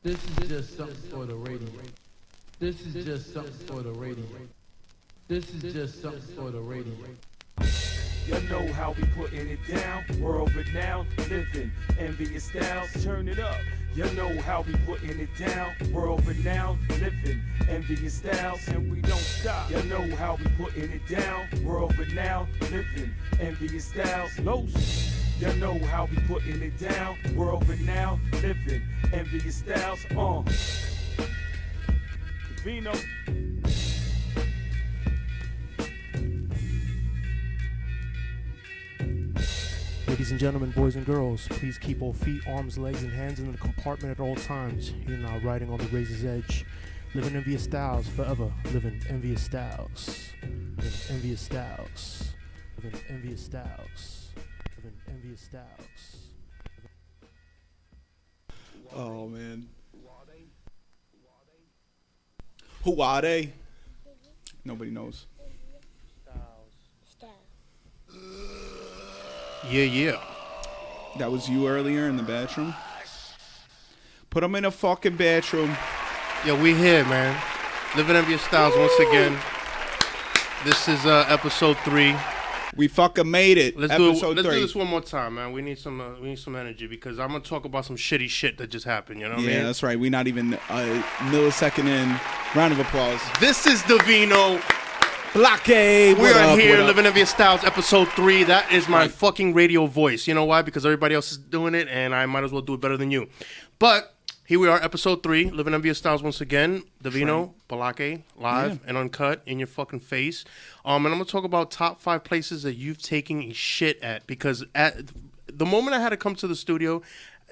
This is just something for the radio. This is just something for the radio. This is just something for the radio. You know how we putting it down, world renowned, living, envious styles, turn it up. You know how we putting it down, world renowned, living, envious styles, and we don't stop. You know how we putting it down, world renowned, living, envious styles, Los. You know how we putting it down, world renowned, living, envious styles, Vino. Ladies and gentlemen, boys and girls, please keep all feet, arms, legs, and hands in the compartment at all times. You're now riding on the razor's edge. Living envious styles forever. Living envious styles. Living envious styles. Living envious styles. Living envious styles. Oh, man. Who are they? Nobody knows. Yeah. That was you earlier in the bathroom? Put them in a fucking bathroom. Yo, we here, man. Living Envious Styles once again. This is episode 3. We fucking made it. Let's episode do 3. this one more time, man. We need some energy because I'm gonna talk about some shitty shit that just happened. You know what I mean? Yeah, that's right. We're not even a millisecond in. Round of applause. This is Davino. Blockade. We are here, Living Envious Styles, episode 3. That is my fucking radio voice. You know why? Because everybody else is doing it, and I might as well do it better than you. But here we are, episode 3, Living Envious Styles once again. Davino, Balake, live and uncut in your fucking face. And I'm gonna talk about top 5 places that you've taken a shit at. Because at the moment I had to come to the studio,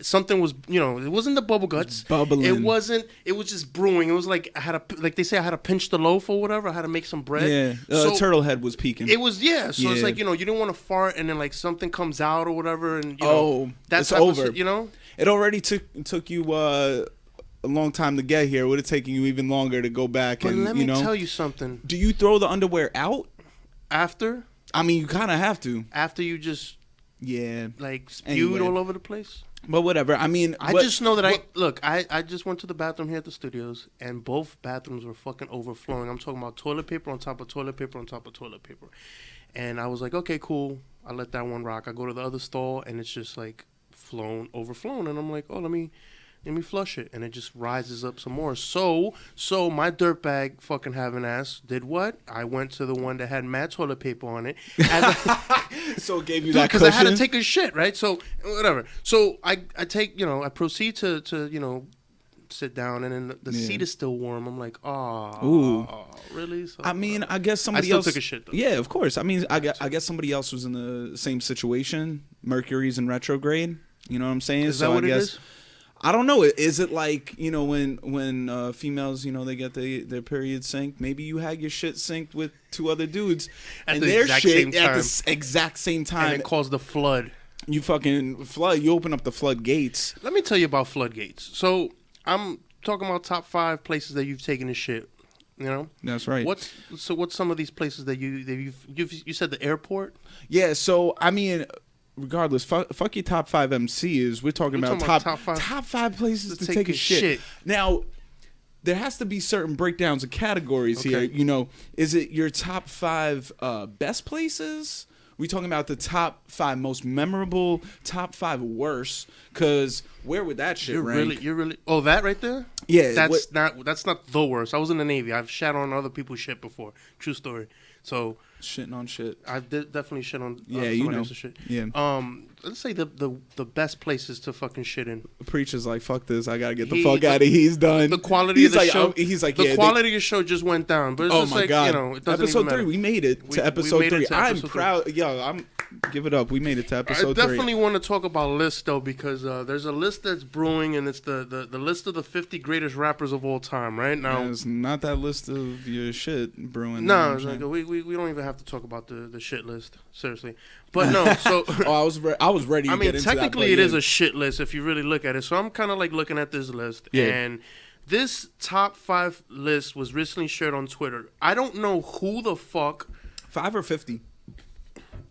something was, it wasn't the bubble guts. Bubbling. It wasn't. It was just brewing. It was like like they say, I had to pinch the loaf or whatever. I had to make some bread. Yeah, so turtle head was peeking. it was, yeah. So it's like, you didn't want to fart and then like something comes out or whatever, and it's over. Shit, It already took you a long time to get here. It would have taken you even longer to go back. But and let me tell you something. Do you throw the underwear out? After? I mean, you kind of have to. After you just like spewed all over the place. But whatever. I mean, I just know that I just went to the bathroom here at the studios, and both bathrooms were fucking overflowing. I'm talking about toilet paper on top of toilet paper on top of toilet paper. And I was like, okay, cool. I let that one rock. I go to the other stall, and it's just like overflown. And I'm like, oh, let me flush it. And it just rises up some more. So my dirtbag fucking having ass did what? I went to the one that had mad toilet paper on it. So it gave you that cushion? Because I had to take a shit, right? So, whatever. So, I proceed to sit down, and then the seat is still warm. I'm like, oh, really? So, I mean, I guess somebody else took a shit, though. Yeah, of course. I mean, I guess somebody else was in the same situation. Mercury's in retrograde. You know what I'm saying? Is that what it is? I don't know. Is it like, when females, they get their period synced? Maybe you had your shit synced with 2 other dudes at the exact same time. And it caused the flood. You fucking flood. You open up the floodgates. Let me tell you about floodgates. So I'm talking about top 5 places that you've taken a shit. That's right. What's some of these places that you said the airport? Yeah. So I mean, regardless, fuck your top 5 MCs. We're talking about top 5 places to take a shit. Now, there has to be certain breakdowns of categories here. Is it your top 5 best places? We talking about the top 5 most memorable, top 5 worst? Because where would that shit rank? You're really. Oh, that right there. Yeah, that's not the worst. I was in the Navy. I've shat on other people's shit before. True story. So shitting on shit. I did definitely shit on somebody else's shit. Yeah. Let's say the best places to fucking shit in. The preacher's like, fuck this. I gotta get the fuck out of here. He's done. The quality of the show. He's like, the quality of the show just went down. But it's just my God. it doesn't episode even matter. 3. We made it to episode 3. I'm proud. Yo, give it up. We made it to episode 3. I definitely want to talk about lists though, because there's a list that's brewing, and it's the list of the 50 greatest rappers of all time. Right now, it's not that list of your shit brewing. No, it's like, we don't even have to talk about the shit list. Seriously. But no, so I was ready to get into that. Technically it is a shit list if you really look at it. So I'm kind of like looking at this list, and this top 5 list was recently shared on Twitter. I don't know who the fuck. 5 or 50?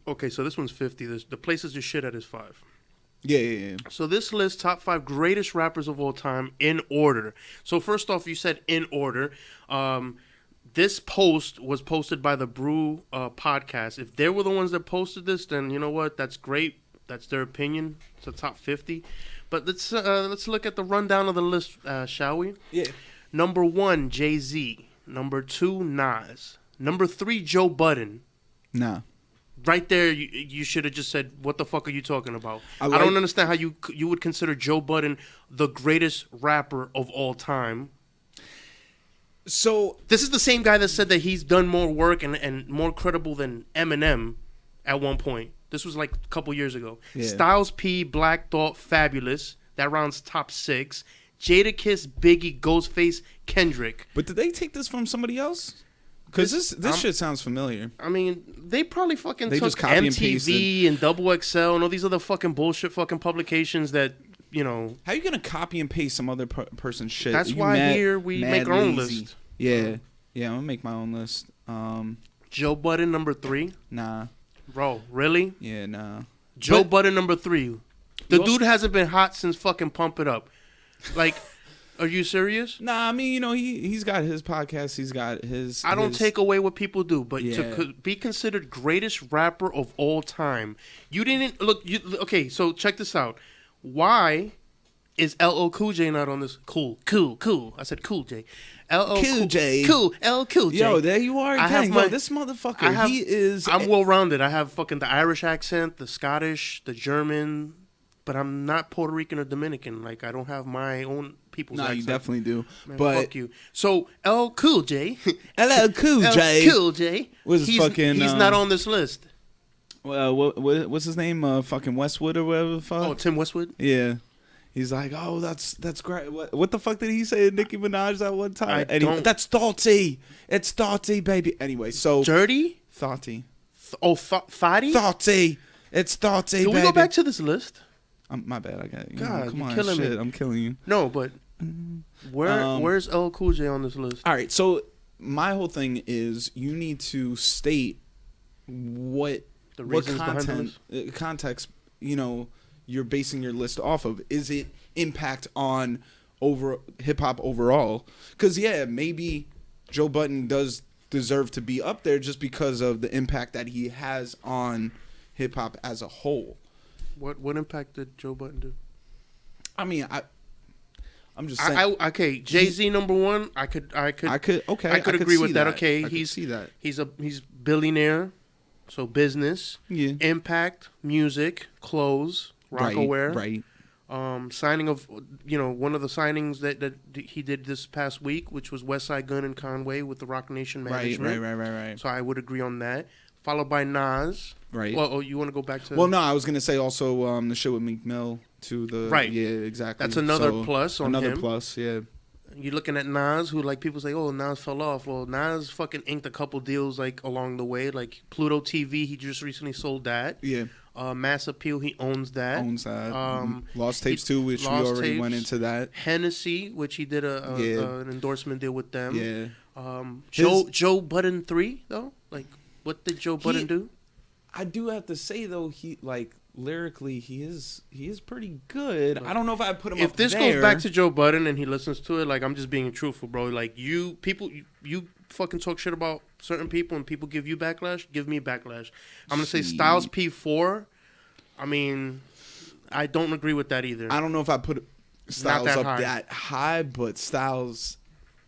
Okay, so this one's 50. The places you shit at is 5. Yeah. So this list top 5 greatest rappers of all time in order. So first off, you said in order. This post was posted by the Brew podcast. If they were the ones that posted this, then you know what? That's great. That's their opinion. It's a top 50. But let's look at the rundown of the list, shall we? Yeah. Number 1, Jay-Z. Number 2, Nas. Number 3, Joe Budden. Nah. Right there, you should have just said, "What the fuck are you talking about?" I don't understand how you would consider Joe Budden the greatest rapper of all time. So this is the same guy that said that he's done more work and more credible than Eminem at one point. This was like a couple years ago. Yeah. Styles P, Black Thought, Fabulous. That rounds top 6. Jadakiss, Biggie, Ghostface, Kendrick. But did they take this from somebody else? Because this shit sounds familiar. I mean, they probably took MTV and Double XL and all these other fucking bullshit fucking publications that, you know. How are you going to copy and paste some other person's shit? That's why here we make our own list. Yeah. Yeah, I'm going to make my own list. Joe Budden, number 3? Nah. Bro, really? Yeah, nah. Joe Budden, number 3. The dude hasn't been hot since fucking Pump It Up. Like... Are you serious? Nah, I mean, you know, he's got his podcast. He's got his... I don't take away what people do, but to be considered greatest rapper of all time, you didn't... Look, okay, so check this out. Why is LL Cool J not on this? Cool. I said Cool J. Cool J. Cool. LL Cool J. Yo, there you are again. Yo, this motherfucker, he is... I'm well-rounded. I have fucking the Irish accent, the Scottish, the German... But I'm not Puerto Rican or Dominican. Like, I don't have my own people's accent. You definitely do. Man, but fuck you. So, LL Cool J. LL Cool J. Cool J. He's not on this list. Well, what's his name? Fucking Westwood or whatever the fuck? Oh, Tim Westwood? Yeah. He's like, oh, that's great. What the fuck did he say to Nicki Minaj that one time? That's thoughty. It's thoughty, baby. Anyway, so... Dirty? Thoughty. Thoughty? Thoughty. It's thoughty, baby. Can we go back to this list? My bad. I got you. God, come on, killing shit. me. I'm killing you. No, but where's LL Cool J on this list? All right, so my whole thing is you need to state what context, you know, you're basing your list off of. Is it impact on hip hop overall? Because maybe Joe Budden does deserve to be up there just because of the impact that he has on hip hop as a whole. What impact did Joe Budden do? I mean, I'm just saying. Okay, Jay-Z number 1. I could agree with that. Okay, he's billionaire, so business, impact, music, clothes, Rockaware, right. Signing of, you know, one of the signings that he did this past week, which was Westside Gunn and Conway with the Rock Nation management. Right. So I would agree on that. Followed by Nas. Right. Well, you want to go back to... Well, no, I was going to say also the shit with Meek Mill to the... Right. Yeah, exactly. That's another plus on him. Another plus, yeah. You're looking at Nas, who, like, people say, oh, Nas fell off. Well, Nas fucking inked a couple deals, like, along the way. Like, Pluto TV, he just recently sold that. Yeah. Mass Appeal, he owns that. Lost Tapes 2, which we already went into that. Hennessy, which he did an endorsement deal with them. Yeah. Joe Budden 3, though? Like... What did Joe Budden do? I do have to say though, he like lyrically, he is pretty good. I don't know if I put him. If up this there. goes back to Joe Budden and he listens to it, like I'm just being truthful, bro. Like you fucking talk shit about certain people and people give you backlash. Give me backlash. I'm gonna say Styles P4. I mean, I don't agree with that either. I don't know if I put Styles up that high, but Styles.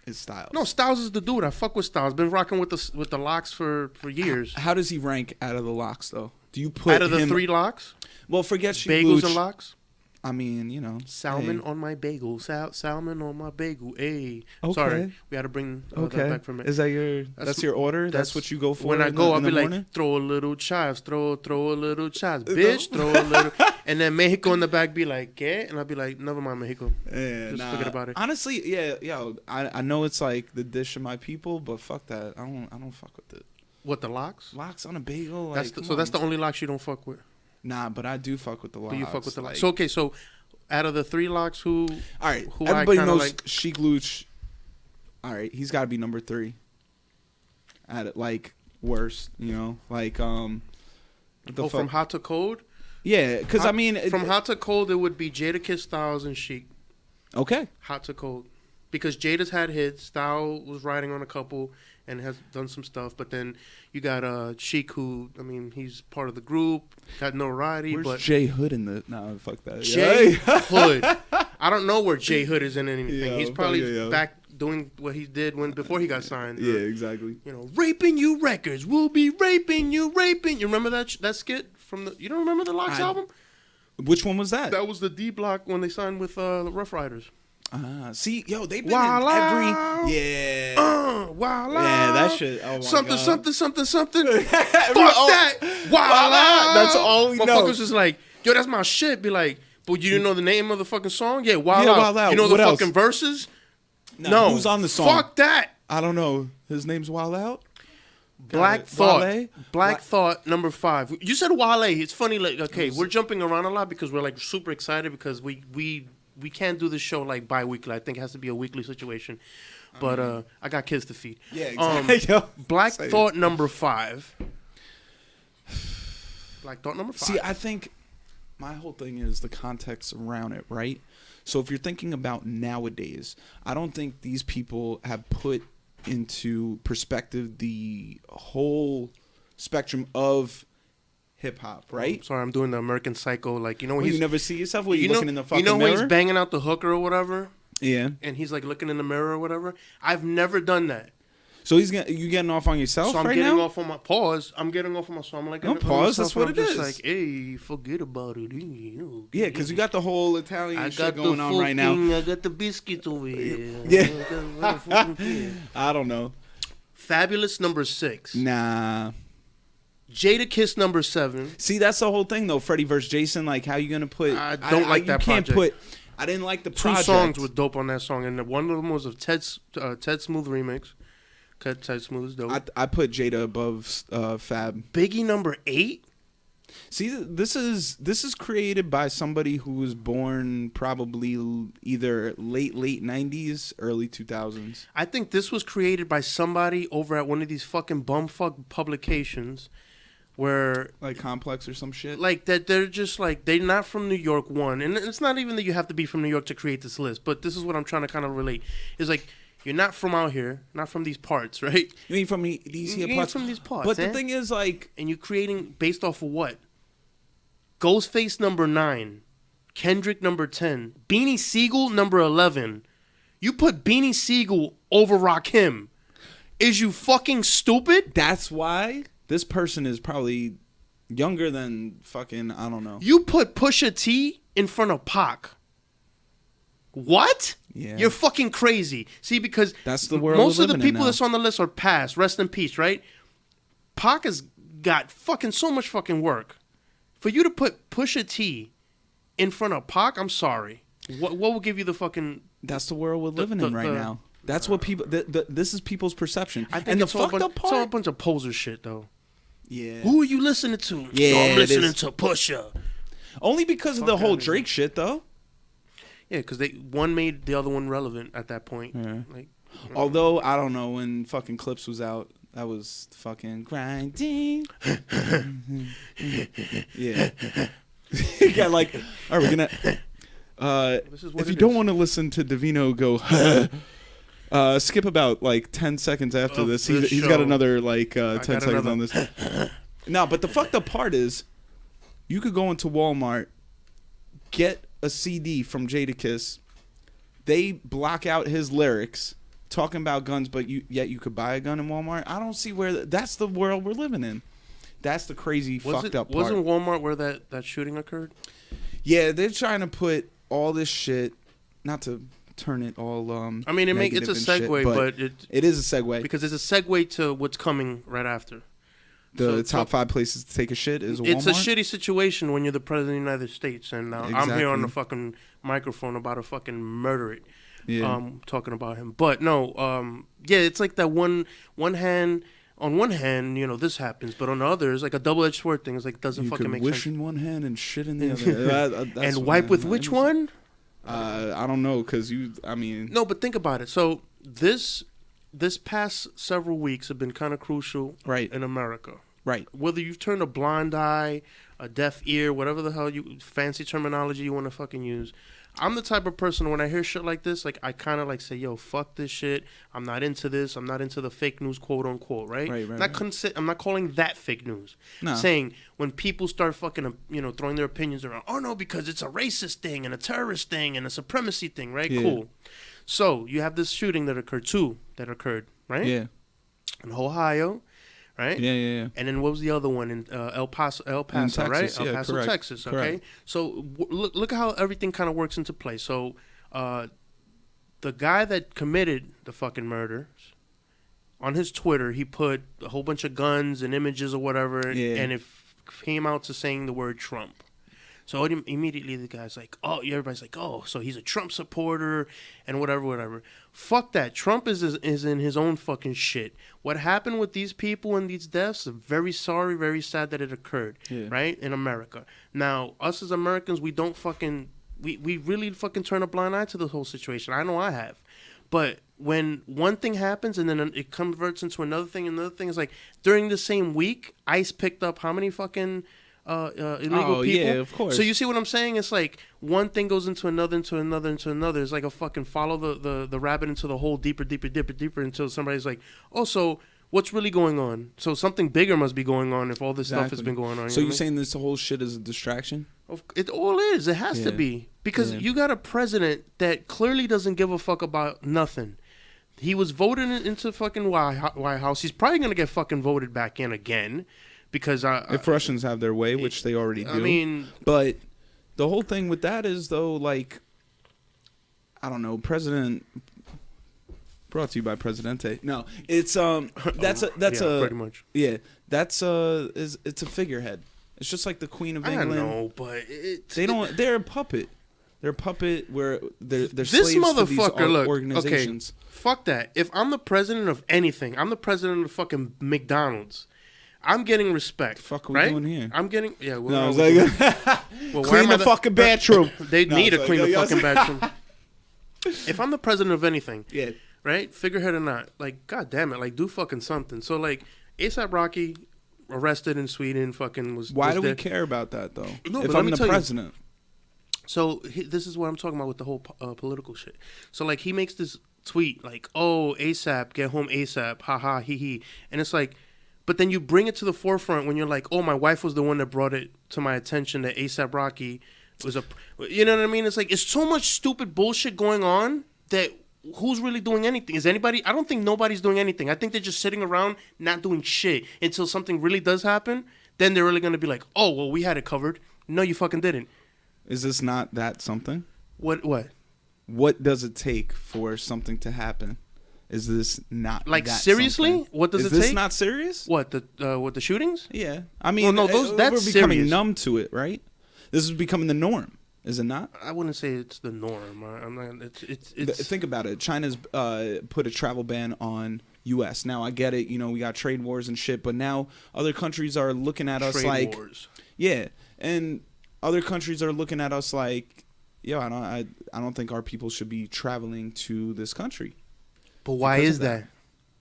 Is Styles. No, Styles is the dude. I fuck with Styles. Been rocking with the locks for years. How does he rank out of the locks though? Do you put out of the 3 locks? Well, forget bagels and locks. I mean, you know, salmon on my bagel, salmon on my bagel. Hey, okay. Sorry, we had to bring that back from it. Is that that's your order? That's what you go for. When I go, I'll be like, throw a little chives, throw a little chives, bitch, throw a little. And then Mexico in the back be like, ¿qué? And I'll be like, never mind, Mexico. Yeah, just forget about it. Honestly, I know it's like the dish of my people, but fuck that. I don't fuck with it. What, the locks? Locks on a bagel. Like, that's the only locks you don't fuck with. Nah, but I do fuck with the locks. Do you fuck with the locks? So okay, so out of the 3 locks, who? All right, everybody knows like, Sheik Luch. All right, he's got to be number 3. At it, like worst, you know, like from Hot to Cold. Yeah, because I mean, from hot to cold, it would be Jadakiss, Styles, and Sheik. Okay. Hot to cold, because Jada's had hits. Styles was riding on a couple and has done some stuff, but then you got Sheik, who I mean, he's part of the group, got notoriety. Where's but Jay Hood in the? No, fuck that. Jay Hood. I don't know where Jay Hood is in anything. Yeah, He's probably back doing what he did before he got signed. Yeah, exactly. You know, raping you records. We'll be raping you. You remember that skit from the? You don't remember the Lox album? Which one was that? That was the D Block when they signed with the Rough Riders. See, yo, they've been in every. Yeah. Wild Yeah, that shit. Oh my something, God. something. Fuck that. Wild out. That's all we know. Motherfuckers is like, yo, that's my shit. Be like, but you didn't know the name of the fucking song? Yeah, Wild Out. You know what the else? fucking verses? No. Who's on the song? Fuck that. I don't know. His name's Wild Out? Black Thought. Wale? Black Thought, number 5. You said Wale. It's funny, like, okay, we're jumping around a lot because we're like super excited because we can't do this show like bi-weekly. I think it has to be a weekly situation. But I got kids to feed. Yeah, exactly. Black Thought number 5. Black Thought number 5. See, I think my whole thing is the context around it, right? So if you're thinking about nowadays, I don't think these people have put into perspective the whole spectrum of hip hop, right? Oh, sorry, I'm doing the American Psycho. Like, you know, you never see yourself when you're looking in the fucking mirror? You know when he's banging out the hooker or whatever? Yeah. And he's like looking in the mirror or whatever? I've never done that. So you getting off on yourself so I'm right getting now? off on my pause. I'm getting off on my. So I'm like, no pause. That's what I'm it is. just like, hey, forget about it. Yeah, because you got the whole Italian shit going on right now. I got the biscuits over here. Yeah. I don't know. Fabulous number 6. Nah. Jadakiss number 7. See, that's the whole thing though. Freddie versus Jason. Like, how you gonna put? I don't like that you can't project. I didn't like the 2 project. songs were dope on that song, and one of them was a Ted Smooth remix. Ted Smooth is dope. I put Jada above Fab. Biggie number 8. See, this is created by somebody who was born probably either late 90s, early 2000s. I think this was created by somebody over at one of these fucking bumfuck publications, where like Complex or some shit. Like that, they're just like they're not from New York. One, and it's not even that you have to be from New York to create this list. But this is what I'm trying to kind of relate. Is like, you're not from out here, not from these parts, right? You ain't from these you ain't from these parts. But the thing is, like, and you're creating based off of what? Ghostface number 9, Kendrick number 10, Beanie Siegel number 11. You put Beanie Siegel over Rakim. Is you fucking stupid? That's why this person is probably younger than fucking, I don't know. You put Pusha T in front of Pac. What? Yeah. You're fucking crazy. See, because that's the world most of the people now. that's on the list are past. Rest in peace, right? Pac has got fucking so much fucking work. For you to put Pusha T in front of Pac, I'm sorry. What will give you the fucking... That's the world we're living in right now. That's what people... this is people's perception. I think and it's the fucked up part... It's all a bunch of poser shit, though. Yeah. Who are you listening to? Yeah, Yo, I'm listening to Pusha. Only because of the whole Drake shit, though. Yeah, because one made the other one relevant at that point. Yeah. Like, although, I don't know, when fucking Clips was out, that was fucking grinding. Yeah. You got like, all right, we're gonna... if you don't want to listen to Davino go, skip about like 10 seconds after this. He's got another like 10 seconds on this. No, but the fucked up part is, you could go into Walmart, get a CD from Jadakiss. They block out his lyrics talking about guns, but yet you could buy a gun in Walmart. I don't see where that's the world we're living in. That's the crazy fucked up part. Wasn't Walmart where that shooting occurred? Yeah, they're trying to put all this shit, not to turn it all I mean, it's a segue, but it is a segue because it's a segue to what's coming right after. The top 5 places to take a shit is Walmart. It's a shitty situation when you're the president of the United States, and I'm here on the fucking microphone about to fucking murder it. Yeah. Talking about him, but no, yeah, it's like that one hand. On one hand, you know, this happens, but on the other, it's like a double-edged sword thing. It's like, it doesn't fucking make sense. Wish in one hand and shit in the other. And wipe with which one? I don't know, because No, but think about it. So this past several weeks have been kind of crucial in America. Right. Whether you've turned a blind eye, a deaf ear, whatever the hell you fancy terminology you want to fucking use. I'm the type of person when I hear shit like this, like I kind of like say, yo, fuck this shit. I'm not into this. I'm not into the fake news, quote unquote, right? I'm not calling that fake news. No. I'm saying when people start fucking, throwing their opinions around, oh no, because it's a racist thing and a terrorist thing and a supremacy thing, right? Yeah. Cool. So you have this shooting that occurred, right? Yeah. In Ohio. Right? Yeah. And then what was the other one in El Paso, Texas, right? El Paso, correct. Texas. Okay. Correct. So look how everything kind of works into play. So the guy that committed the fucking murders, on his Twitter, he put a whole bunch of guns and images or whatever, and it came out to saying the word Trump. So immediately the guy's like, everybody's like, so he's a Trump supporter and whatever. Fuck that. Trump is in his own fucking shit. What happened with these people and these deaths, I'm very sorry, very sad that it occurred, right, in America. Now, us as Americans, we don't fucking, we really fucking turn a blind eye to the whole situation. I know I have. But when one thing happens and then it converts into another thing is like, during the same week, ICE picked up how many fucking... illegal people. Yeah, of course. So you see what I'm saying? It's like one thing goes into another. It's like a fucking follow the rabbit into the hole deeper until somebody's like, so what's really going on? So something bigger must be going on if all this stuff has been going on. So you're saying this whole shit is a distraction? It all is. It has to be. Because you got a president that clearly doesn't give a fuck about nothing. He was voted into fucking White House. He's probably going to get fucking voted back in again. Because if Russians have their way, which they already do. I mean, but the whole thing with that is though, like, I don't know, President. Brought to you by Presidente. No, it's pretty much. Yeah, it's a figurehead. It's just like the Queen of England. I know, but they're a puppet. They're a puppet where they're this slaves motherfucker. To these look, organizations. Okay, fuck that. If I'm the president of anything, I'm the president of fucking McDonald's. I'm getting respect. The fuck are we doing here? I'm getting I was like, clean the fucking bathroom. They need to clean the fucking bathroom. If I'm the president of anything, right, figurehead or not, like, god damn it, like, do fucking something. So like, A$AP Rocky arrested in Sweden, fucking was. Why was do dead. we care about that though? No, if I'm the president. So this is what I'm talking about with the whole political shit. So like, he makes this tweet like, A$AP, get home ASAP, haha, hee, and it's like. But then you bring it to the forefront when you're like, my wife was the one that brought it to my attention that A$AP Rocky was you know what I mean? It's like, it's so much stupid bullshit going on that who's really doing anything? Is anybody? I don't think nobody's doing anything. I think they're just sitting around not doing shit until something really does happen. Then they're really going to be like, we had it covered. No, you fucking didn't. Is this not that something? What? What does it take for something to happen? Is this not like that seriously? Something? What does it take? Is this not serious? What the shootings? Yeah, I mean, that's we're becoming serious. numb to it, right? This is becoming the norm, is it not? I wouldn't say it's the norm. I'm not. It's Think about it. China's put a travel ban on U.S. Now I get it. We got trade wars and shit, but now other countries are looking at us like wars. Yeah, and other countries are looking at us like, I don't think our people should be traveling to this country. But why is that?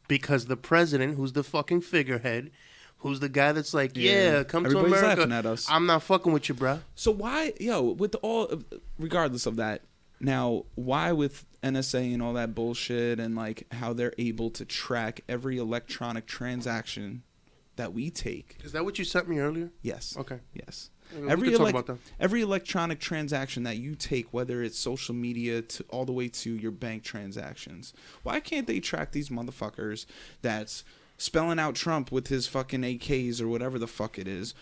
Because the president, who's the fucking figurehead, who's the guy that's like, come to America. Laughing at us. I'm not fucking with you, bro. So why, regardless of that, now, why with NSA and all that bullshit and like how they're able to track every electronic transaction that we take? Is that what you sent me earlier? Yes. Okay. Yes. Every electronic transaction that you take, whether it's social media to all the way to your bank transactions, why can't they track these motherfuckers that's spelling out Trump with his fucking AKs or whatever the fuck it is?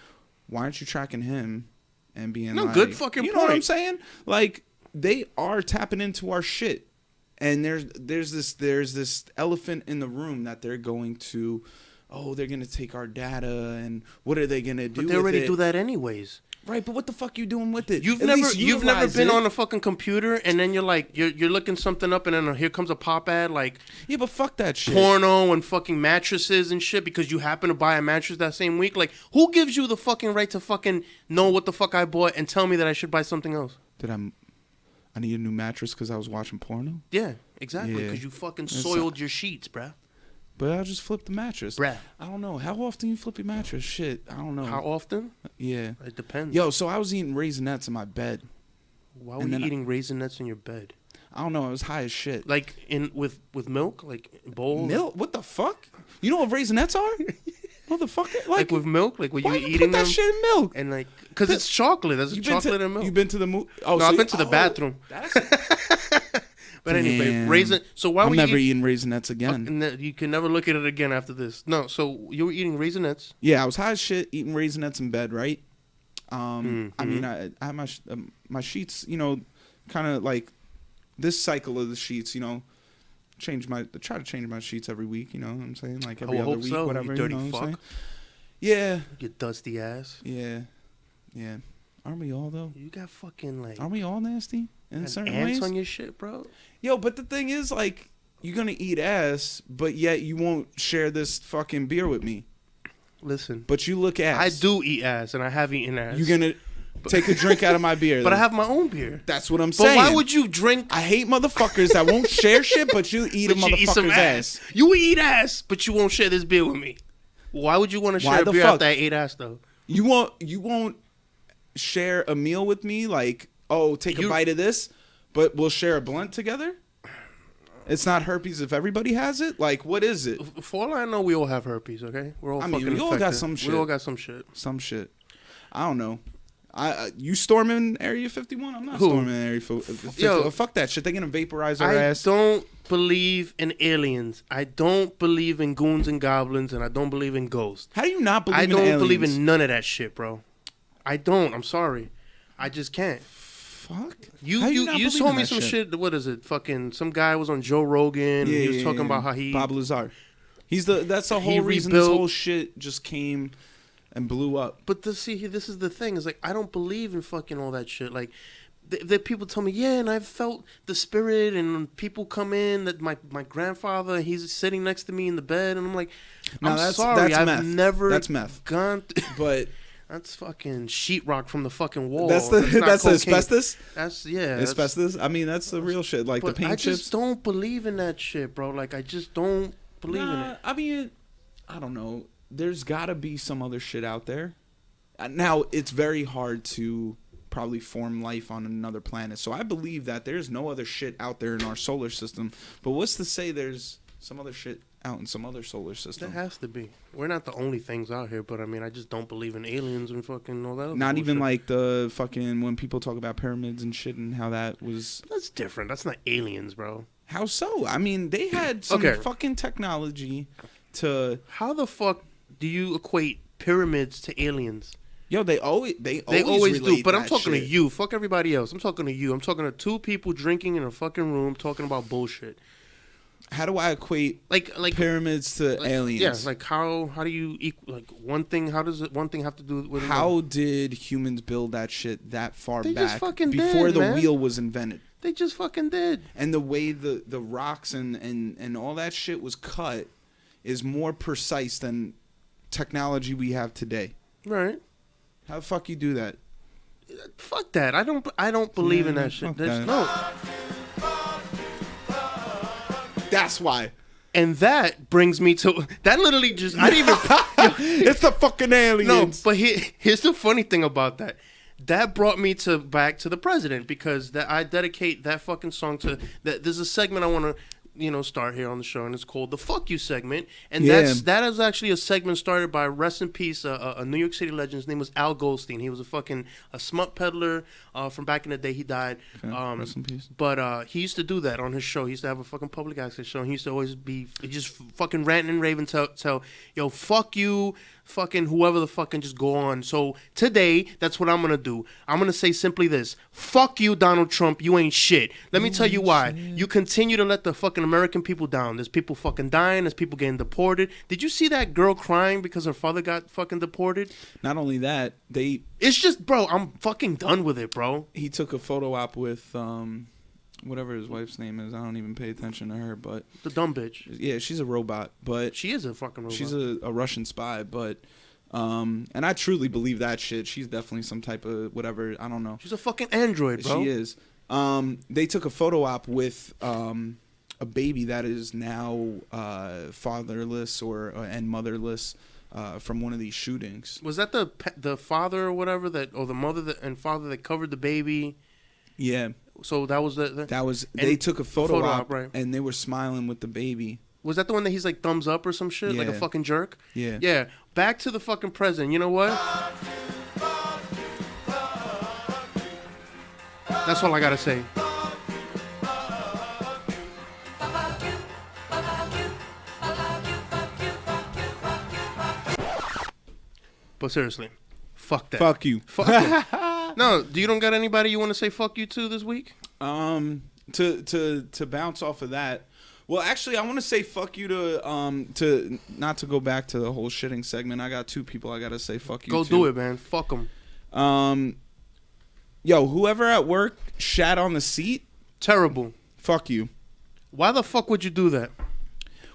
Why aren't you tracking him and being good fucking you know what I'm saying? Like, they are tapping into our shit, and there's this elephant in the room that they're going to. They're going to take our data, and what are they going to do with it? But they already do that anyways. Right, but what the fuck are you doing with it? You've never been on a fucking computer, and then you're like, you're looking something up, and then here comes a pop ad, like... Yeah, but fuck that shit. Porno and fucking mattresses and shit, because you happen to buy a mattress that same week. Like, who gives you the fucking right to fucking know what the fuck I bought and tell me that I should buy something else? I need a new mattress because I was watching porno? Yeah, exactly, because you fucking soiled your sheets, bruh. but I'll just flip the mattress. Bruh. I don't know. How often you flip your mattress? Shit, I don't know. How often? Yeah. It depends. Yo, so I was eating Raisinets in my bed. Why were you eating Raisinets in your bed? I don't know. I was high as shit. Like with milk, like bowl. Milk? What the fuck? You know what Raisinets are? Motherfucker. Like with milk? Like when you why eating you put that them shit in milk? and like, cause it's chocolate. There's chocolate and milk. You been to the movie? Oh, no, so I've been to the bathroom. But anyway, raisin. So why I'm were never you eating Raisinets again. You can never look at it again after this. No, so you were eating Raisinets. Yeah, I was high as shit eating Raisinets in bed, right? I mean, I had my sheets, you know, kind of like this cycle of the sheets, you know, try to change my sheets every week, you know what I'm saying? Like every other week, whatever, you dirty know what fuck. I'm saying? Yeah. You dusty ass. Yeah. Aren't we all, though? You got fucking like... Aren't we all nasty in certain ants ways? on your shit, bro. Yo, but the thing is, like, you're going to eat ass, but yet you won't share this fucking beer with me. Listen. But you look ass. I do eat ass, and I have eaten ass. You're going to take a drink out of my beer. But I have my own beer. That's what I'm saying. But why would you drink... I hate motherfuckers that won't share shit, but you eat a motherfucker's ass. You will eat ass, but you won't share this beer with me. Why would you want to share a beer after I ate ass, though? You won't share a meal with me, like, oh, take a bite of this, but we'll share a blunt together? It's not herpes if everybody has it? Like, what is it? For all I know, we all have herpes, okay? We're all fucking we all infected. got some shit. We all got some shit. Some shit. I don't know. You storming Area 51? I'm not storming Area 51. Yo, fuck that shit. They're going to vaporize our ass. I don't believe in aliens. I don't believe in goons and goblins, and I don't believe in ghosts. How do you not believe in aliens? I don't believe in none of that shit, bro. I don't. I'm sorry. I just can't. Fuck. You told me some shit. What is it? Fucking some guy was on Joe Rogan. And he was talking about how he Bob Lazar. That's the whole reason this whole shit just came and blew up. But this is the thing. Is like I don't believe in fucking all that shit. Like the people tell me, yeah, and I've felt the spirit, and people come in that my grandfather, he's sitting next to me in the bed, and I'm like, I'm sorry, I've never gone. But. That's fucking sheetrock from the fucking wall. That's the asbestos? That's asbestos? I mean, that's the real shit. Like the paint chips. I just don't believe in that shit, bro. Like, I just don't believe in it. I mean, I don't know. There's got to be some other shit out there. Now, it's very hard to probably form life on another planet. So I believe that there's no other shit out there in our solar system. But what's to say there's some other shit out in some other solar system? There has to be. We're not the only things out here, but I mean, I just don't believe in aliens and fucking all that. Not even like the fucking when people talk about pyramids and shit and how that was. That's different. That's not aliens, bro. How so? I mean, they had some fucking technology to. How the fuck do you equate pyramids to aliens? Yo, they always do. But I'm talking shit. to you. Fuck everybody else. I'm talking to you. I'm talking to two people drinking in a fucking room talking about bullshit. How do I equate like pyramids to aliens? Yeah, like how do you like one thing? How does one thing have to do with how did humans build that shit that far back just fucking before did, the man. wheel was invented? They just fucking did. And the way the rocks and all that shit was cut is more precise than technology we have today. Right. How the fuck you do that? Fuck that. I don't believe in that shit. No. That's why. And that brings me to that. Literally, just I didn't even. It's the fucking aliens. No, but here's the funny thing about that. That brought me back to the president because I dedicate that fucking song to that. There's a segment I want to start here on the show, and it's called the "Fuck You" segment, and that is actually a segment started by rest in peace a New York City legend. His name was Al Goldstein. He was a smut peddler from back in the day. He died. Okay. Rest in peace. But he used to do that on his show. He used to have a fucking public access show. And he used to always be just fucking ranting and raving, tell yo, fuck you, fucking whoever the fucking just go on. So today, that's what I'm gonna do. I'm gonna say simply this: fuck you, Donald Trump. You ain't shit. Let me tell you why. You continue to let the fucking American people down. There's people fucking dying. There's people getting deported. Did you see that girl crying because her father got fucking deported? Not only that, it's just, bro, I'm fucking done with it, bro. He took a photo op with whatever his wife's name is. I don't even pay attention to her, but the dumb bitch. Yeah, she's a robot, but she is a fucking robot. She's a Russian spy, but and I truly believe that shit. She's definitely some type of whatever. I don't know. She's a fucking android, bro. She is. They took a photo op with a baby that is now fatherless and motherless from one of these shootings. Was that the father or whatever or the mother and father that covered the baby? Yeah. So that was they took a photo op, right? And they were smiling with the baby. Was that the one that he's like thumbs up or some shit, like a fucking jerk? Yeah. Yeah. Back to the fucking president. You know what? That's all I gotta say. But seriously, fuck that. Fuck you. Fuck it. No, you don't got anybody you want to say fuck you to this week? To bounce off of that. Well, actually, I want to say fuck you to not to go back to the whole shitting segment. I got two people I got to say fuck you to. Go do it, man. Fuck them. Yo, whoever at work shat on the seat. Terrible. Fuck you. Why the fuck would you do that?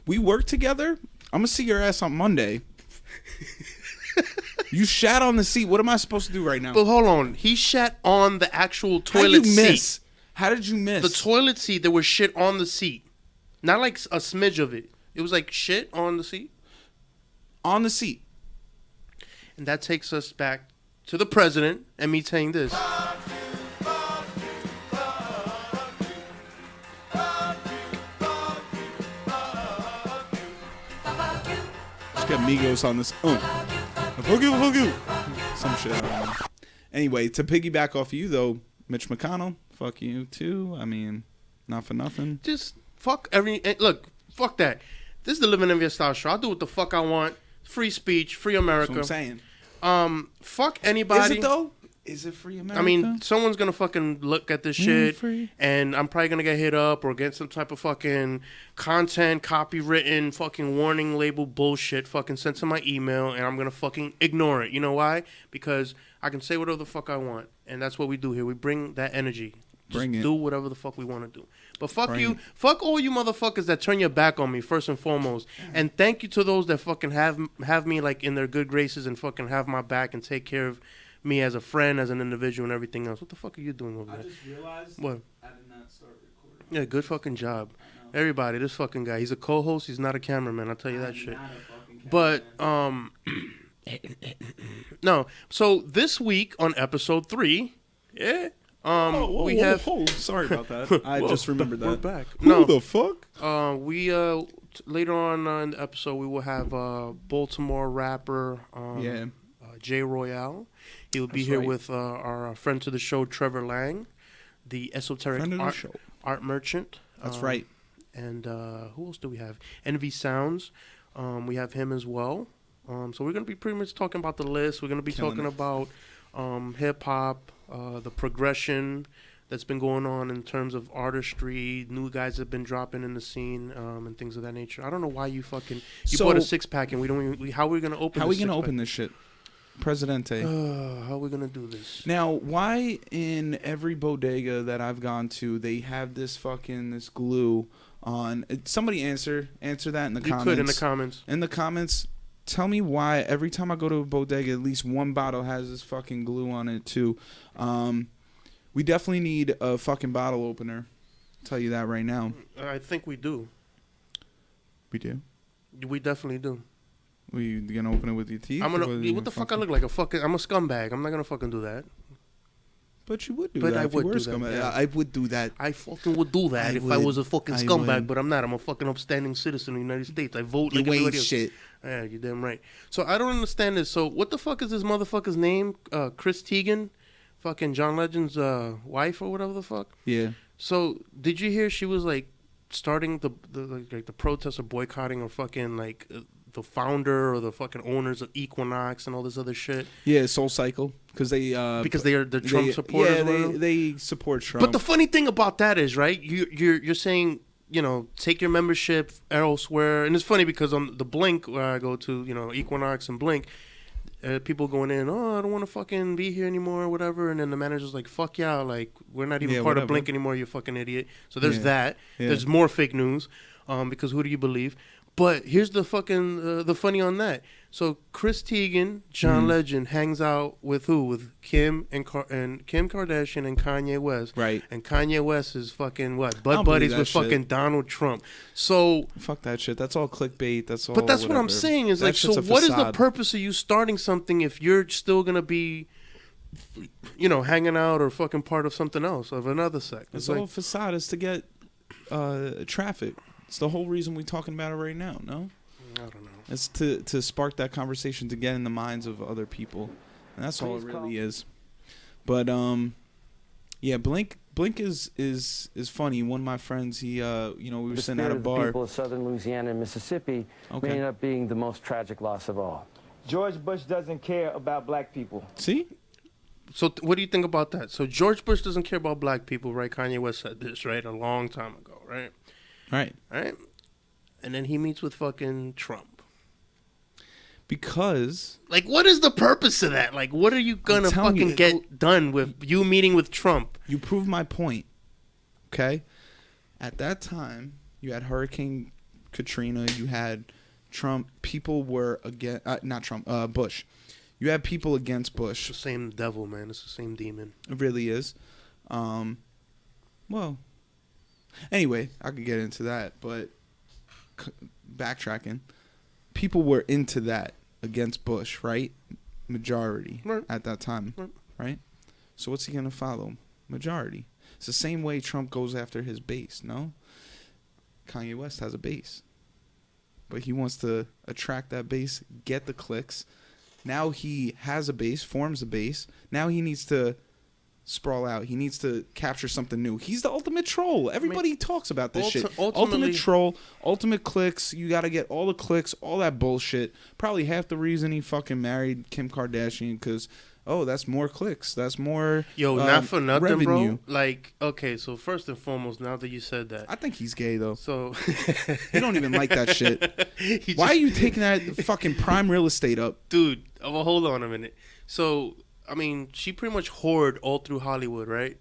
We work together. I'm going to see your ass on Monday. You shat on the seat. What am I supposed to do right now? But hold on. He shat on the actual toilet seat. How did you miss? The toilet seat, there was shit on the seat. Not like a smidge of it. It was like shit on the seat. On the seat. And that takes us back to the president and me saying this. Let's get Migos on this. Fuck you. Some shit. I don't know. Anyway, to piggyback off you though, Mitch McConnell, fuck you too. I mean, not for nothing. Just fuck look, fuck that. This is the Living Envious Style show. I'll do what the fuck I want. Free speech, free America. That's what I'm saying. Fuck anybody. Is it though? Is it free America? I mean, someone's gonna fucking look at this shit, and I'm probably gonna get hit up or get some type of fucking content, copywritten, fucking warning label bullshit fucking sent to my email, and I'm gonna fucking ignore it. You know why? Because I can say whatever the fuck I want, and that's what we do here. We bring that energy. Just do whatever the fuck we want to do. But fuck you. Fuck all you motherfuckers that turn your back on me, first and foremost. And thank you to those that fucking have me like in their good graces and fucking have my back and take care of me as a friend, as an individual, and everything else. What the fuck are you doing over there? I just realized what? I did not start recording. Yeah, good fucking job. Everybody, this fucking guy. He's a co-host. He's not a cameraman. I'll tell you that shit. But, no. So, this week on episode 3, we have... sorry about that. I just remembered that. We're back. Who the fuck? Later on in the episode, we will have Baltimore rapper Jay Royale. He will be here with our friend to the show, Trevor Lang, the esoteric art merchant. That's right. And who else do we have? Envy Sounds. We have him as well. So we're going to be pretty much talking about the list. We're going to be talking about hip-hop, the progression that's been going on in terms of artistry, new guys that have been dropping in the scene, and things of that nature. I don't know why you bought a 6-pack and how are we going to open this? How are we going to open this shit? Presidente. How are we going to do this? Now, why in every bodega that I've gone to, they have this glue on? Somebody answer that in the comments. You could in the comments. In the comments, tell me why every time I go to a bodega, at least one bottle has this fucking glue on it too. We definitely need a fucking bottle opener. I'll tell you that right now. I think we do. We do? We definitely do. Are you gonna open it with your teeth? What the fuck I look like? I'm a scumbag. I'm not gonna fucking do that. But you would do that. I would do that. Yeah. I would do that. I fucking would do that if I was a fucking scumbag, but I'm not. I'm a fucking upstanding citizen of the United States. I vote like everybody else. Shit. Yeah, you're damn right. So I don't understand this. So what the fuck is this motherfucker's name? Chris Teigen, fucking John Legend's wife or whatever the fuck. Yeah. So did you hear she was like starting the protests or boycotting or fucking like the founder or the fucking owners of Equinox and all this other shit? Yeah, Soul Cycle, because they're Trump supporters. Yeah, they support Trump. But the funny thing about that is, right? You're saying, take your membership elsewhere, and it's funny because on the Blink where I go to, Equinox and Blink, people going in, I don't want to fucking be here anymore or whatever, and then the manager's like, fuck yeah, like we're not even part of Blink anymore, you fucking idiot. So there's that. Yeah. There's more fake news, because who do you believe? But here's the fucking the funny on that. So Chris Teigen, John Legend, hangs out with who? With Kim and Kim Kardashian and Kanye West. Right. And Kanye West is fucking what? Buddies with fucking Donald Trump. So fuck that shit. That's all clickbait. That's all. But that's what I'm saying is like, so what is the purpose of you starting something if you're still gonna be, you know, hanging out or fucking part of something else, of another sect? It's all facade. Is to get traffic. It's the whole reason we're talking about it right now. No. I don't know. It's to spark that conversation, to get in the minds of other people, and that's all it really is. But yeah, Blink is funny. One of my friends, he we were sitting at a bar. The people of southern Louisiana and Mississippi may end up being the most tragic loss of all. George Bush doesn't care about black people. See? So what do you think about that? So George Bush doesn't care about black people, right? Kanye West said this, right, a long time ago, right? Right. And then he meets with fucking Trump. Because, like, what is the purpose of that? Like, what are you gonna fucking get done with you meeting with Trump? You prove my point. Okay? At that time, you had Hurricane Katrina, you had Trump. People were against, not Trump, Bush. You had people against Bush. It's the same devil, man. It's the same demon. It really is. Well, anyway, I could get into that, but backtracking. People were into that against Bush, right? Majority at that time, right? So what's he going to follow? Majority. It's the same way Trump goes after his base, no? Kanye West has a base. But he wants to attract that base, get the clicks. Now he has a base, forms a base. Now he needs to sprawl out. He needs to capture something new. He's the ultimate troll. Everybody talks about this shit. Ultimate troll, ultimate clicks. You got to get all the clicks, all that bullshit. Probably half the reason he fucking married Kim Kardashian because, that's more clicks. That's more not for nothing, revenue. Bro. Like, okay, so first and foremost, now that you said that. I think he's gay, though. So you don't even like that shit. Why are you taking that fucking prime real estate up? Dude, well, hold on a minute. So, I mean, she pretty much whored all through Hollywood, right?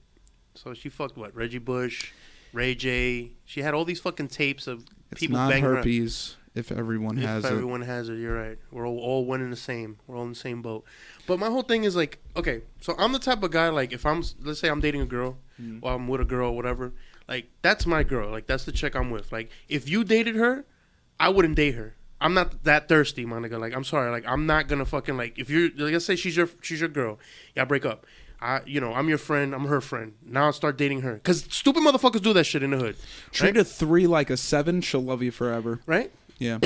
So she fucked what? Reggie Bush, Ray J. She had all these fucking tapes of people banging her. Herpes. If everyone has it. If everyone has it, you're right. We're all one in the same. We're all in the same boat. But my whole thing is like, okay, so I'm the type of guy, like, if let's say I'm dating a girl, or I'm with a girl or whatever, like, that's my girl. Like, that's the chick I'm with. Like, if you dated her, I wouldn't date her. I'm not that thirsty, my nigga. Like, I'm sorry. Like, I'm not gonna fucking, like, if you're, like, let's say she's your girl. Y'all break up. I'm your friend. I'm her friend. Now I'll start dating her. Because stupid motherfuckers do that shit in the hood. Treat a 3 like a 7. She'll love you forever. Right? Yeah.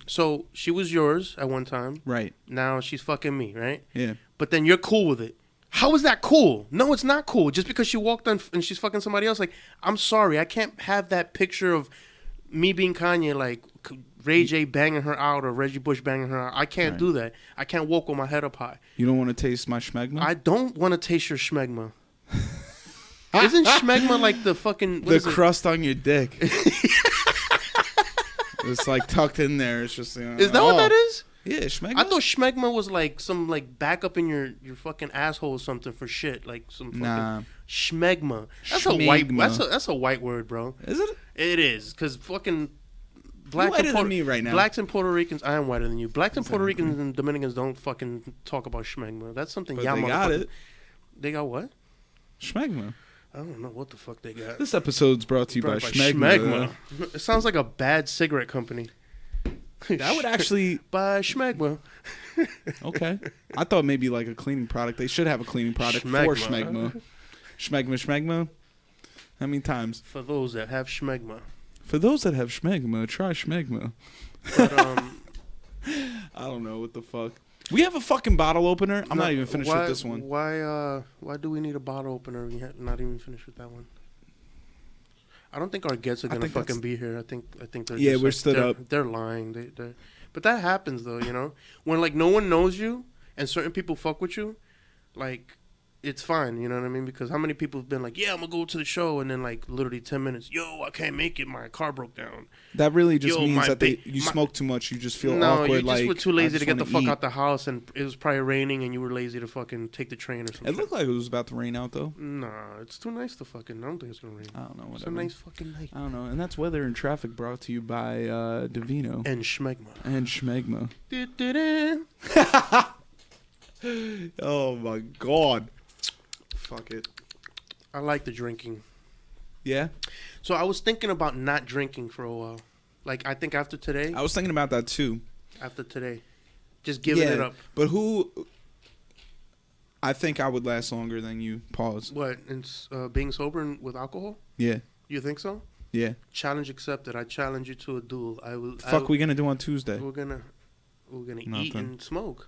So she was yours at one time. Right. Now she's fucking me, right? Yeah. But then you're cool with it. How is that cool? No, it's not cool. Just because she walked on and she's fucking somebody else. Like, I'm sorry. I can't have that picture of me being Kanye, like Ray J banging her out or Reggie Bush banging her out. I can't do that. I can't walk with my head up high. You don't want to taste my schmegma? I don't want to taste your schmegma. Isn't schmegma like the fucking... the crust on your dick. It's like tucked in there. It's just, Is that what that is? Yeah, schmegma. I thought schmegma was like some like backup in your fucking asshole or something for shit. Like some fucking schmegma. That's a white. That's a white word, bro. Is it? It is, because fucking blacks You're whiter than me right now. Blacks and Puerto Ricans. I am whiter than you. Blacks and Puerto Ricans and Dominicans don't fucking talk about schmegma. That's something. But they got it. They got what? Schmegma. I don't know what the fuck they got. This episode's brought to you by Schmegma. It sounds like a bad cigarette company. That would actually... By Schmegma. Okay. I thought maybe like a cleaning product. They should have a cleaning product for Schmegma. Schmegma. How many times? For those that have Schmegma. For those that have Schmegma, try Schmegma. But, I don't know what the fuck. We have a fucking bottle opener. I'm not even finished with this one. Why do we need a bottle opener? We not even finished with that one. I don't think our guests are gonna fucking be here. I think they're just, we're stood up. They're lying. But that happens though, when like no one knows you and certain people fuck with you, like it's fine, you know what I mean? Because how many people have been like, yeah, I'm gonna go to the show, and then like literally 10 minutes, yo, I can't make it, my car broke down. That really just means that you smoke too much. You just feel awkward. No, you just were too lazy to get the fuck eat. out the house, and it was probably raining, and you were lazy to fucking take the train or something. It looked like it was about to rain out though. Nah, it's too nice to fucking. I don't think it's gonna rain. I don't know. Whatever. It's a nice fucking night. I don't know. And that's weather and traffic brought to you by Divino and Schmegma. And Schmegma. Oh my god. Fuck it. I like the drinking. Yeah? So I was thinking about not drinking for a while. Like, I think after today. I was thinking about that too. After today. Just giving it up. But who... I think I would last longer than you. Pause. What? In, being sober and with alcohol? Yeah. You think so? Yeah. Challenge accepted. I challenge you to a duel. We gonna do on Tuesday? We're gonna eat and smoke.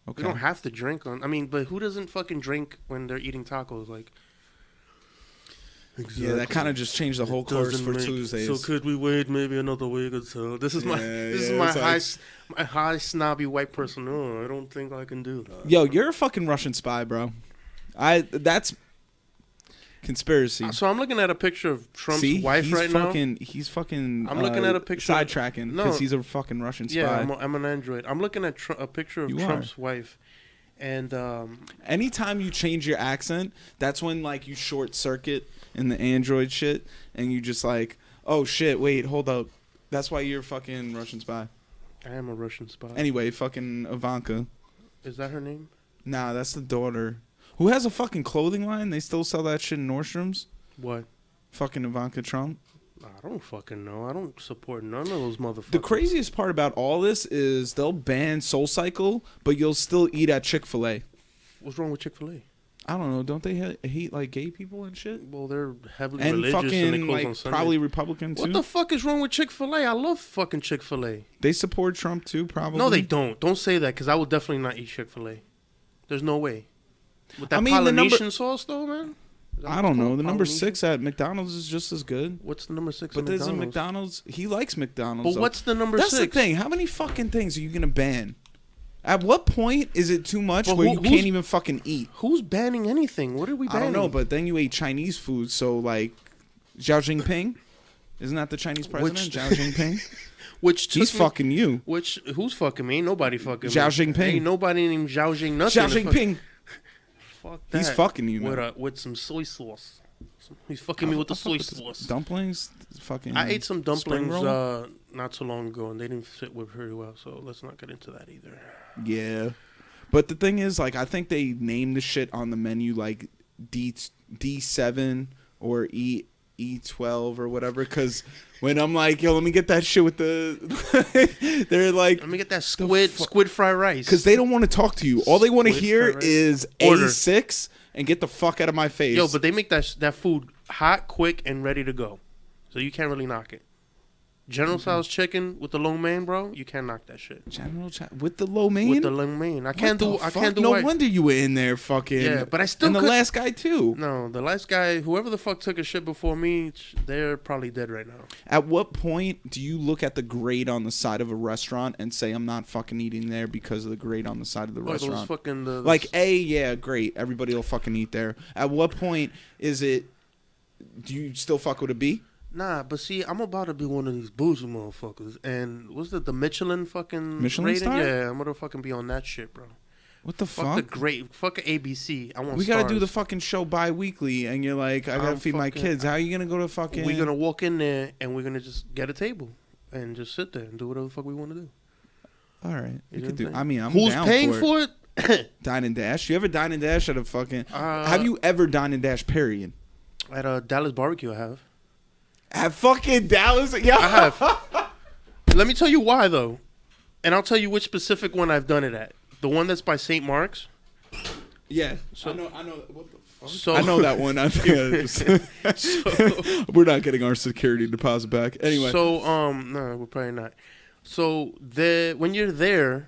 Okay. We don't have to drink on. I mean, but who doesn't fucking drink when they're eating tacos? Like, exactly. Yeah, that kind of just changed the whole course for Tuesdays. So could we wait maybe another week or so? This is my high snobby white person. No, I don't think I can do that. Yo, you're a fucking Russian spy, bro. That's conspiracy. So I'm looking at a picture of Trump's wife now. He's fucking. I'm looking at a picture. Sidetracking because he's a fucking Russian spy. Yeah, I'm an android. I'm looking at a picture of Trump's wife, and anytime you change your accent, that's when like you short circuit in the android shit, and you just like, oh shit, wait, hold up, that's why you're a fucking Russian spy. I am a Russian spy. Anyway, fucking Ivanka. Is that her name? Nah, that's the daughter. Who has a fucking clothing line? They still sell that shit in Nordstrom's? What? Fucking Ivanka Trump? I don't fucking know. I don't support none of those motherfuckers. The craziest part about all this is they'll ban SoulCycle, but you'll still eat at Chick-fil-A. What's wrong with Chick-fil-A? I don't know. Don't they hate like gay people and shit? Well, they're heavily and religious fucking, and they close like, on Sunday. Probably Republican too. What the fuck is wrong with Chick-fil-A? I love fucking Chick-fil-A. They support Trump too, probably. No, they don't. Don't say that because I will definitely not eat Chick-fil-A. There's no way. With that Polynesian sauce, though, man? I don't know. The number 6 at McDonald's is just as good. What's the number 6 at McDonald's? But there's a McDonald's. He likes McDonald's. But what's the number 6? That's the thing. How many fucking things are you going to ban? At what point is it too much where you can't even fucking eat? Who's banning anything? What are we banning? I don't know, but then you ate Chinese food, so like Xi Jinping? Isn't that the Chinese president? Xi Jinping? He's fucking you. Who's fucking me? Ain't nobody fucking me. Xi Jinping. Ain't nobody named Xi Jinping nothing. Xi Jinping. Fuck that. He's fucking you, man. With some soy sauce. He's fucking me with the soy sauce. Dumplings? Fucking. I ate some dumplings not so long ago, and they didn't fit with very well, so let's not get into that either. Yeah. But the thing is, like, I think they named the shit on the menu, like, D7 or E12 or whatever, because when I'm like, yo, let me get that shit with the... they're like... Let me get that squid fried rice. Because they don't want to talk to you. All they want to hear is A6 and get the fuck out of my face. Yo, but they make that food hot, quick, and ready to go. So you can't really knock it. General Tso's chicken with the lo mein, bro. You can't knock that shit. With the lo mein? With the lo mein. I can't do. No wonder you were in there, fucking. Yeah, but I still. And the last guy too. No, the last guy, whoever the fuck took a shit before me, they're probably dead right now. At what point do you look at the grate on the side of a restaurant and say, "I'm not fucking eating there because of the grate on the side of the restaurant"? Those fucking yeah, great. Everybody will fucking eat there. At what point is it? Do you still fuck with a B? Nah, but see, I'm about to be one of these bougie motherfuckers. And what's the Michelin fucking rating? Star? Yeah, I'm gonna fucking be on that shit, bro. What the fuck? Fuck ABC. I want. We gotta do the fucking show bi-weekly, and you're like, I gotta feed my kids. How are you gonna go to fucking? We're gonna walk in there, and we're gonna just get a table, and just sit there and do whatever the fuck we want to do. All right, you could do. I mean, I'm Who's down paying for it? Dine and Dash. You ever dine and dash at a fucking? Have you ever dine and dash? Period. At a Dallas barbecue, I have. At fucking Dallas? Yeah. I have. Let me tell you why, though. And I'll tell you which specific one I've done it at. The one that's by St. Mark's. Yeah. So, I know. What the fuck? So, I know that one. We're not getting our security deposit back. Anyway. So, no, we're probably not. So, when you're there,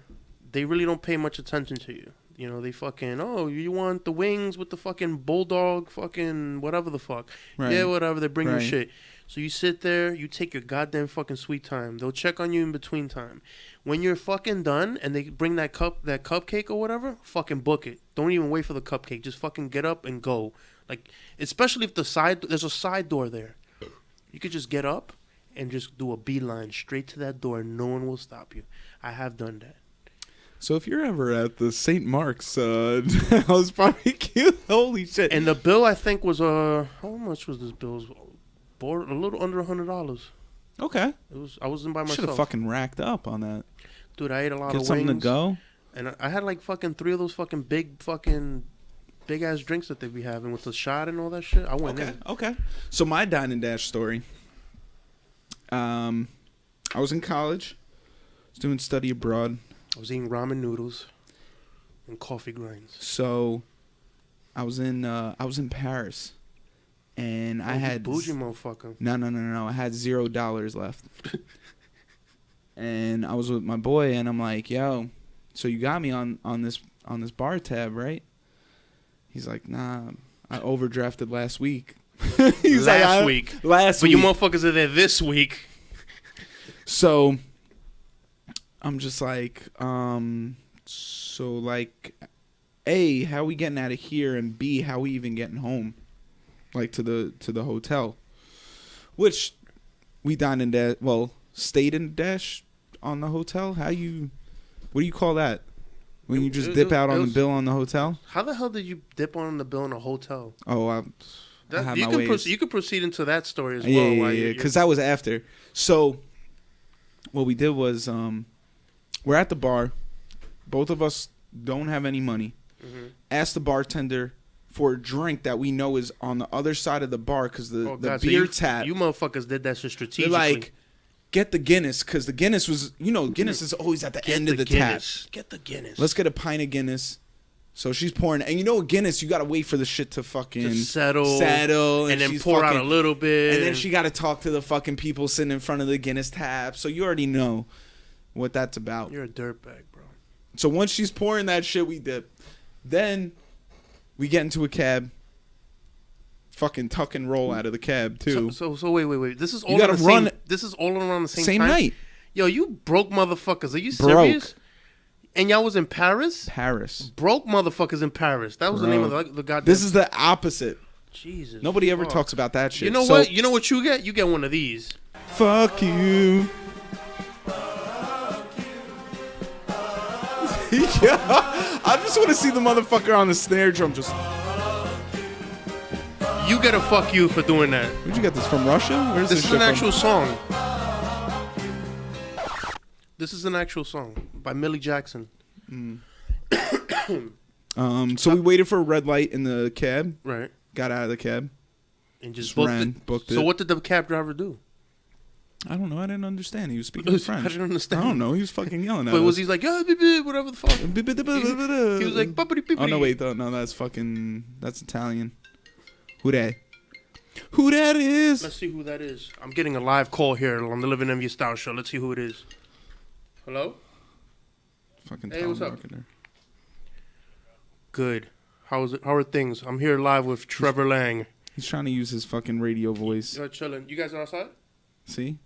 they really don't pay much attention to you. You know, they fucking, you want the wings with the fucking bulldog fucking whatever the fuck. Right. Yeah, whatever. They bring you shit. So you sit there, you take your goddamn fucking sweet time. They'll check on you in between time. When you're fucking done and they bring that cupcake or whatever, fucking book it. Don't even wait for the cupcake. Just fucking get up and go. Like, especially if there's a side door there. You could just get up and just do a beeline straight to that door and no one will stop you. I have done that. So if you're ever at the St. Mark's, house barbecue, holy shit. And the bill, I think, was, how much was this bill? It was a little under $100. Okay. I wasn't by myself. Should have fucking racked up on that. Dude, I ate a lot of wings. Get something to go. And I had like fucking 3 of those fucking big ass drinks that they be having with the shot and all that shit. I went in. Okay. So my dine and dash story. I was in college. I was doing study abroad. I was eating ramen noodles and coffee grinds. So I was in Paris, and I had bougie motherfucker. No. I had $0 left, and I was with my boy, and I'm like, "Yo, so you got me on this bar tab, right?" He's like, "Nah, I overdrafted last week." He's last week. But you motherfuckers are there this week. So I'm just like, so like, A, how we getting out of here, and B, how we even getting home, like to the hotel, which we dined in dash, stayed in dash on the hotel. What do you call that? When you just dip out on the bill on the hotel? How the hell did you dip on the bill in a hotel? Oh, I have my ways. You could proceed into that story as well. Yeah, because that was after. So what we did was, we're at the bar. Both of us don't have any money. Mm-hmm. Ask the bartender for a drink that we know is on the other side of the bar because the beer tap. You motherfuckers did that shit strategically. They're like, get the Guinness because the Guinness was, Guinness is always at the end of the tap. Get the Guinness. Let's get a pint of Guinness. So she's pouring, and Guinness, you got to wait for the shit to fucking just settle, and then pour out a little bit, and then she got to talk to the fucking people sitting in front of the Guinness tap. So you already know what that's about. You're a dirtbag, bro. So once she's pouring that shit, we dip. Then we get into a cab. Fucking tuck and roll out of the cab too. So wait. This is all. This is all around the same time? night. Yo, you broke motherfuckers. Are you serious? And y'all was in Paris? Paris. Broke motherfuckers in Paris. That was the name of the goddamn... This is the opposite. Jesus. Nobody ever talks about that shit. You know what? You know what you get? You get one of these. Fuck you. Yeah. I just want to see the motherfucker on the snare drum just... You get a fuck you for doing that. Where'd you get this from? Russia? Where's this shit is an from? actual song. This is an actual song by Millie Jackson. So we waited for a red light in the cab. Right. Got out of the cab. And just booked it. So what did the cab driver do? I don't know. I didn't understand. He was speaking French. I didn't understand. I don't know. He was fucking yelling at us. But was he like, whatever the fuck? He was like, bippity. Oh, no, wait. No, that's Italian. Who that is? Let's see who that is. I'm getting a live call here on the Living Envious Style Show. Let's see who it is. Hello? Fucking hey, what's up? Marketer. Good. How are things? I'm here live with Trevor Lang. He's trying to use his fucking radio voice. You're chilling. You guys are outside? See?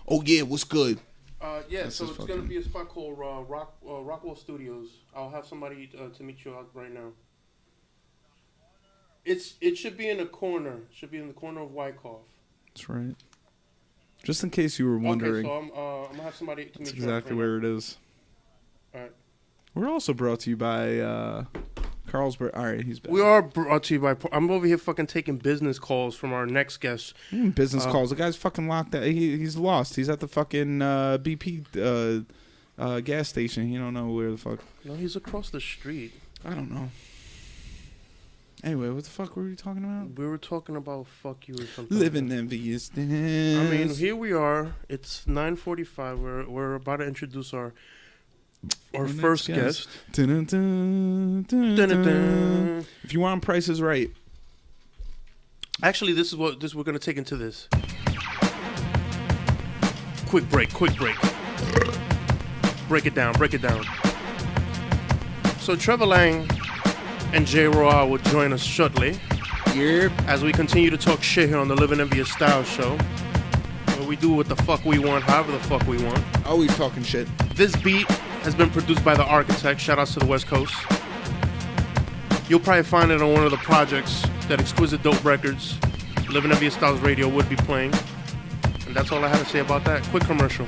Oh, yeah. What's good? Yeah, that's so it's going to be a spot called Rockwell Studios. I'll have somebody to meet you out right now. It should be in a corner. It should be in the corner of Wyckoff. That's right. Just in case you were wondering. Okay, so I'm gonna have somebody to meet you. That's exactly where it is. All right. We're also brought to you by Carlsberg. All right, he's back. We are brought to you by... I'm over here fucking taking business calls from our next guest. Business calls. The guy's fucking locked out. He's lost. He's at the fucking BP gas station. You don't know where the fuck. No, he's across the street. I don't know. Anyway, what the fuck were we talking about? We were talking about fuck you or something. Living Envious. I mean, here we are. It's 9:45. We're about to introduce our first guest. Dun, dun, dun, dun, dun. If you want Price is Right. Actually, this is what we're gonna take into this. Quick break. Break it down. So Trevor Lang and J. Roy will join us shortly. Yep. As we continue to talk shit here on the Living Envious Style Show, where we do what the fuck we want, however the fuck we want. Always talking shit. This beat has been produced by The Architect. Shout outs to the West Coast. You'll probably find it on one of the projects that Exquisite Dope Records, Living Envious Styles Radio would be playing. And that's all I had to say about that. Quick commercial.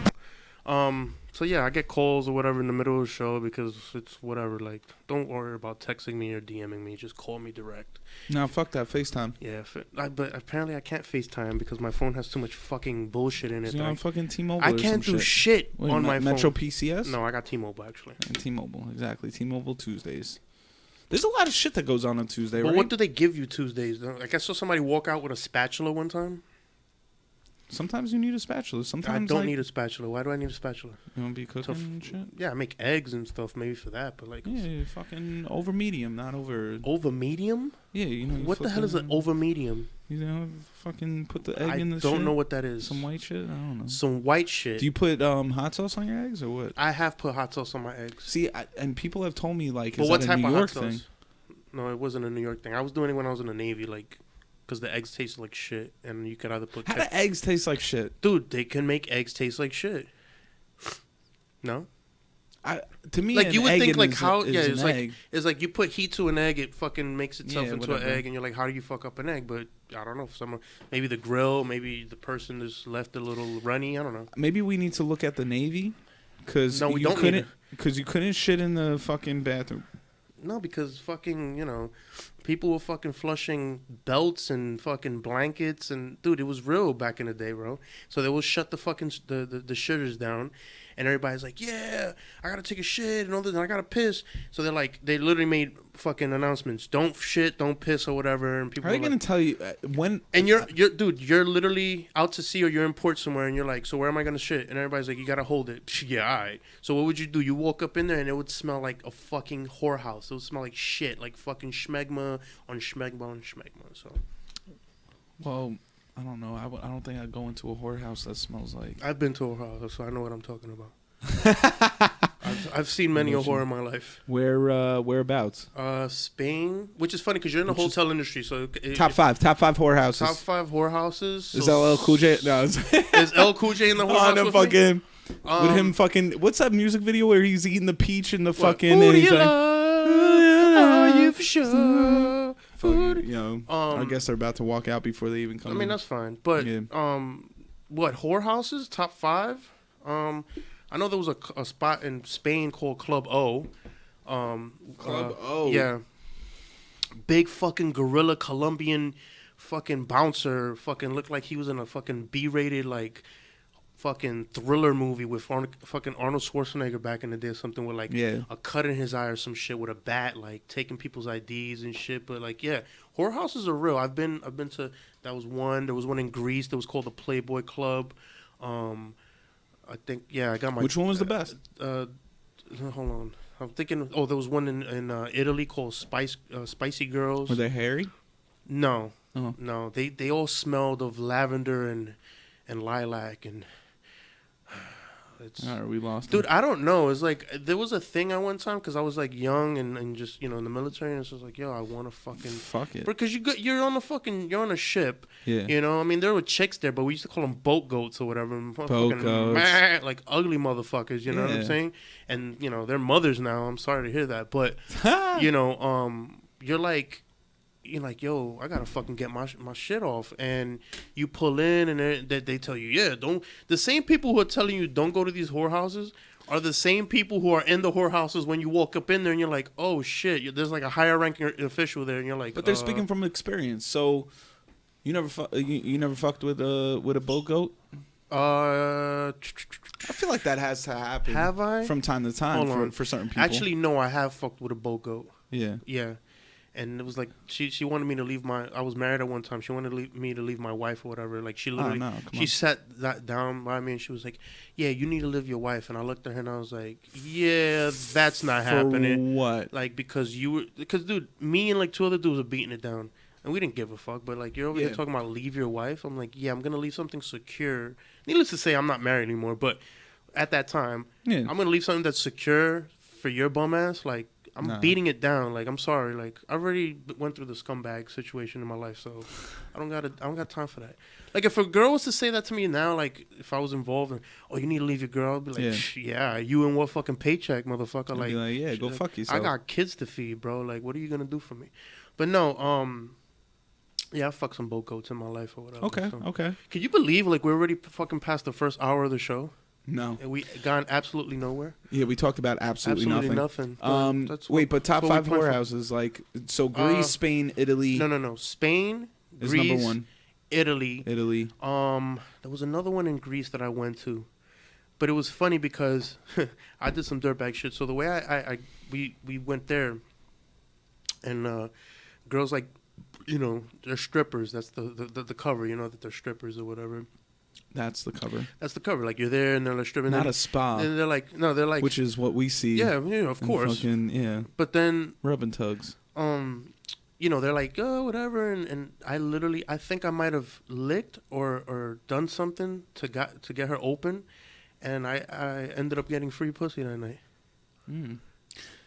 So yeah, I get calls or whatever in the middle of the show because it's whatever. Like, don't worry about texting me or DMing me. Just call me direct. No, fuck that. FaceTime. Yeah, but apparently I can't FaceTime because my phone has too much fucking bullshit in it. You're on fucking T-Mobile. I can't do shit on my phone. Metro PCS? No, I got T-Mobile actually. And T-Mobile, exactly. T-Mobile Tuesdays. There's a lot of shit that goes on Tuesday, but right? What do they give you Tuesdays? Like, I saw somebody walk out with a spatula one time. Sometimes you need a spatula. Sometimes I don't need a spatula. Why do I need a spatula? You want to be cooking and shit? Yeah, I make eggs and stuff maybe for that, but like... Yeah, fucking over medium, not over... Over medium? Yeah, you know... What the hell is an over medium? You know, fucking put the egg in the shit. I don't know what that is. Some white shit? I don't know. Some white shit. Do you put hot sauce on your eggs or what? I have put hot sauce on my eggs. See, and people have told me, like, but is what that type a New of York hot sauce? thing? No, it wasn't a New York thing. I was doing it when I was in the Navy, like... Because the eggs taste like shit, and you could either put... How do eggs taste like shit? Dude, they can make eggs taste like shit. No? To me, like, you would think, like, how... Is yeah, an it's like you put heat to an egg, it fucking makes itself into an egg, and you're like, how do you fuck up an egg? But, I don't know, someone... Maybe the grill, maybe the person just left a little runny, I don't know. Maybe we need to look at the Navy, because no, we don't need it. Because you couldn't shit in the fucking bathroom. No, because fucking, you know... People were fucking flushing belts and fucking blankets and dude, it was real back in the day, bro. So they will shut the fucking the shitters down, and everybody's like, yeah, I gotta take a shit and all this, and I gotta piss. So they're like, they literally made fucking announcements: don't shit, don't piss, or whatever. And people are they gonna tell you when? And you're you're literally out to sea or you're in port somewhere, and you're like, so where am I gonna shit? And everybody's like, you gotta hold it. Yeah, all right. So what would you do? You walk up in there and it would smell like a fucking whorehouse. It would smell like shit, like fucking schmegma on schmegma on schmegma. So, well, I don't know. I don't think I'd go into a whorehouse that smells like. I've been to a whorehouse, so I know what I'm talking about. I've seen many a whore in my life. Whereabouts? Spain, which is funny because you're in the hotel industry. So top five whorehouses. Top 5 whorehouses. Is LL Cool J? No. Is LL Cool J in the whorehouse? Oh, no, fucking. With him fucking. What's that music video where he's eating the peach in the fucking? Who and he's you like, love? Are you for sure? Fucking, you know, I guess they're about to walk out before they even come. I mean, that's fine. But yeah. What whorehouses? Top 5? I know there was a spot in Spain called Club O. Club O. Yeah. Big fucking gorilla Colombian fucking bouncer. Fucking looked like he was in a fucking B-rated like fucking thriller movie with fucking Arnold Schwarzenegger back in the day or something with like a cut in his eye or some shit with a bat, like taking people's IDs and shit. But like, yeah, whorehouses are real. I've been to, that was one. There was one in Greece that was called the Playboy Club. I think, yeah, I got my... Which one was the best? Hold on. I'm thinking... Oh, there was one in Italy called Spicy Girls. Were they hairy? No. Uh-huh. No. They all smelled of lavender and lilac and... All right, we lost dude, I don't know. It's like, there was a thing at one time because I was like young and just, you know, in the military, and it's just like, yo, I want to fucking... Fuck it. Because you're on a ship. Yeah. You know, I mean, there were chicks there, but we used to call them boat goats or whatever. Boat goats. Like ugly motherfuckers, you know what I'm saying? And, you know, they're mothers now. I'm sorry to hear that. But, you know, you're like, yo, I gotta fucking get my shit off, and you pull in, and they tell you, yeah, don't. The same people who are telling you don't go to these whorehouses are the same people who are in the whorehouses when you walk up in there, and you're like, oh shit, there's like a higher ranking official there, and you're like, but they're speaking from experience. So you never fucked with a boat goat. I feel like that has to happen. Have I? From time to time for certain people. Actually, no, I have fucked with a boat goat. Yeah. Yeah. And it was like she wanted me to leave I was married at one time. She wanted me to leave my wife or whatever. Like she literally she sat that down by me and she was like, "Yeah, you need to leave your wife." And I looked at her and I was like, "Yeah, that's not happening." What? Like because dude, me and like 2 other dudes were beating it down, and we didn't give a fuck. But like you're over here talking about leave your wife. I'm like, yeah, I'm gonna leave something secure. Needless to say, I'm not married anymore. But at that time, I'm gonna leave something that's secure for your bum ass. Like I'm beating it down. Like, I'm sorry. Like, I already went through the scumbag situation in my life, so I don't got time for that. Like, if a girl was to say that to me now, like, if I was involved in, oh, you need to leave your girl, I'd be like, yeah, you and what fucking paycheck, motherfucker? Like, yeah, go fuck yourself. I got kids to feed, bro. Like, what are you gonna do for me? But no, yeah, I fucked some boat goats in my life or whatever. Okay. Can you believe, like, we're already fucking past the first hour of the show? No. And we gone absolutely nowhere? Yeah, we talked about absolutely nothing. But top 5 whorehouses, like, so Greece, Spain, Italy. No. Spain, is Greece, number 1. Italy. There was another one in Greece that I went to. But it was funny because I did some dirtbag shit. So the way we went there, and girls, like, you know, they're strippers. That's the cover, you know, that they're strippers or whatever. That's the cover. That's the cover. Like, you're there and they're like stripping. Not a spa. And they're like, no, they're like. Which is what we see. Yeah, of course. Fucking, yeah. But then. Rubbing tugs. You know, they're like, oh, whatever. And I think I might have licked or done something to get her open. And I ended up getting free pussy that night.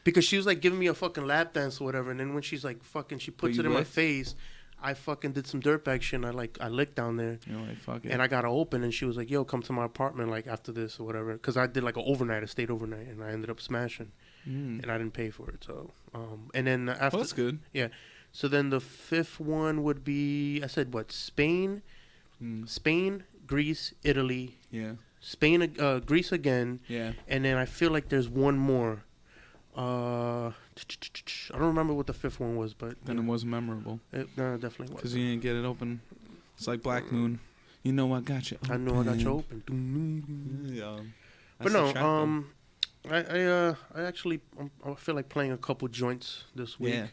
Because she was like giving me a fucking lap dance or whatever, and then when she's like fucking, she puts it in my face. I fucking did some dirtbag shit. And I licked down there. You're like, fuck it. And I got her open, and she was like, "Yo, come to my apartment like after this or whatever." Because I did like an overnight. I stayed overnight, and I ended up smashing, and I didn't pay for it. So, and then after that's good. Yeah. So then the 5th one would be, I said what? Spain, Greece, Italy. Yeah. Spain, Greece again. Yeah. And then I feel like there's one more. I don't remember what the 5th one was, but then it wasn't memorable. No, definitely wasn't. Because you didn't get it open. It's like Black Moon. You know I got you open. I know I got you open. Yeah. But no, I actually I feel like playing a couple joints this week. Yeah.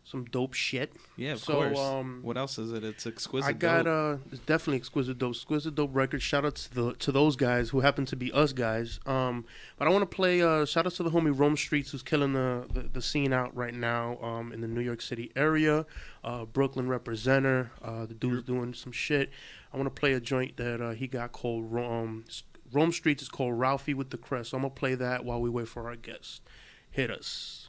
Some dope shit. Yeah, of course. What else is it? It's exquisite. I got it's definitely exquisite dope record. Shout out to those guys who happen to be us guys. But I want to play shout out to the homie Rome Streets, who's killing the scene out right now in the New York City area. Brooklyn representer. The dude's doing some shit. I want to play a joint that he got called Rome Streets is called Ralphie with the Crest. So I'm gonna play that while we wait for our guest. Hit us.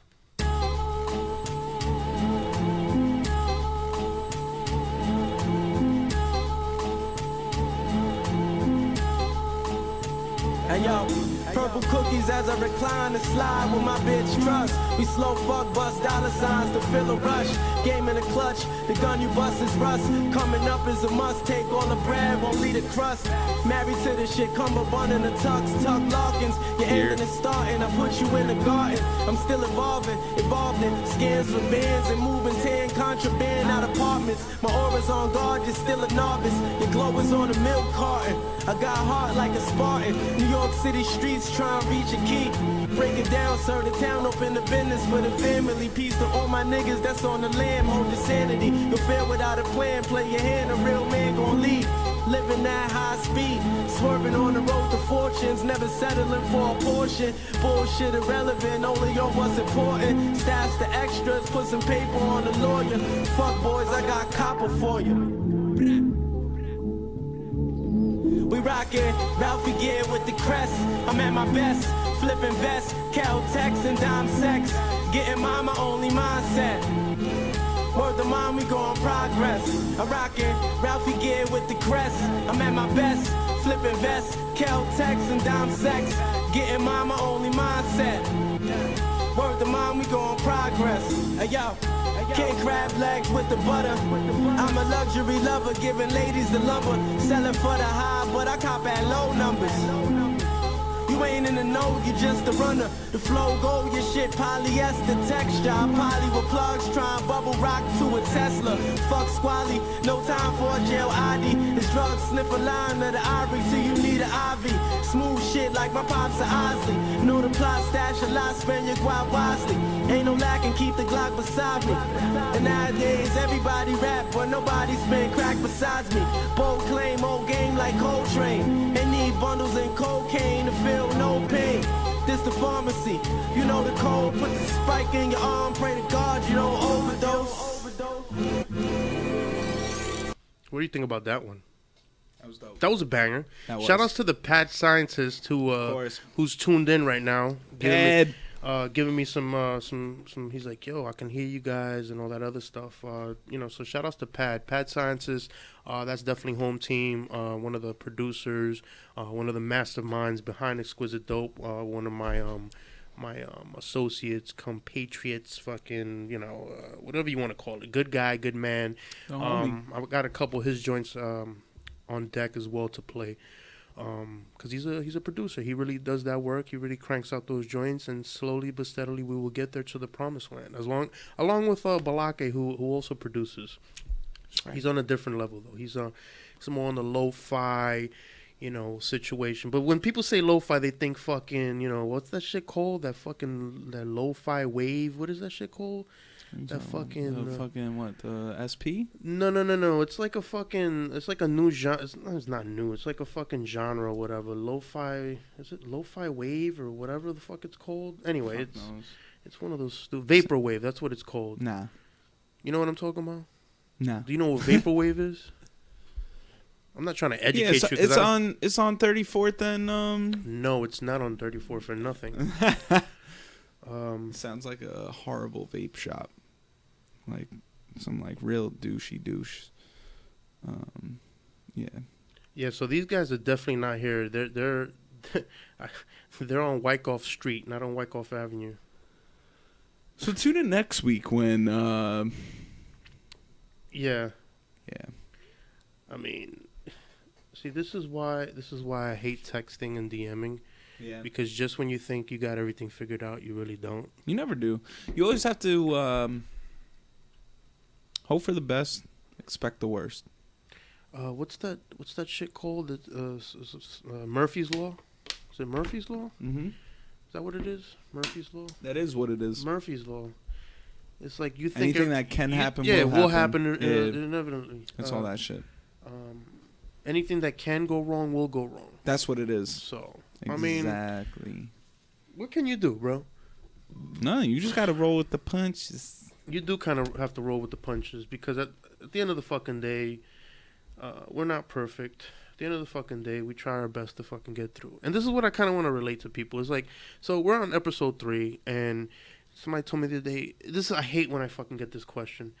Hey yo, purple cookies as I recline and slide with my bitch trust. We slow fuck bust dollar signs to fill a rush. Game in the clutch, the gun you bust is rust. Coming up is a must, take all the bread, won't leave a crust. Married to this shit, cummerbund in the tux, tuck Larkins. Your ending is starting, I put you in the garden. I'm still evolved in scans for bands and moving 10 contraband out apartments. My aura's on guard, you're still a novice. Your glow is on a milk carton. I got heart like a Spartan. New York City streets try and reach a key. Break it down, sir, the town open the business for the family. Peace to all my niggas that's on the lam, hold your sanity. You'll fail without a plan, play your hand, a real man gon' lead. Living at high speed, swerving on the road to fortunes, never settling for a portion. Bullshit irrelevant, only on what's important. Stash the extras, put some paper on the lawyer. Fuck boys, I got copper for you. We rockin', Ralphie gear with the crest. I'm at my best, flipping vests, Caltex and dime sex. Getting mine, my only mindset. Word to mine, we gon' progress. I'm rockin', Ralphie gear with the crest. I'm at my best, flipping vests, Caltex and dime sex. Getting mine, my only mindset. Word to mine, we gon' progress. Hey yo. Can't crab legs with the butter. I'm a luxury lover, giving ladies the lumber. Selling for the high, but I cop at low numbers. You ain't in the know, you just a runner. The flow go, your shit polyester texture. I poly with plugs, try and bubble rock to a Tesla. Fuck squally, no time for a jail ID. This drug sniffer line of the ivory till you need an IV. Smooth shit like my pops are Osley. Know the plot, stash a lot, spend your guap wisely. Ain't no lack and keep the Glock beside me. And nowadays everybody rap, but nobody spin crack besides me. Bold claim, old game like Coltrane. They need bundles and cocaine to feel no pain. This the pharmacy, you know the code. Put the spike in your arm, pray to God you don't overdose. What do you think about that one? That was dope. That was a banger. That was. Shout outs to the Pad Scientist who's tuned in right now. Pad. giving me some. He's like, yo, I can hear you guys and all that other stuff. So shout outs to Pad Sciences. That's definitely home team. One of the producers, one of the masterminds behind Exquisite Dope. One of my associates, compatriots, fucking, whatever you want to call it. Good guy, good man. I've got a couple of his joints on deck as well to play. Because he's a producer. He really does that work. He really cranks out those joints, and slowly but steadily we will get there to the promised land. Along with Balake, who also produces. Right. He's on a different level though. He's more on the lo-fi, situation. But when people say lo-fi, they think fucking, what's that shit called? That lo-fi wave. What is that shit called? That fucking what? The SP? No. It's like a new genre. It's not new. It's like a fucking genre or whatever. Lo-fi. Is it lo-fi wave or whatever the fuck it's called? Anyway, it's one of those vaporwave. That's what it's called. Nah. You know what I'm talking about? Nah. Do you know what vaporwave is? I'm not trying to educate you. It's on 34th and No, it's not on 34th for nothing. Sounds like a horrible vape shop. Like some real douche. Yeah. Yeah, so these guys are definitely not here. They're on Wyckoff Street, not on Wyckoff Avenue. So tune in next week when Yeah. Yeah. I mean, see, this is why I hate texting and DMing. Yeah. Because just when you think you got everything figured out, you really don't. You never do. You always have to hope for the best, expect the worst. What's that shit called? Murphy's Law? Is it Murphy's Law? Mm-hmm. Is that what it is? Murphy's Law? That is what it is. Murphy's Law. It's like you think anything that can happen will happen inevitably. That's all that shit. Anything that can go wrong will go wrong. That's what it is. So, exactly. I mean, what can you do, bro? No, you just got to roll with the punches. You do kind of have to roll with the punches because at the end of the fucking day, we're not perfect. At the end of the fucking day, we try our best to fucking get through. And this is what I kind of want to relate to people. It's like, so we're on episode 3, and somebody told me the other day, I hate when I fucking get this question.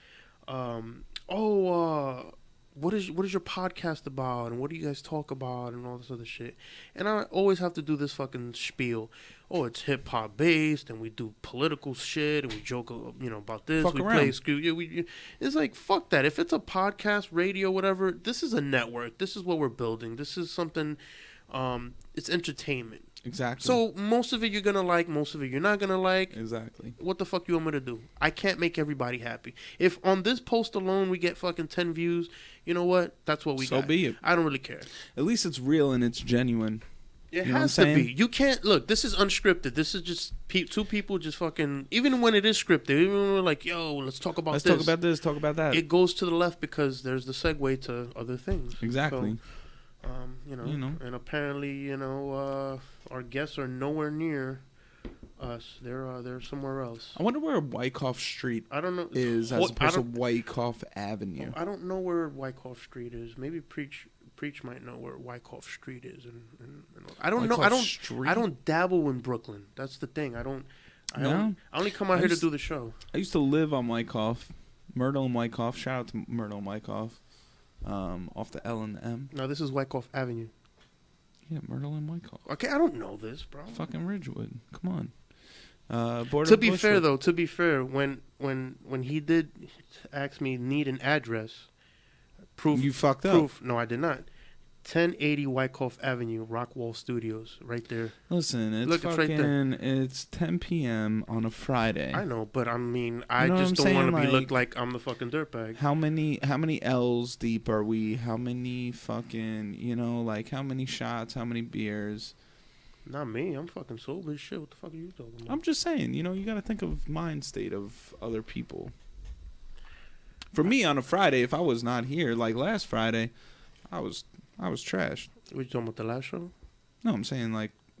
What is your podcast about, and what do you guys talk about, and all this other shit? And I always have to do this fucking spiel. Oh, it's hip hop based, and we do political shit, and we joke, about this. Fuck we around. play screw. Yeah, it's like fuck that. If it's a podcast, radio, whatever, this is a network. This is what we're building. This is something. It's entertainment. Exactly. So most of it you're gonna like, most of it you're not gonna like. Exactly. What the fuck you want me to do? I can't make everybody happy. If on this post alone we get fucking 10 views, you know what? That's what we got. So be it. I don't really care. At least it's real and it's genuine. It has to be. You can't look. This is unscripted. This is just two people just fucking. Even when it is scripted, even when we're like, "Yo, let's talk about this." Let's talk about this. Talk about that. It goes to the left because there's the segue to other things. Exactly. So, and apparently, our guests are nowhere near us. They're somewhere else. I wonder where Wyckoff Street I don't know is as opposed to Wyckoff Avenue. I don't know where Wyckoff Street is. Maybe Preach might know where Wyckoff Street is, and I don't know. I don't dabble in Brooklyn. That's the thing. I only come out here to do the show. I used to live on Wyckoff, Myrtle and Wyckoff. Shout out to Myrtle and Wyckoff, off the L and the M. No, this is Wyckoff Avenue. Yeah, Myrtle and Wyckoff. Okay, I don't know this, bro. Fucking Ridgewood. Come on. To be fair, when he did ask me need an address, proof. You fucked up. No, I did not. 1080 Wyckoff Avenue, Rockwall Studios, right there. Listen, it's right there. It's 10 p.m. on a Friday. I know, but I mean, I just don't want to be looked like I'm the fucking dirtbag. How many L's deep are we? How many fucking, how many shots? How many beers? Not me. I'm fucking sober as shit. What the fuck are you talking about? I'm just saying, you got to think of mind state of other people. For me, on a Friday, if I was not here, like last Friday, I was trashed. What you talking about, the last show? No, I'm saying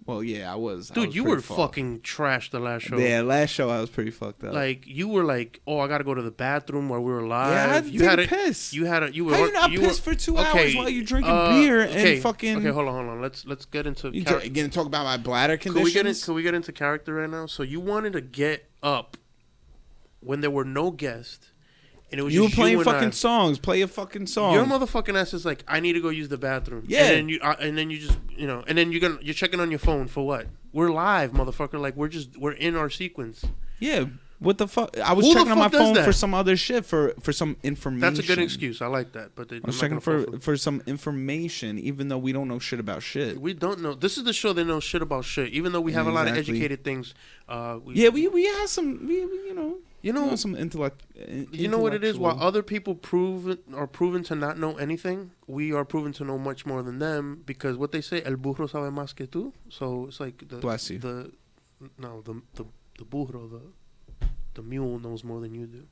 Well, yeah, I was. Dude, you were fucking trash the last show. Yeah, last show I was pretty fucked up. Like you were like, oh, I gotta go to the bathroom while we were live. Yeah, I had to take a piss. You had a. You were. How you not pissed for 2 hours while you drinking beer and fucking? Okay, hold on. Let's get into. You gonna talk about my bladder conditions? Can we get into character right now? So you wanted to get up when there were no guests. And it was you were just playing you fucking songs. Play a fucking song. Your motherfucking ass is like, I need to go use the bathroom. Yeah. And then you just, and then you're checking on your phone for what? We're live, motherfucker. Like we're in our sequence. Yeah. What the fuck? I was checking on my phone for some other shit for some information. That's a good excuse. I like that. But I was checking for some information, even though we don't know shit about shit. We don't know. This is the show that knows shit about shit. Even though we have a lot of educated things. We have some. You know some intellect. You know what it is? While other people are proven to not know anything, we are proven to know much more than them because what they say, el burro sabe más que tú. So it's like bless you. The burro, the mule knows more than you do.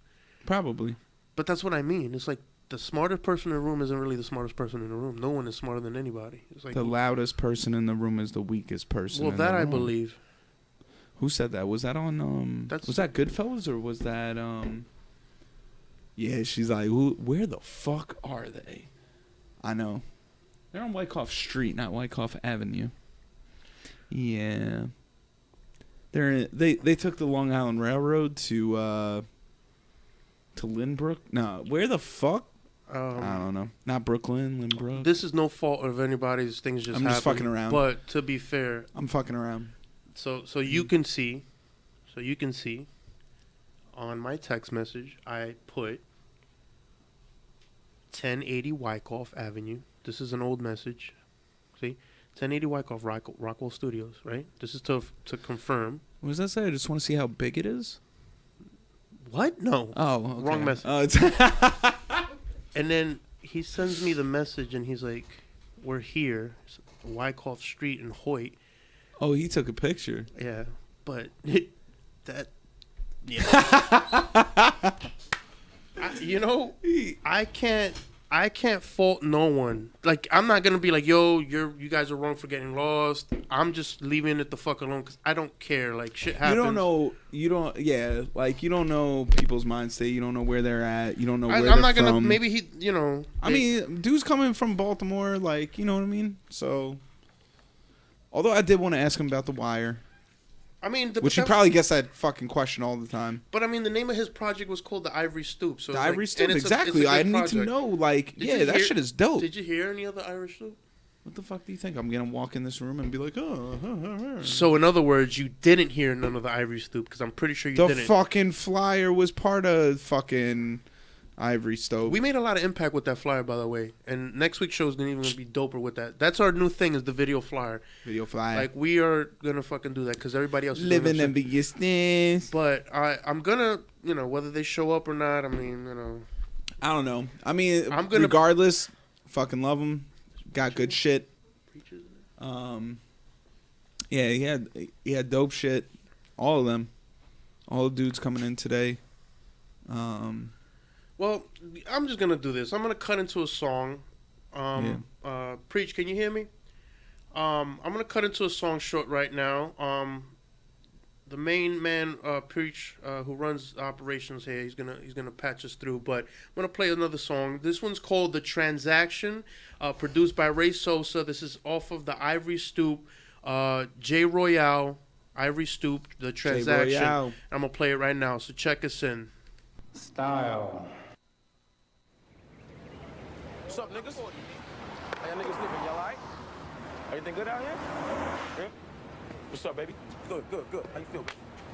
Probably. But that's what I mean. It's like the smartest person in the room isn't really the smartest person in the room. No one is smarter than anybody. It's like the loudest person in the room is the weakest person. Well, that I believe. Who said that? Was that on was that Goodfellas or was that yeah, she's like, where the fuck are they? I know. They're on Wyckoff Street, not Wyckoff Avenue. Yeah. They took the Long Island Railroad to Lynbrook. No, where the fuck? I don't know. Not Brooklyn, Lynbrook. This is no fault of anybody's. Things just happen. I'm just fucking around. But to be fair, I'm fucking around. So you can see, on my text message, I put 1080 Wyckoff Avenue. This is an old message. See, 1080 Wyckoff Rockwell Studios. Right. This is to confirm. What does that say? I just want to see how big it is. What? No. Oh, okay. Wrong message. Oh, it's and then he sends me the message, and he's like, "We're here, Wyckoff Street in Hoyt." Oh, he took a picture. Yeah, but that, yeah. I can't fault no one. Like, I'm not gonna be like, yo, you guys are wrong for getting lost. I'm just leaving it the fuck alone because I don't care. Like, shit happens. You don't know people's mind state. You don't know where they're at. You don't know where I'm they're not gonna. from. Maybe he, I mean, dude's coming from Baltimore. Like, you know what I mean. So, although I did want to ask him about The Wire. I mean, which he probably gets that fucking question all the time. But I mean, the name of his project was called The Ivory Stoop. So the Ivory Stoop, exactly. I need to know, like, that shit is dope. Did you hear any of the Irish Stoop? What the fuck do you think? I'm gonna walk in this room and be like, oh. So in other words, you didn't hear none of the Ivory Stoop because I'm pretty sure you didn't. The fucking flyer was part of fucking Ivory Stoop. We made a lot of impact with that flyer, by the way. And next week's show is even gonna be doper with that. That's our new thing, is the video flyer. Video flyer. Like, we are gonna fucking do that because everybody else is living Enviousness. But I'm gonna, whether they show up or not. I mean, I don't know. I mean, regardless, fucking love them. Got good shit. Yeah, he had dope shit. All of them. All the dudes coming in today. Well, I'm just gonna do this. I'm gonna cut into a song. Preach, can you hear me? I'm gonna cut into a song short right now. The main man, Preach, who runs operations here, he's gonna patch us through. But I'm gonna play another song. This one's called "The Transaction," produced by Ray Sosa. This is off of the Ivory Stoop, J Royale, Ivory Stoop, "The Transaction." I'm gonna play it right now. So check us in. Style. What's up, niggas? How y'all niggas living? Y'all alright? Everything good out here? Yeah? What's up, baby? Good. How you feel?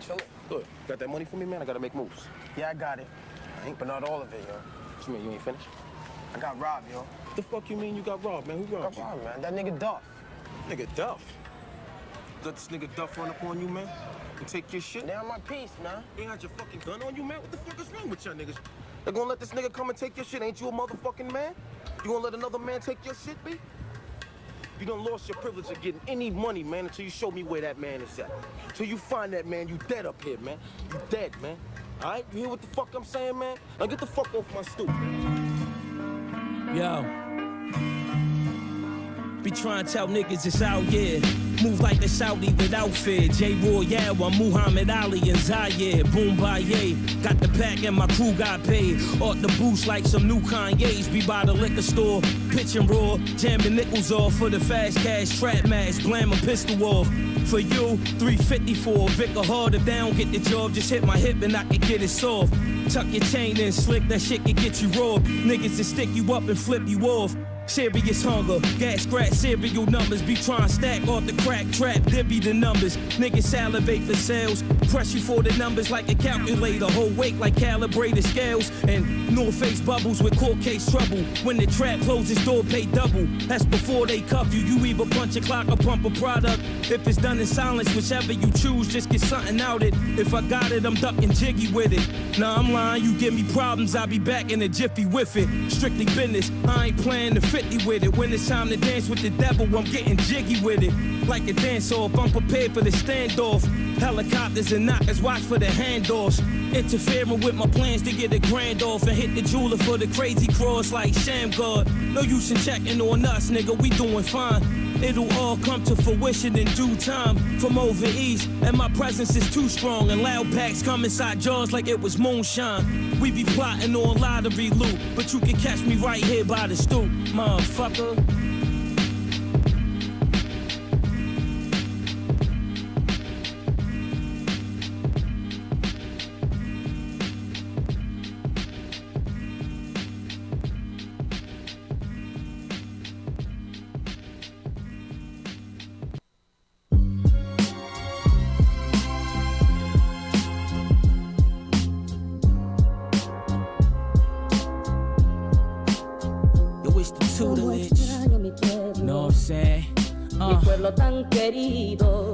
Chillin'. Good. Got that money for me, man? I gotta make moves. Yeah, I got it. But not all of it, yo. What you mean, you ain't finished? I got robbed, yo. What the fuck you mean you got robbed, man? Who robbed you? Robbed, man. That nigga Duff. Nigga Duff? Let this nigga Duff run up on you, man? And take your shit? They on my piece, man. You ain't had your fucking gun on you, man? What the fuck is wrong with y'all niggas? They gonna let this nigga come and take your shit? Ain't you a motherfucking man? You gonna let another man take your shit, B? You done lost your privilege of getting any money, man, until you show me where that man is at. Till you find that man, you dead up here, man. You dead, man. All right? You hear what the fuck I'm saying, man? Now get the fuck off my stoop, man. Yo. Be trying to tell niggas it's out, yeah. Move like the Saudi without fear. J. Royale, I'm Muhammad Ali and Zaire. Boom, Baye. Got the pack and my crew got paid. Off the boost like some new Kanye's. Be by the liquor store, pitching raw. Jamming nickels off for the fast cash trap mask. Blam a pistol off. For you, 350 for a Vicar hard. If they don't get the job, just hit my hip and I can get it soft. Tuck your chain in slick, that shit can get you robbed. Niggas to stick you up and flip you off. Serious hunger, gas scratch serial numbers. Be trying to stack off the crack trap, divvy the numbers. Niggas salivate for sales, press you for the numbers like a calculator. Whole weight like calibrated scales. And North Face bubbles with court case trouble. When the trap closes, door pay double. That's before they cuff you. You either punch a clock or pump a product. If it's done in silence, whichever you choose, just get something out it. If I got it, I'm ducking jiggy with it. Nah, I'm lying, you give me problems, I'll be back in a jiffy with it. Strictly business, I ain't playing the 50 with it. When it's time to dance with the devil, I'm getting jiggy with it. Like a dance off, I'm prepared for the standoff. Helicopters and knockers, watch for the handoffs. Interfering with my plans to get a grand off and hit the jeweler for the crazy cross like Shamgar. No use in checking on us, nigga, we doing fine. It'll all come to fruition in due time. From over east, and my presence is too strong. And loud packs come inside jars like it was moonshine. We be plotting on lottery loot, but you can catch me right here by the stoop, motherfucker.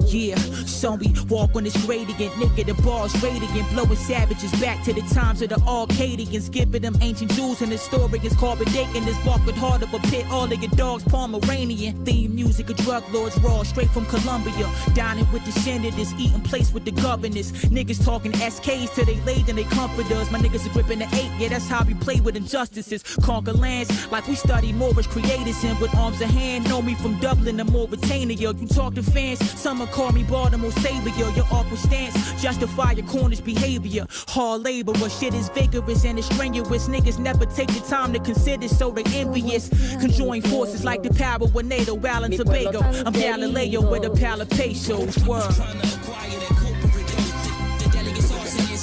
Yeah, so we walk on this gradient, nigga, the ball's radiant, blowing savages back to the times of the Arcadians, giving them ancient jewels and historians, carbon dating this bark with heart of a pit, all of your dogs Pomeranian, theme music of drug lords raw, straight from Colombia, dining with the senators, eating place with the governors, niggas talking SKs till they laid and they comforters, my niggas are gripping the 8, yeah, that's how we play with injustices, conquer lands like we study Moorish creators, and with arms in hand, know me from Dublin to Mauritania, you talk to fans, some call me Baltimore Savior, your awkward stance, justify your cornish behavior, hard labor, but shit is vigorous and it's strenuous, niggas never take the time to consider, so they envious, conjoin forces like the power of NATO, Val and Tobago, I'm Galileo with a pal of pesos, world.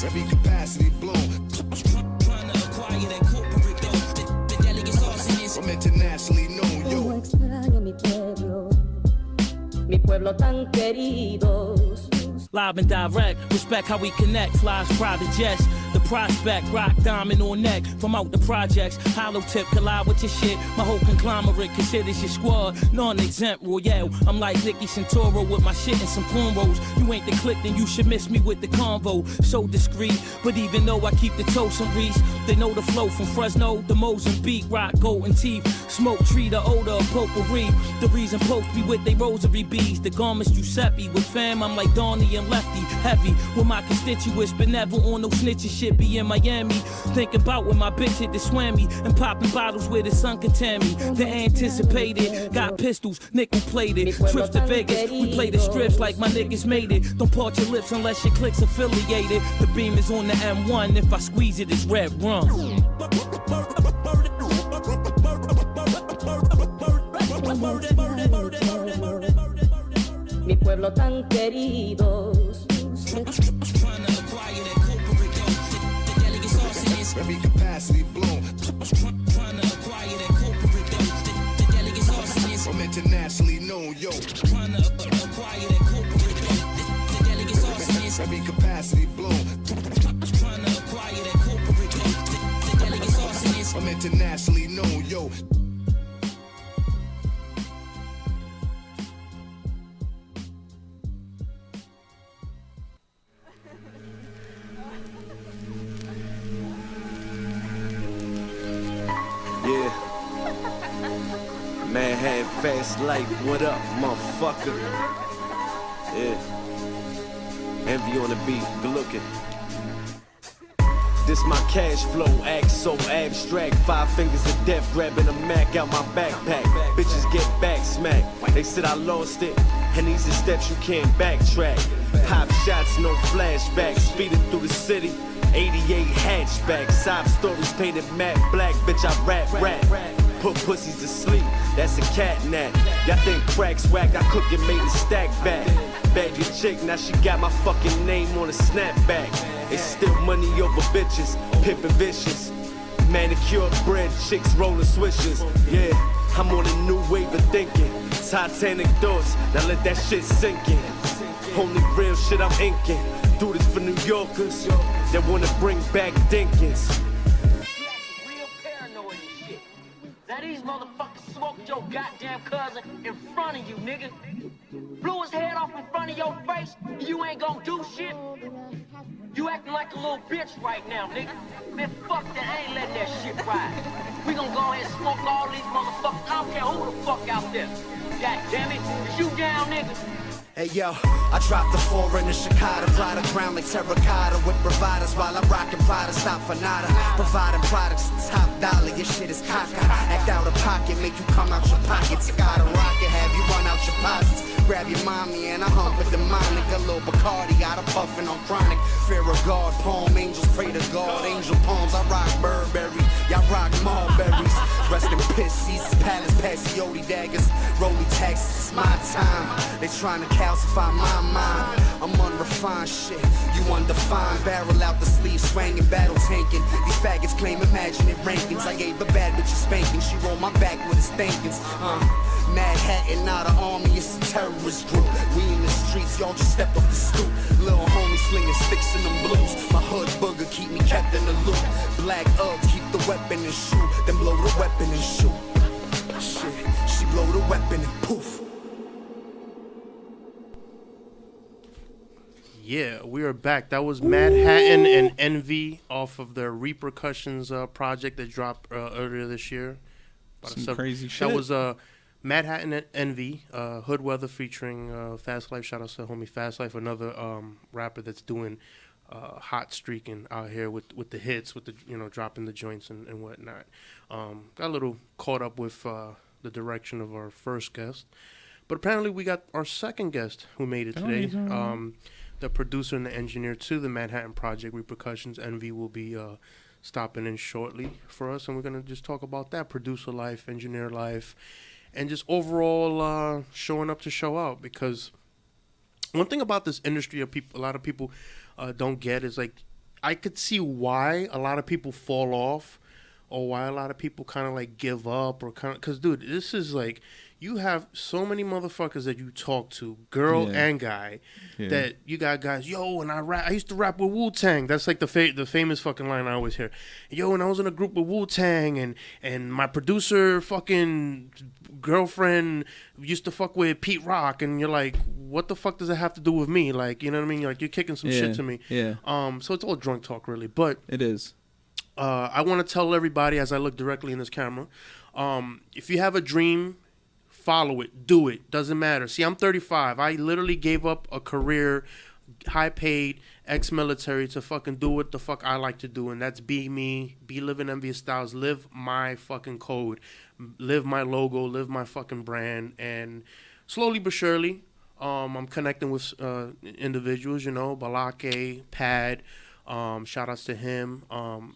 Every capacity blown. I'm internationally known, yo. Mi pueblo tan queridos. Live and direct, respect how we connect, flies private jets. The prospect, rock diamond on neck, from out the projects, hollow tip collide with your shit. My whole conglomerate considers your squad, non-exempt royale. I'm like Nicky Santoro with my shit and some cornrows. You ain't the click, then you should miss me with the convo. So discreet, but even though I keep the toast and reach, they know the flow from Fresno to Mozambique, rock golden teeth, smoke tree, the odor of potpourri. The reason post be with they rosary beads, the garments Giuseppe. With fam, I'm like Donnie and Lefty, heavy with my constituents, but never on no snitching shit. Be in Miami, think about when my bitch hit the swammy and popping bottles where the sun can tan me. The anticipated, got pistols, nickel plated, trips to Vegas. We play the strips like my niggas made it. Don't part your lips unless your click's affiliated. The beam is on the M1. If I squeeze it, it's red rum. Mi pueblo tan queridos. Every capacity blown. I'm internationally known, yo. Every capacity blown. I'm internationally known, yo. Manhattan fast life, what up, motherfucker? Yeah. Envy on the beat, good looking. This my cash flow, act so abstract. 5 fingers of death, grabbing a Mac out my backpack. Bitches get back smacked. They said I lost it, and these are steps you can't backtrack. Pop shots, no flashbacks. Speeding through the city, 88 hatchback. Sob stories painted matte black. Bitch, I rap. Put pussies to sleep, that's a cat nap. Y'all think crack's whack, I cook and made a stack back. Bag your chick, now she got my fucking name on a snapback. It's still money over bitches, pimpin' vicious. Manicured bread, chicks rolling swishers. Yeah, I'm on a new wave of thinking. Titanic thoughts, now let that shit sink in. Only real shit I'm inking. Do this for New Yorkers that wanna bring back Dinkins. Now these motherfuckers smoked your goddamn cousin in front of you, nigga. Blew his head off in front of your face, you ain't gonna do shit. You acting like a little bitch right now, nigga. Man, fuck that, I ain't letting that shit ride. We gonna go ahead and smoke all these motherfuckers. I don't care who the fuck out there. God damn it, is you down, nigga? Hey yo, I dropped the 4 in the Chicago, fly the ground like terracotta with providers while I'm rocking Prada, stop for nada. Providing products top dollar, your shit is caca. Act out of pocket, make you come out your pockets. I got a rocket, have you run out your posits. Grab your mommy and I hump a demonic. A little Bacardi, got a puffin' on chronic. Fear of God, poem, angels pray to God. Angel poems, I rock Burberry, y'all rock mulberries. Rest in piss, Caesar's Palace, Passioti daggers. Rolling taxes, it's my time. They trying to calcify my mind. I'm unrefined shit, you undefined. Barrel out the sleeve, swinging, battle tanking. These faggots claim imaginary rankings. I gave a bad bitch a spanking. She rolled my back with her spankings. Mad Hattin, not an army, it's a terrorist group. We in the streets, y'all just stepped off the stoop. Little homie slinging sticks in them blues. My hood booger keep me kept in the loop. Black Uggs keep the weapon and shoot. Then blow the weapon and shoot. Shit, she blow the weapon and poof. Yeah, we are back. That was Mad Hattin and Envy off of their Repercussions project that dropped earlier this year. Some crazy shit. That was Mad Hattin and Envy, Hood Weather featuring Fast Life. Shout out to homie Fast Life, another rapper that's doing hot streaking out here with the hits, with the dropping the joints and whatnot. Got a little caught up with the direction of our first guest, but apparently we got our second guest who made it today. The producer and the engineer to the Manhattan Project, Repercussions, Envy, will be stopping in shortly for us, and we're going to just talk about that, producer life, engineer life, and just overall showing up to show out. Because one thing about this industry, a lot of people don't get is, like, I could see why a lot of people fall off or why a lot of people kind of, like, give up or kind of, because, dude, this is, like, you have so many motherfuckers that you talk to, girl and guy, that you got guys, yo, and I used to rap with Wu-Tang. That's like the famous fucking line I always hear. Yo, and I was in a group with Wu-Tang, and my producer fucking girlfriend used to fuck with Pete Rock, and you're like, what the fuck does that have to do with me? Like, you know what I mean? Like, you're kicking some shit to me. Yeah. So it's all drunk talk, really. But it is. I want to tell everybody as I look directly in this camera, if you have a dream, follow it, do it, doesn't matter. See, I'm 35. I literally gave up a career, high paid, ex-military to fucking do what the fuck I like to do, and that's be me, be living Envious Styles, live my fucking code, live my logo, live my fucking brand, and slowly but surely, I'm connecting with individuals, Balake, Pad, shout outs to him.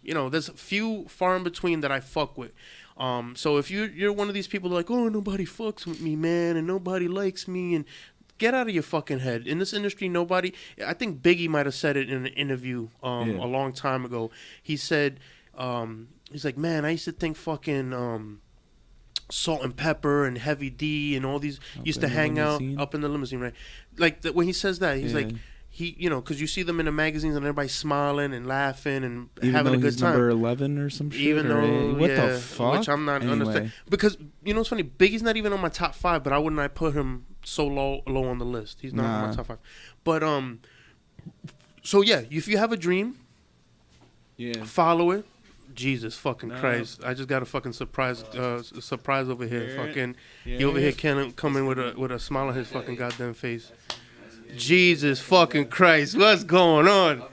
There's a few far in between that I fuck with. So if you're one of these people like, oh, nobody fucks with me, man, and nobody likes me, and get out of your fucking head. In this industry, I think Biggie might have said it in an interview a long time ago. He said, he's like, man, I used to think fucking Salt and Pepper and Heavy D and all these used to hang out up in the limousine, right? Like, when he says that, he's like, because you see them in the magazines and everybody's smiling and laughing and having a good time. Number 11 or some shit. Even though, what the fuck? Which I'm not understanding. Because what's funny? Biggie's not even on my top 5, but I wouldn't I put him so low on the list. He's not on my top 5. But so yeah, if you have a dream, follow it. Jesus fucking Christ! I just got a fucking surprise over here. Fucking, he over here coming with a smile on his fucking goddamn face. Jesus fucking Christ, what's going on?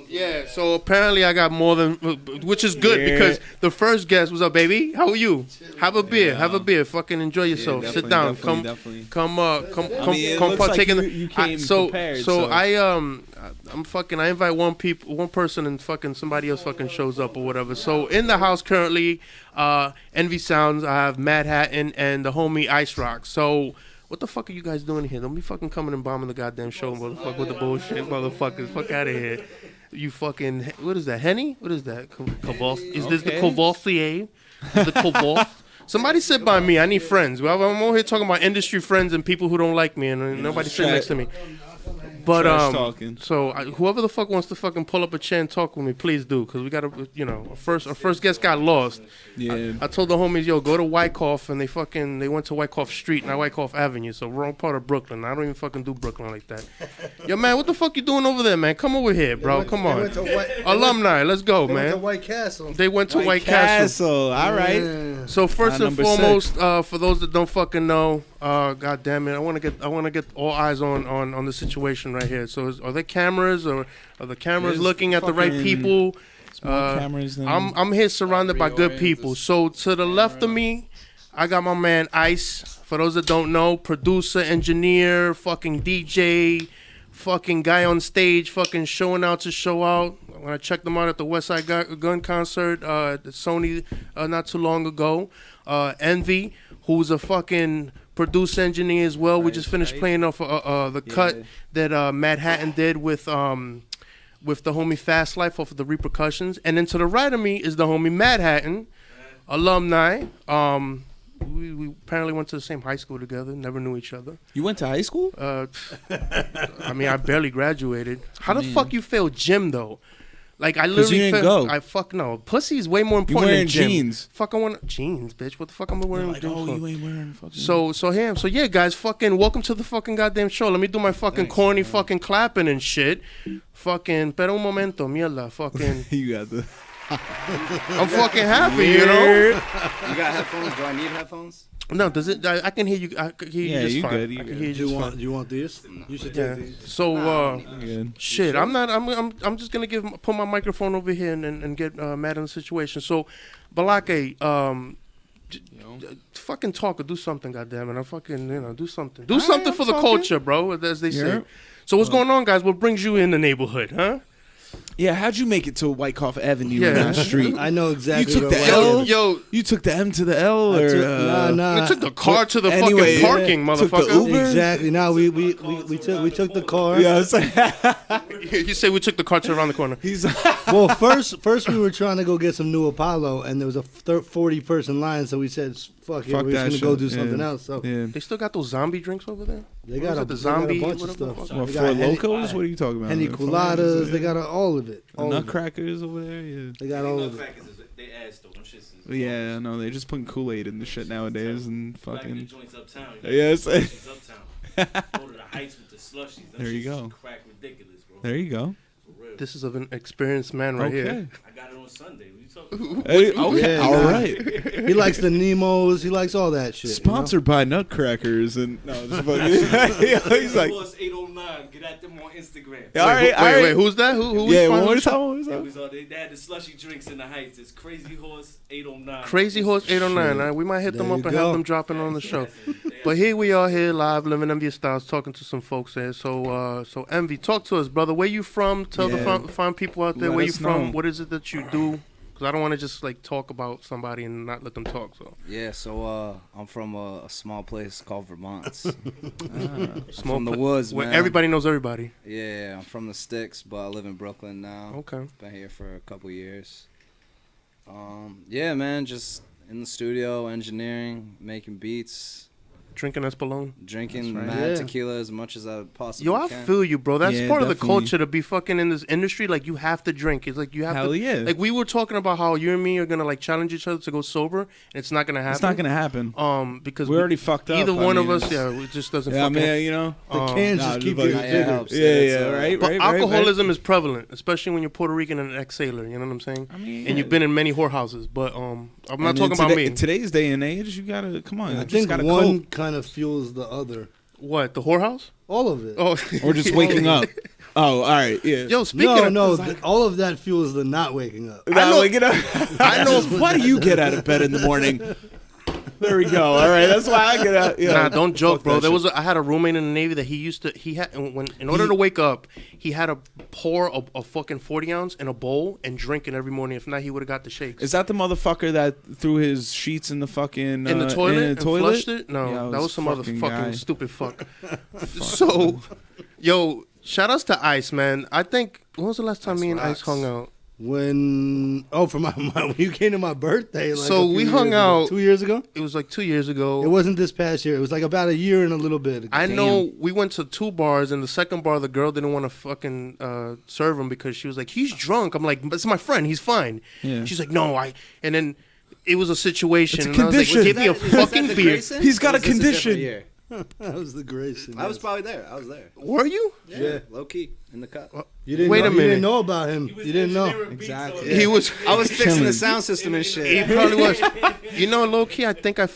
Yeah, so apparently I got more than, which is good because the first guest was up, baby. How are you? Have a beer. Have a beer. Fucking enjoy yourself. Sit down. Come partake in the. So I'm fucking. I invite one person, and fucking somebody else fucking shows up or whatever. So in the house currently, Envy Sounds. I have Mad Hatton and the homie Ice Rock. So. What the fuck are you guys doing here? Don't be fucking coming and bombing the goddamn show, motherfucker, with the bullshit, motherfuckers. Fuck out of here. You fucking, what is that, Henny? What is that? Is this the Courvoisier? Is the Courvoisier? Somebody sit by me. I need friends. I'm over here talking about industry friends and people who don't like me, and nobody sit next to me. But so whoever the fuck wants to fucking pull up a chair and talk with me, please do, because we gotta, our first guest got lost. Yeah. I told the homies, yo, go to Wyckoff, and they went to Wyckoff Street, not Wyckoff Avenue, so wrong part of Brooklyn. I don't even fucking do Brooklyn like that. Yo, man, what the fuck you doing over there, man? Come over here, bro. Come on. Alumni, let's go, man. They went to White Castle. They went to White Castle. All right. Yeah. So first and foremost, for those that don't fucking know, God damn it, I want to get all eyes on the situation right here. So are there cameras, or are the cameras looking at the right people? Cameras. I'm here surrounded by good people. So to the left of me, I got my man Ice. For those that don't know, producer, engineer, fucking DJ, fucking guy on stage, fucking showing out to show out. When I checked them out at the West Side Gun concert at Sony not too long ago. Envy, who's a fucking producer engineer as well. We just finished playing off the cut that Mad Hatton did with the homie Fast Life off of the Repercussions. And then to the right of me is the homie Mad Hatton, alumni. We apparently went to the same high school together, never knew each other. You went to high school? I mean, I barely graduated. How the fuck you fail gym, though? Like, I literally you didn't go. I fuck no. Pussy is way more important wearing than gym. Jeans. Fuck, I want jeans, bitch. What the fuck am I wearing? Like, oh, you ain't wearing fucking. So yeah, guys, fucking welcome to the fucking goddamn show. Let me do my fucking corny fucking clapping and shit. Fucking, pero un momento, mierda. Fucking. You got the. I'm fucking happy, you know. You got headphones? Do I need headphones? No, does it? I can hear you. I can hear you just fine. Good, I can hear you just fine. Do you want these? You should take these. So, shit. I'm just gonna put my microphone over here and get mad in the situation. So, Balake, fucking talk or do something, goddammit. I fucking do something. Do something for the culture, bro, as they say. So what's going on, guys? What brings you in the neighborhood, huh? Yeah, how'd you make it to Wyckoff Avenue in that street? I know exactly. You took the L? Yo, you took the M to the L? Nah. You took the car to the fucking parking, motherfucker. Took the Uber? Exactly. Now we took the car. Yeah, I you say we took the car to around the corner. Well, first we were trying to go get some new Apollo, and there was a 40-person line, so we said, "Fuck it, we're just gonna go do something else." So they still got those zombie drinks over there. They got the zombie bunch of stuff. Well, Four Locos? What are you talking about? Henny Coladas. They got all of it. Nutcrackers over there. Yeah. They got all of it. They ass though. Them shits is Yeah, no, they're just putting Kool-Aid in the shit nowadays and fucking. Black joints uptown. Yes. Uptown. Go to the heights with the slushies. There you go. Crack ridiculous, bro. There you go. This is of an experienced man right here. I got it on Sunday. What you talking about? Hey, okay, all right. He likes the Nemos. He likes all that shit. Sponsored by Nutcrackers and no, just fucking. He's like 809. Get at them on Instagram. All right, wait. Who's that? Who? Yeah, one more time. They had the slushy drinks in the heights. It's Crazy Horse 809. Crazy Horse 809. We might hit them up and have them dropping on the show. But here we are, here live, living Envious Styles, talking to some folks here. So Envy, talk to us, brother. Where you from? Tell the fine people out there where you from. What is it that you do? Because I don't want to just like talk about somebody and not let them talk. So yeah, so I'm from a small place called Vermont. Small from the woods, where man. Everybody knows everybody. Yeah, I'm from the sticks, but I live in Brooklyn now. Okay, been here for a couple years. Yeah, man, just in the studio, engineering, making beats. Drinking Espolón. Drinking mad tequila as much as I possibly can. can. I feel you, bro. That's part of the culture to be fucking in this industry. Like, you have to drink. It's like you have to. Hell yeah. Like, we were talking about how you and me are going to, like, challenge each other to go sober. And it's not going to happen. It's not going to happen. Because we already fucked up. Either one of us, it just doesn't fucking. Yeah, you know. The cans just keep getting bigger. Yeah, right. But alcoholism is prevalent, especially when you're Puerto Rican and an ex-sailor. You know what I'm saying? I mean, and you've been in many whorehouses. But I'm not talking about me. In today's day and age, you got to, come on. I think one kind of fuels the other. What, the whorehouse? All of it. Oh, or just waking up. Oh, all right. Yeah. Yo, speaking all of that fuels the not waking up. Not waking up. I know. Why do you get out of bed in the morning? There we go. All right, that's why I get out. Yeah. Nah, don't joke, bro. I had a roommate in the Navy that in order to wake up, he had to pour a fucking 40 ounce in a bowl and drink it every morning. If not, he would have got the shakes. Is that the motherfucker that threw his sheets in the fucking in the toilet and flushed it? No, yeah, that was some other fucking guy. stupid fuck. So, yo, shout outs to Ice, man. I think when was the last time me and Ice hung out? When when you came to my birthday, like so we hung out 2 years ago. It was like 2 years ago. It wasn't this past year. It was like about a year and a little bit ago. I know we went to 2 bars, and the second bar, the girl didn't want to fucking serve him because she was like, "He's drunk." I'm like, "It's my friend. He's fine." Yeah. She's like, "No, and then it was a situation. It's a and I was like, condition. "Give me a fucking beer." He's got a condition. That was the Grayson. I was probably there. I was there. Were you? Yeah. Low key in the cut. You didn't Wait a minute. You didn't know about him. You didn't know. Exactly. He was. I was fixing the sound system and shit. He probably was. You know, low key, I think I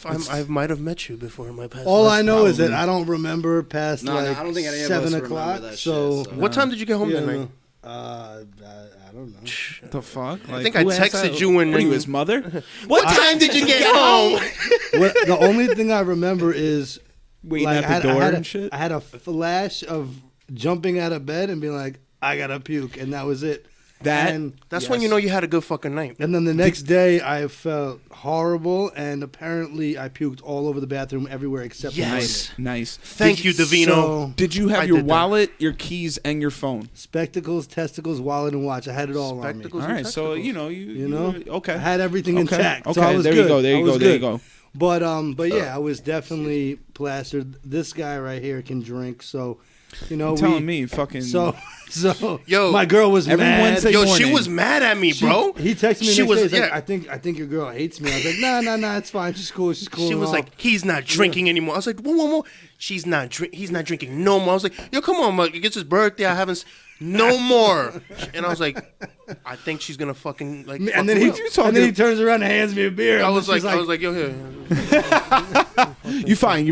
might have met you before in my past. All I know is that I don't remember past I don't think any of us 7 remember o'clock. that So, shit, what time did you get home that night? I don't know. What the fuck? I think I texted you when you his mother. What time did you get home? The only thing I remember is waiting at the door and shit. I had a flash of jumping out of bed and being like, I gotta puke, and that was it. That's when you know you had a good fucking night. And then the next day, I felt horrible, and apparently I puked all over the bathroom, everywhere except the toilet. Nice. Thank you, Davino. So, did you have your wallet, your keys, and your phone? Spectacles, testicles, wallet, and watch. I had it all on me. All right, so you know, okay. I had everything intact. Okay, so I was there good. you go. But yeah, I was definitely plastered. This guy right here can drink, so you know. Telling me, fucking. So yo, my girl was every mad. Wednesday morning. She was mad at me, bro. He texted me. She next was. day. He's Yeah. like, I think your girl hates me. I was like, nah, it's fine. She's cool. She was like, he's not drinking anymore. I was like, whoa. He's not drinking no more. I was like, yo, come on, Mike. It's his birthday. I haven't. No more. And I was like, I think she's gonna fucking like. And then he turns around and hands me a beer. I was like, yo, here. You're fine.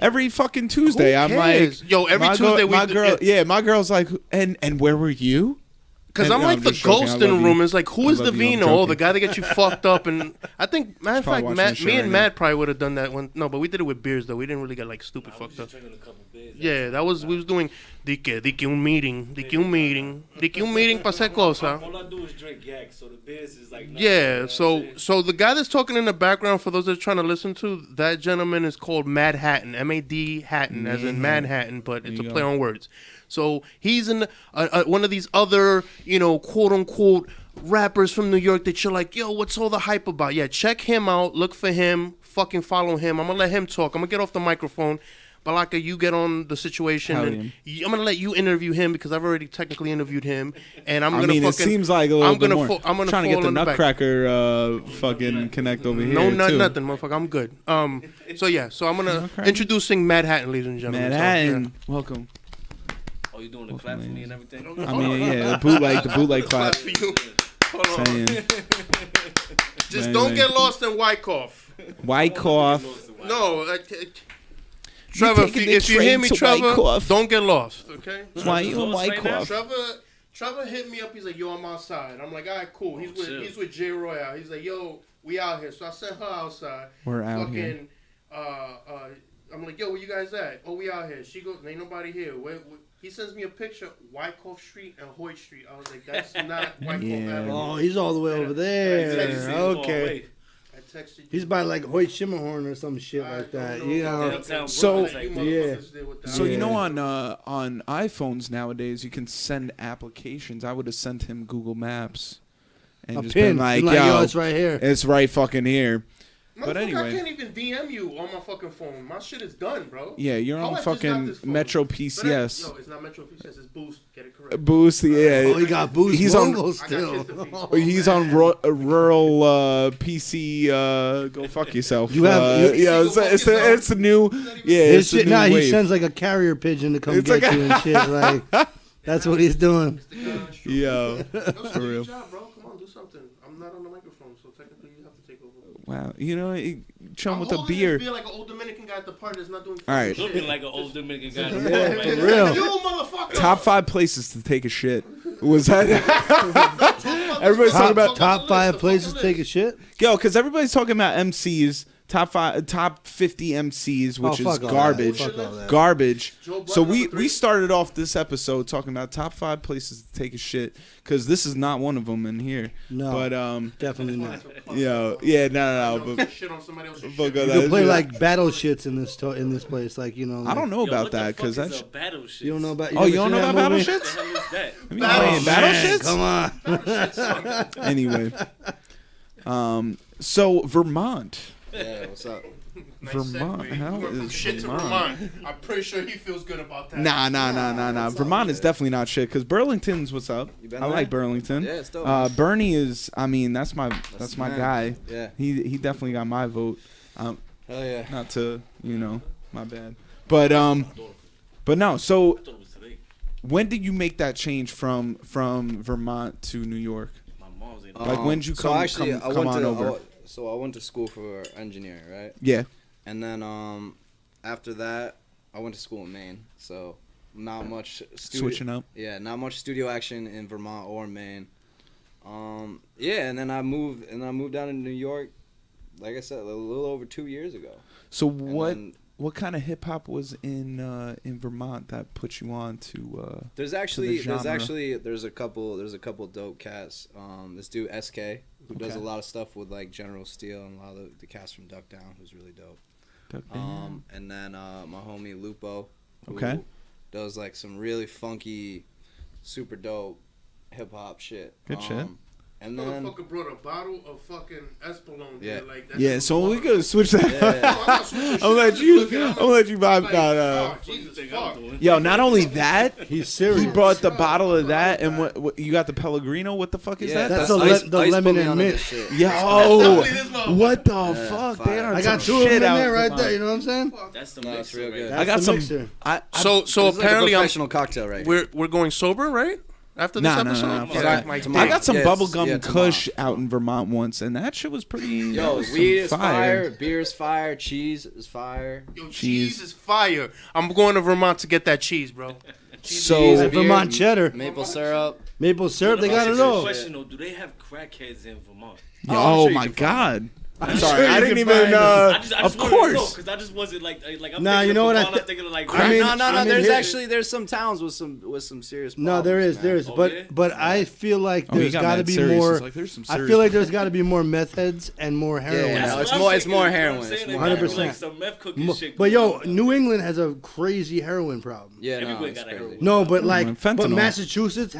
Every fucking Tuesday, I'm like, yo, every Tuesday my girl's like, and where were you? Because I'm like the ghost in the room. It's like, who is the Vino? Oh, the guy that gets you fucked up. And I think, matter of fact, me and Matt probably would have done that one. No, but we did it with beers though. We didn't really get like stupid fucked up. Yeah, we was doing Dique un meeting pa hacer cosa. All I do is drink yak, so the beers is like. Yeah, so the guy that's talking in the background, for those that are trying to listen to, that gentleman is called Mad Hatton, M-A-D Hatton, as in Manhattan, but it's a play on words. So he's in one of these other, quote unquote rappers from New York that you're like, yo, what's all the hype about? Yeah, check him out, look for him, fucking follow him. I'm gonna let him talk. I'm gonna get off the microphone. Balaka, you get on the situation, and I'm gonna let you interview him because I've already technically interviewed him, and I'm gonna. It seems like a little bit more. I'm gonna trying to get the Nutcracker fucking connect over here. No, nothing, motherfucker. I'm good. So I'm gonna introducing Mad Hatton, ladies and gentlemen. Mad Hatton, welcome. Oh, you doing the clap for me and everything? I mean, yeah, the bootleg clap. For you. Hold on. Just don't get lost in Wyckoff. No. Trevor, if you hear me, Trevor, don't get lost, okay? Why you in Wyckoff? Trevor hit me up. He's like, yo, I'm outside. I'm like, all right, cool. He's with J. Royale. He's like, yo, we out here. So I sent her outside. We're out here. I'm like, yo, where you guys at? Oh, we out here. She goes, ain't nobody here. He sends me a picture, Wyckoff Street and Hoyt Street. I was like, that's not Wyckoff Avenue. Oh, he's all the way over there. Okay. He's by like Hoyt Schimmerhorn or some shit like that. So yeah. You know on iPhones nowadays you can send applications. I would have sent him Google Maps and just been like, yo, it's right here. It's right fucking here. But anyway, I can't even DM you on my fucking phone. My shit is done, bro. Yeah, you're on fucking Metro PCS. It's not Metro PCS. It's Boost. Get it correct. Boost, yeah. Oh, he got Boost. He's on still. He's on rural PC. Go fuck yourself. It's the new. Yeah, it's the new wave. He sends like a carrier pigeon to come get you and shit. Like that's what he's doing. Yo, for real. Job, bro. Come on, do something. I'm not on the microphone, so technically you have to take over. Wow, chilling with a beer. Beer like an old Dominican guy at the party that's not doing. All right. Looking like an old Dominican guy. Yeah, for real. You motherfucker. Top 5 places to take a shit. Was that? Everybody's talking about top 5 places to take a shit. Yo, because everybody's talking about MCs. Top 50 MCs, which is garbage. Garbage. So we started off this episode talking about top 5 places to take a shit, because this is not one of them in here. No, but definitely not. Yeah, no. But shit on somebody else's you shit. can play like battle shits in this place, like, you know. Like, I don't know about that, because that's. Battle shit. You don't know about. You don't know about battle What shits? the hell is that? Have you playing battle shits? Come on. Anyway, so Vermont. Yeah, what's up? Vermont. How is shit Vermont? to Vermont. I'm pretty sure he feels good about that. Nah. Vermont is definitely not shit, because Burlington's what's up. I like Burlington. Yeah, it's dope. Bernie is. I mean, that's my guy. Yeah. He definitely got my vote. Hell yeah. Not to my bad. But no. So when did you make that change from Vermont to New York? My mom's in. Like when did you come on over? So I went to school for engineering, right? Yeah. And then after that, I went to school in Maine. So not much switching up. Yeah, not much studio action in Vermont or Maine. Yeah, and then I moved down to New York. Like I said, a little over 2 years ago. So what kind of hip hop was in Vermont that put you on to? There's a couple dope cats. This dude SK, who does a lot of stuff with like General Steel and a lot of the cast from Duck Down, who's really dope. And then my homie Lupo, who does like some really funky, super dope hip hop shit. Good shit. And then motherfucker brought a bottle of fucking Espolon. Yeah, like that. Yeah. So we could switch that. Yeah. I'll let you vibe that. Jesus fuck. Yo, not only that, he's serious. He brought the bottle of that, and what you got the Pellegrino? What the fuck is that? That's the lemon and mint. Yo, what the fuck? I got 2 of them in there right there. You know what I'm saying? That's the That's real good. I got some. So apparently, like a professional cocktail, right? We're going sober, right? After this episode, I got some bubblegum Kush out in Vermont once, and that shit was pretty. Yo, weed is fire, beer is fire, cheese is fire. Yo, cheese is fire. I'm going to Vermont to get that cheese, bro. So Vermont cheddar, maple syrup, they got it all. Question though, do they have crackheads in Vermont? Oh my god. I'm sorry, I didn't even. Of course, because I just wasn't like. I'm you know what? I'm thinking like. No. There's some towns with some serious. No, there is. But I feel like there's got to be more. I feel like there's got to be more meth heads and more heroin. Yeah, it's more heroin. 100%. But yo, New England has a crazy heroin problem. Yeah, it's crazy. No, but but Massachusetts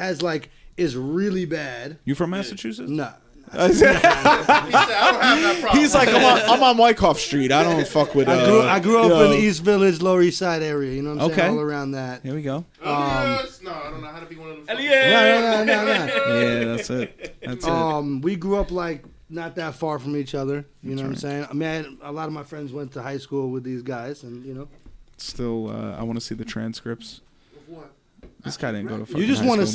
is really bad. You from Massachusetts? No. He's like, I'm on Wyckoff Street. I don't fuck with. I grew up in the East Village, Lower East Side area. You know what I'm saying? All around that. Here we go. No, I don't know how to be one of them. No. Yeah, that's it. That's it. We grew up not that far from each other. You know what I'm saying? I mean, a lot of my friends went to high school with these guys, and Still, I want to see the transcripts. What? This guy didn't go to fucking You just want to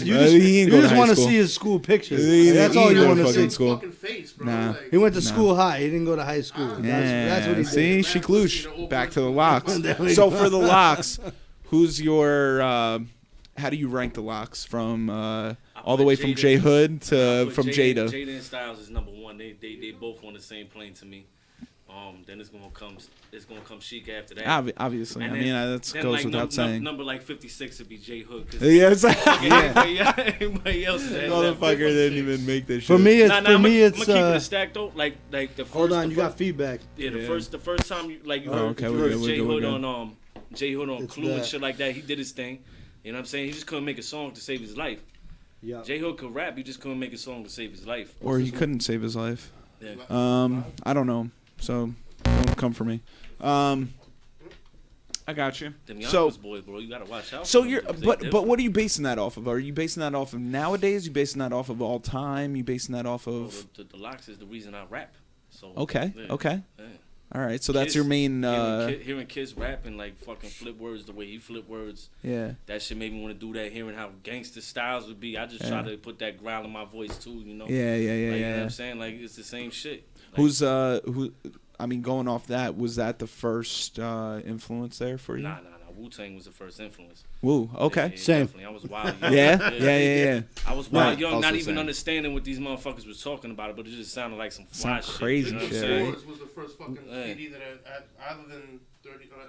see his school pictures. That's all you want to see. School. Face, bro. Nah. He went to school high. He didn't go to high school. That's what he did. See, Shiklush. Back to the locks. So for the locks, who's your? How do you rank the locks from all the way from J Hood to from Jada? Jada and Styles is number 1. They both on the same plane to me. Then it's gonna come Chic after that. Obviously, and I mean that goes without saying. Number 56 would be J Hood. Yes, Anybody else? Motherfucker didn't even make this shit. For me, it's I'm gonna keep it stacked though. Like the first. Hold on, you got feedback. Yeah, the first time you heard J Hood on Clue and shit like that. He did his thing. You know what I'm saying? He just couldn't make a song to save his life. Yeah. J Hood could rap. He just couldn't make a song to save his life. Or he couldn't save his life. Yeah. I don't know. So don't come for me. I got you. Them Yonkers boys, bro, you gotta watch out. So but what are you basing that off of? Are you basing that off of nowadays? You basing that off of all time? You basing that off of? The locks is the reason I rap. So okay. Yeah. All right, so that's your main. Hearing kids rap and like fucking flip words the way he flip words. Yeah. That shit made me want to do that. Hearing how gangster styles would be, I just try to put that growl in my voice too. You know. Yeah. You know what I'm saying? Like it's the same shit. Like, Who's I mean, going off that, was that the first influence there for you? Nah. Wu-Tang was the first influence. Woo, okay. Yeah, Same. Definitely. I was wild young. Yeah. I was wild young, Also not even same. understanding what these motherfuckers was talking about it, but it just sounded like some fly shit. Crazy you know what I'm shit, saying? right? Was the first fucking CD that I other than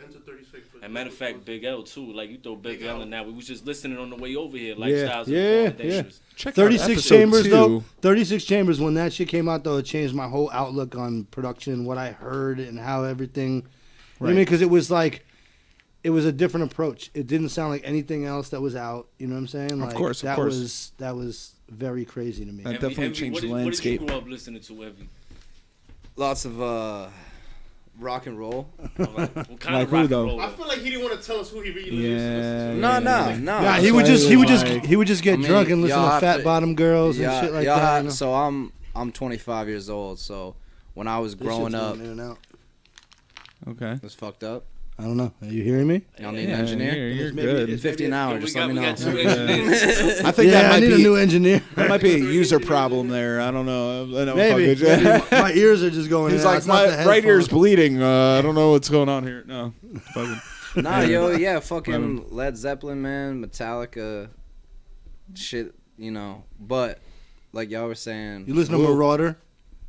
into 36. And matter of fact, Big L too. Like you throw Big L in that. We was just listening on the way over here. Yeah, Lifestyles. yeah. Check 36 out Chambers episode though. 2. 36 Chambers. When that shit came out though, it changed my whole outlook on production, what I heard, and how everything. You know what I mean? Because it was like. It was a different approach. It didn't sound like anything else that was out. You know what I'm saying? Like, of course. That was very crazy to me. That definitely changed the landscape. What did you grow up listening to, Evie? Lots of rock and roll. What kind Like of who, rock and though? roll? I feel like he didn't want to tell us who he really Yeah. listens to. No. Yeah, he would just get drunk and listen to Fat Bottom Girls and shit like that. You know? So I'm 25 years old. So when I was growing up, okay, it was fucked up. I don't know. Are you hearing me? Y'all need an engineer? You're good. In 50 an hour, just let me know. I think that might I need be a new engineer. That might be a user problem there. I don't know. Maybe my ears are just going. He's in. like, It's not the my right ear's headphones. bleeding. I don't know what's going on here. No. Nah, yo, yeah, fucking Led Zeppelin, man, Metallica, shit, you know. But like y'all were saying, You listen to Marauder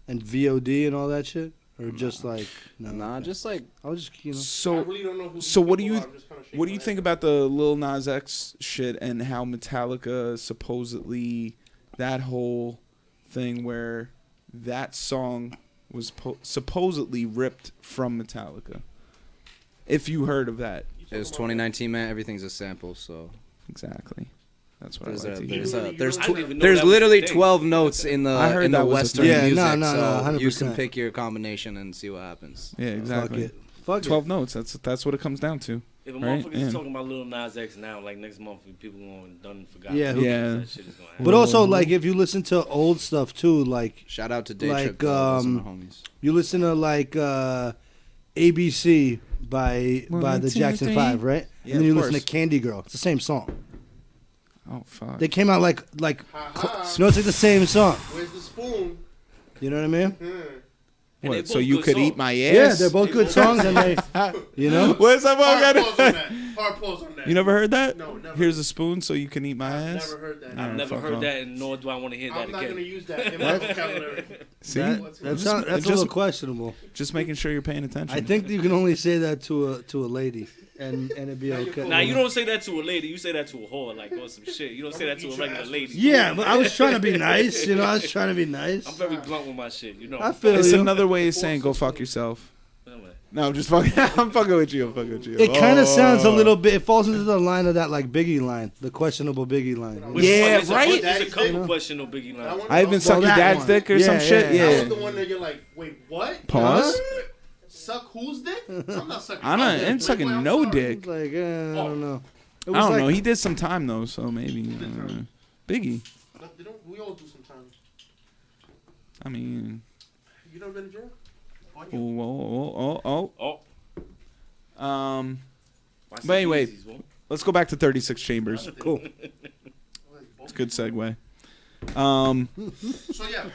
and VOD and all that shit, or just like nah, just like I was just So, I really don't know who so what do people you are. I'm just kinda shaking what do my you head. think about the Lil Nas X shit and how Metallica supposedly that whole thing where that song was supposedly ripped from Metallica? If you heard of that, it was 2019, man. Everything's a sample, so exactly. That's what there's I like to hear. there's literally 12 notes in the Western thing. music, no, so 100%. you can pick your combination and see what happens. Yeah, exactly. Fuck 12 notes. That's what it comes down to. If a right? motherfucker is talking about Lil Nas X now, like next month, people going done forgot. Yeah, that shit is gonna happen. But also, like, if you listen to old stuff too, like shout out to Day like, Trip, those are my homies. You listen to like ABC by the Jackson 5, right? Yeah, and then you of listen to course. Candy Girl. It's the same song. Oh fuck! They came out like you know, it's like the same song. Where's the spoon? You know what I mean? What? So you could eat my ass? Yeah, they're both good songs, and they, you know. What's up, Hard pause on that. Hard pause on that. You never heard that? No, never. Here's a spoon so you can eat my ass. Never heard that. I've never heard that, and nor do I want to hear that I'm again. not gonna use that in my vocabulary. See, that's a little questionable. Just making sure you're paying attention. I think you can only say that to a lady, and it'd be okay. Nah, you don't say that to a lady. You say that to a whore, like or some shit. You don't say that to a regular lady. Yeah, but I was trying to be nice. You know, I was trying to be nice. I'm very blunt with my shit. You know. I feel it's you. another way of saying go fuck yourself. No, I'm just fucking. I'm fucking with you. I'm fucking with you. It kind of sounds a little bit. It falls into the line of that like Biggie line, the questionable Biggie line. Yeah, right. There's a couple questionable Biggie lines. I even suck your dad's dick or some shit. That Yeah. was the one that you're like, wait, what? Pause. Suck whose dick? I'm not sucking. I'm my not. dick. I'm sucking I'm no sorry. dick. Like, I don't know. It I was don't like- know. He did some time though, so maybe Biggie. We all do sometimes. I mean. You never been to jail? Oh. But anyway, let's go back to 36 Chambers. Cool. It's a good segue. So yeah.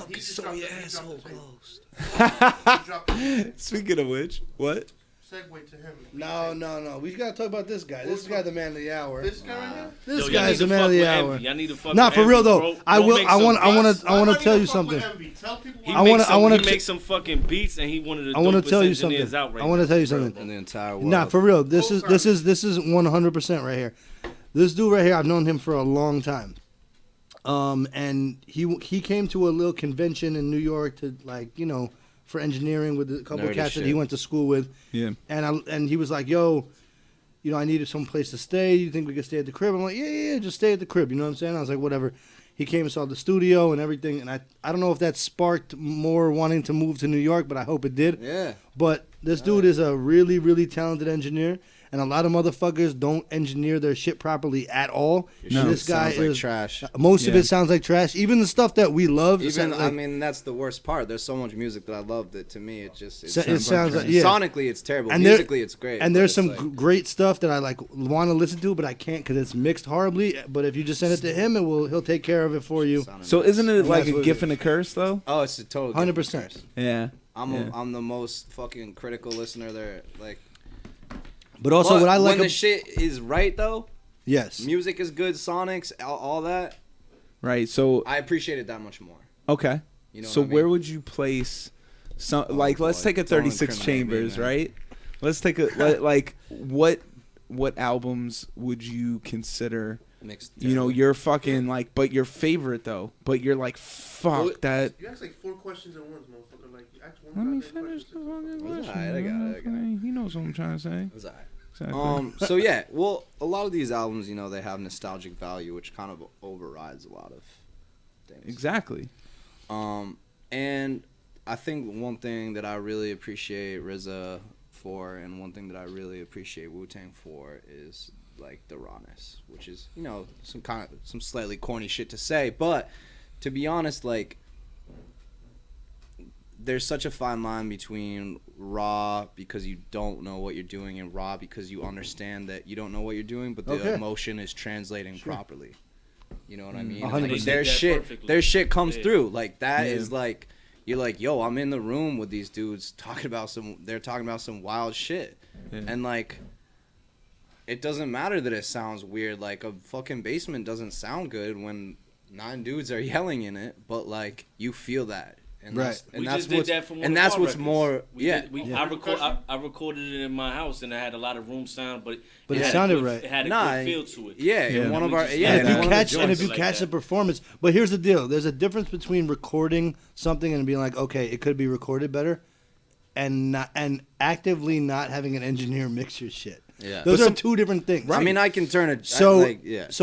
He just dropped your the- he asshole dropped the tape. Speaking of which, what? Segue to him. No. We gotta talk about this guy. This guy, the man of the hour. This guy right here? This Yo, guy's the y'all need to man fuck of the with hour. Envy. Y'all need to fuck Nah, with for Envy, real though. bro. I Don't will. make I some want beats. to tell you something. Tell people He I wanna- makes I some- wanna he t- makes some fucking beats, and he one of the I want to dopest tell you engineers something. out right I want to now. tell you something. In the entire world. Nah, for real. This is 100% right here. This dude right here, I've known him for a long time. And he came to a little convention in New York to for engineering with a couple of Nerdy cats that shit. he went to school with. Yeah. And he was like, "Yo, I needed some place to stay. You think we could stay at the crib?" I'm like, "Yeah, just stay at the crib." You know what I'm saying? I was like, "Whatever." He came and saw the studio and everything, and I don't know if that sparked more wanting to move to New York, but I hope it did. Yeah. But this dude is a really, really talented engineer, and a lot of motherfuckers don't engineer their shit properly at all. No, this guy sounds like is trash. Most of it sounds like trash. Even the stuff that we love. I mean, that's the worst part. There's so much music that I love that to me it sounds like sonically it's terrible. And musically it's great. And there's some great stuff that I like want to listen to, but I can't because it's mixed horribly. But if you just send it to him, he'll take care of it for you. So isn't it like a gift and a curse though? Oh, it's a total 100%. Yeah. I'm the most fucking critical listener there. Like, but also what I like when the shit is right though. Yes. Music is good, sonics, all that. Right. So I appreciate it that much more. Okay. You know so what I mean? where would you place some let's take a 36 Chambers, right? Let's take a like what albums would you consider mixed? Your fucking like, but your favorite though. But you're like, fuck that. You ask like 4 questions at once, motherfucker. Like, you ask one. Let me finish the fucking question. I got it. He knows what I'm trying to say. It's alright. Exactly. So yeah, well, a lot of these albums, they have nostalgic value, which kind of overrides a lot of things. Exactly. And I think one thing that I really appreciate RZA for, and one thing that I really appreciate Wu-Tang for, is like the rawness, which is some slightly corny shit to say, but to be honest, like there's such a fine line between raw because you don't know what you're doing and raw because you understand that you don't know what you're doing, but the emotion is translating properly. You know what I mean? 100%. Like, their shit comes through. Like that is like, you're like, yo, I'm in the room with these dudes talking about some wild shit. Yeah. And like, it doesn't matter that it sounds weird. Like a fucking basement doesn't sound good when 9 dudes are yelling in it, but like you feel that. And right. That's what's more. I recorded it in my house, and I had a lot of room sound, but it sounded right. It had a good feel to it. Yeah. One of our and if you catch the performance, but here's the deal: there's a difference between recording something and being like, okay, it could be recorded better, and actively not having an engineer mix your shit. Yeah. Those are 2 different things. Right. I mean, I can turn it. So it's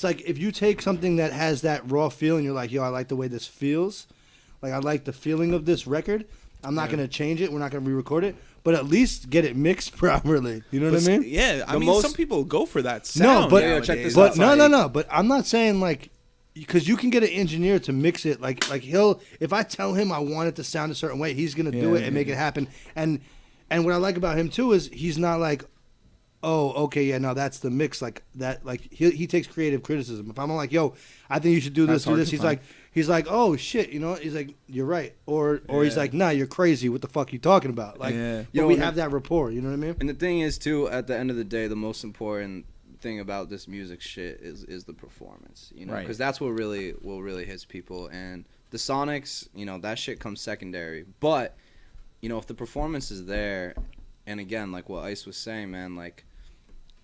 like if you take something that has that raw feel and you're like, yo, I like the way this feels. Like, I like the feeling of this record. I'm not going to change it. We're not going to re-record it. But at least get it mixed properly. You know what I mean? Yeah. I mean, some people go for that sound. No, but, check this out. No. But I'm not saying, like, because you can get an engineer to mix it. Like if I tell him I want it to sound a certain way, he's going to do it and make it happen. And what I like about him, too, is he's not like, oh, okay, yeah, no, that's the mix. Like, that, like, he takes creative criticism. If I'm like, yo, I think you should do this, he's like, oh shit, he's like, you're right, or he's like, nah, you're crazy. What the fuck you talking about? Like, but we have that rapport. You know what I mean? And the thing is, too, at the end of the day, the most important thing about this music shit is the performance. Because that's what really hits people. And the sonics, that shit comes secondary. But if the performance is there, and again, like what Ice was saying, man, like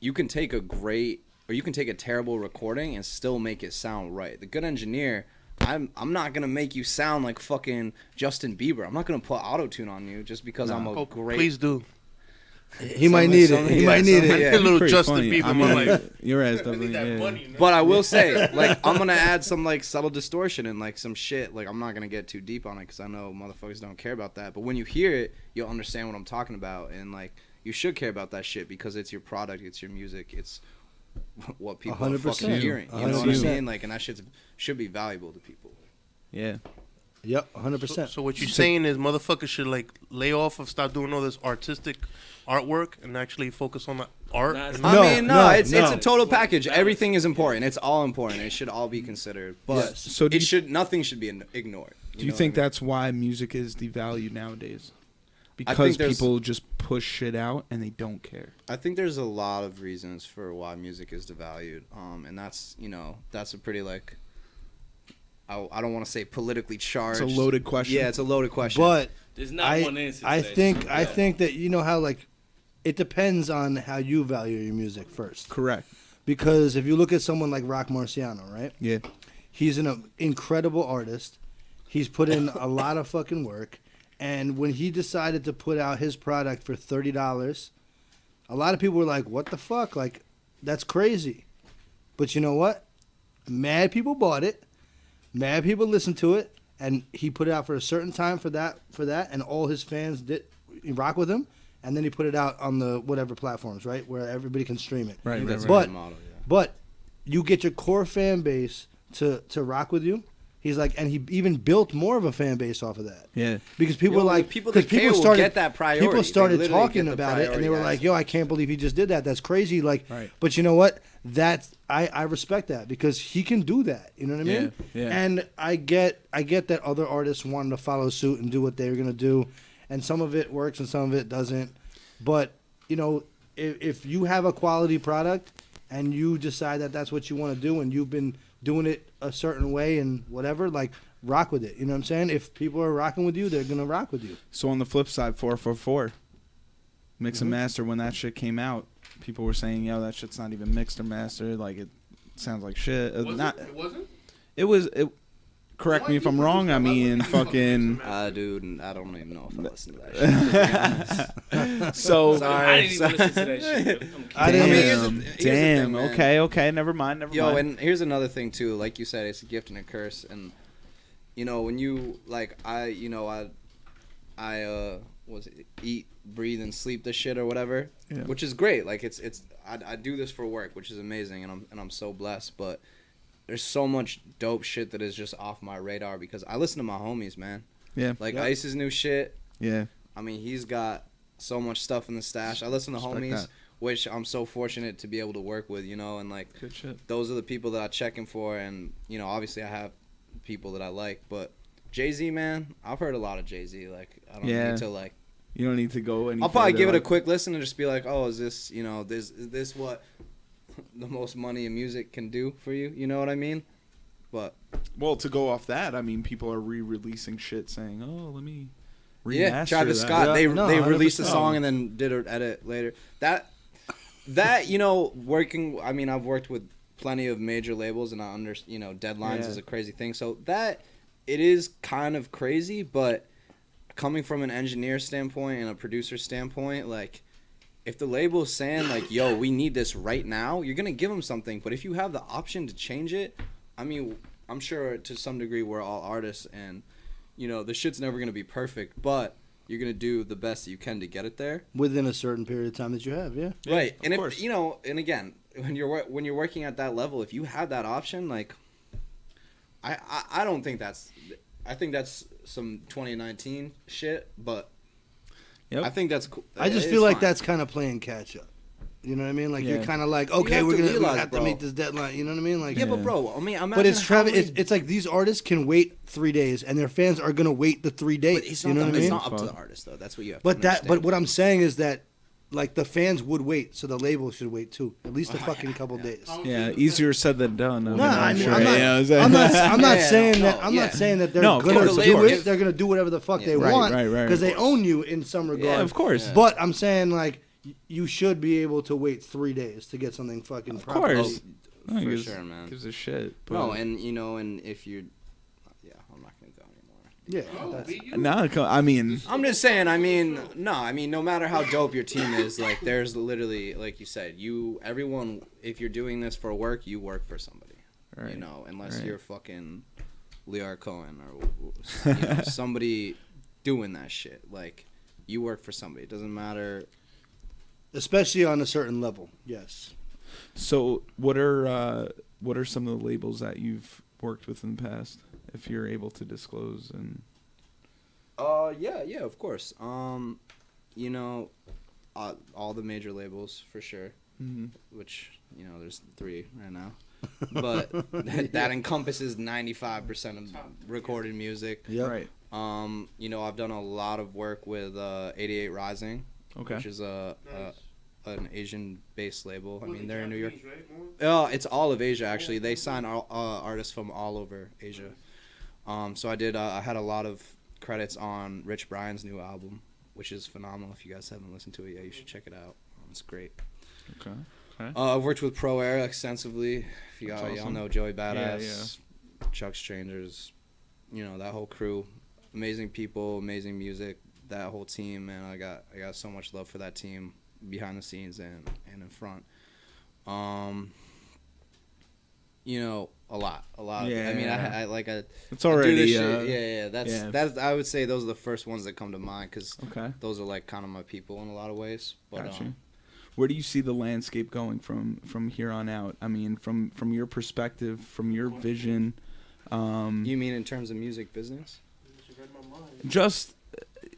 you can take a terrible recording and still make it sound right. The good engineer. I'm not gonna make you sound like fucking Justin Bieber. I'm not gonna put auto-tune on you just because I'm a great. Please do. He might need it. He might need it. A little Justin Bieber in my life. Your ass definitely. But I will say, like, I'm gonna add some like subtle distortion and like some shit. Like, I'm not gonna get too deep on it because I know motherfuckers don't care about that. But when you hear it, you'll understand what I'm talking about, and like, you should care about that shit because it's your product, it's your music, it's what people 100%. Are fucking hearing. You know what I mean? Like, and that shit should be valuable to people. Yeah. Yep, 100%. So what you're saying is motherfuckers should like lay off of stop doing all this artistic artwork and actually focus on the art? It's a total package. Everything is important. It's all important. It should all be considered. But nothing should be ignored. Do you think that's why music is devalued nowadays? Because people just push shit out and they don't care. I think there's a lot of reasons for why music is devalued. And that's a pretty like I don't want to say politically charged. It's a loaded question. Yeah, it's a loaded question. But there's not one answer. I think that how like it depends on how you value your music first. Correct. Because if you look at someone like Rock Marciano, right? Yeah. He's an incredible artist. He's put in a lot of fucking work. And when he decided to put out his product for $30, a lot of people were like, what the fuck? Like, that's crazy. But you know what? Mad people bought it. Mad people listened to it. And he put it out for a certain time for that, and all his fans did rock with him. and then you put it out on the whatever platforms, right, where everybody can stream it. Right. That's But a model, yeah. but you get your core fan base to rock with you. He's like, and he even built more of a fan base off of that. Yeah, because people people that care will get that priority. People started They literally talking get the about it, and they were like, priority "Yo, I can't believe he just did that. That's crazy." Like, Right. but you know what? That's I respect that because he can do that. You know what I mean? Yeah, yeah. And I get that other artists wanted to follow suit and do what they were gonna do, and some of it works and some of it doesn't. But you know, if you have a quality product and you decide that that's what you want to do, and you've been doing it a certain way and whatever, like, rock with it. You know what I'm saying? If people are rocking with you, they're gonna rock with you. So on the flip side, 444, mix and master. When that shit came out, people were saying, "Yo, that shit's not even mixed or mastered. Like, it sounds like shit." It wasn't. It was. Correct me if I'm wrong. I mean, fucking. Dude, I don't even know if I listened to that shit. So sorry. I didn't even listen to that shit. I didn't. Here's the Damn. thing, man. Okay. Never mind. Yo, and here's another thing too. Like you said, it's a gift and a curse. And you know, when you eat, breathe, and sleep this shit or whatever, which is great. Like I do this for work, which is amazing, and I'm so blessed. But there's so much dope shit that is just off my radar because I listen to my homies, man. Yeah. Like Ice's new shit. Yeah. I mean, he's got so much stuff in the stash. I listen to Respect homies, that. which I'm so fortunate to be able to work with, you know, and like Good shit. those are the people that I check in for, and you know, obviously I have people that I like, but Jay-Z, man, I've heard a lot of Jay-Z. Like, I don't need to like. You don't need to go any I'll probably further, give it a like- quick listen and just be like, oh, is this, you know, is this what the most money in music can do for you? You know what I mean? But well, to go off that, I mean, people are re-releasing shit saying, "Oh, let me remaster yeah, Travis that." Scott. Yeah. They released a 100%. song and then did an edit later. That you know, working. I mean, I've worked with plenty of major labels, and I you know, deadlines is a crazy thing. So that it is kind of crazy, but coming from an engineer standpoint and a producer standpoint, like, if the label's saying like, "Yo, we need this right now," you're gonna give them something. But if you have the option to change it, I mean, I'm sure to some degree we're all artists, and you know, the shit's never gonna be perfect, but you're gonna do the best that you can to get it there within a certain period of time that you have. Yeah. Right, and course. if you know, and again, when you're working at that level, if you have that option, like, I don't think that's. I think that's some 2019 shit, but I think that's cool. I just feel like that's kind of playing catch up. You know what I mean? Like, you're kind of like, okay, we're gonna have to meet this deadline. You know what I mean? Like, yeah, but bro, I mean, but it's Travis. It's like these artists can wait 3 days, and their fans are gonna wait the 3 days. But it's you not know what I mean? It's not up to the artist though. That's what you have. But to but what I'm saying is that, like, the fans would wait, so the label should wait too, at least a fucking couple days. Yeah, easier said than done. No, I'm not saying that. I'm not saying that they're gonna do it. They're gonna do whatever the fuck they want, because they own you in some regard. Yeah, of course. Yeah. But I'm saying, like, you should be able to wait 3 days to get something fucking. Of course, for sure, man. Gives a shit. No, and you know, and if you're, I'm not gonna go anymore. Yeah. No, I mean, I'm just saying. I mean, no matter how dope your team is, like, there's literally, like you said, everyone. If you're doing this for work, you work for somebody. Right. You know, unless you're fucking Lear Cohen or you know, somebody doing that shit. Like, you work for somebody. It doesn't matter. Especially on a certain level, yes. So, what are some of the labels that you've worked with in the past, if you're able to disclose? And yeah, of course. You know, all the major labels for sure. Mm-hmm. Which, you know, there's 3 right now, but that encompasses 95% of recorded music. Yeah. Right. You know, I've done a lot of work with 88 Rising. Okay. Which is an Asian-based label. I mean, they're in New York. It's all of Asia, actually. They sign artists from all over Asia. So I had a lot of credits on Rich Brian's new album, which is phenomenal. If you guys haven't listened to it yet, you should check it out. It's great. Okay. I've worked with Pro Air extensively. If y'all awesome. know Joey Badass, Chuck Strangers, you know, that whole crew. Amazing people, amazing music. That whole team, man, I got so much love for that team behind the scenes and in front. You know, a lot. Yeah. I mean, I it's already. I do this shit. That's. I would say those are the first ones that come to mind because those are like kind of my people in a lot of ways. But gotcha. Where do you see the landscape going from here on out? I mean, from your perspective, from your vision. You mean in terms of music business? Just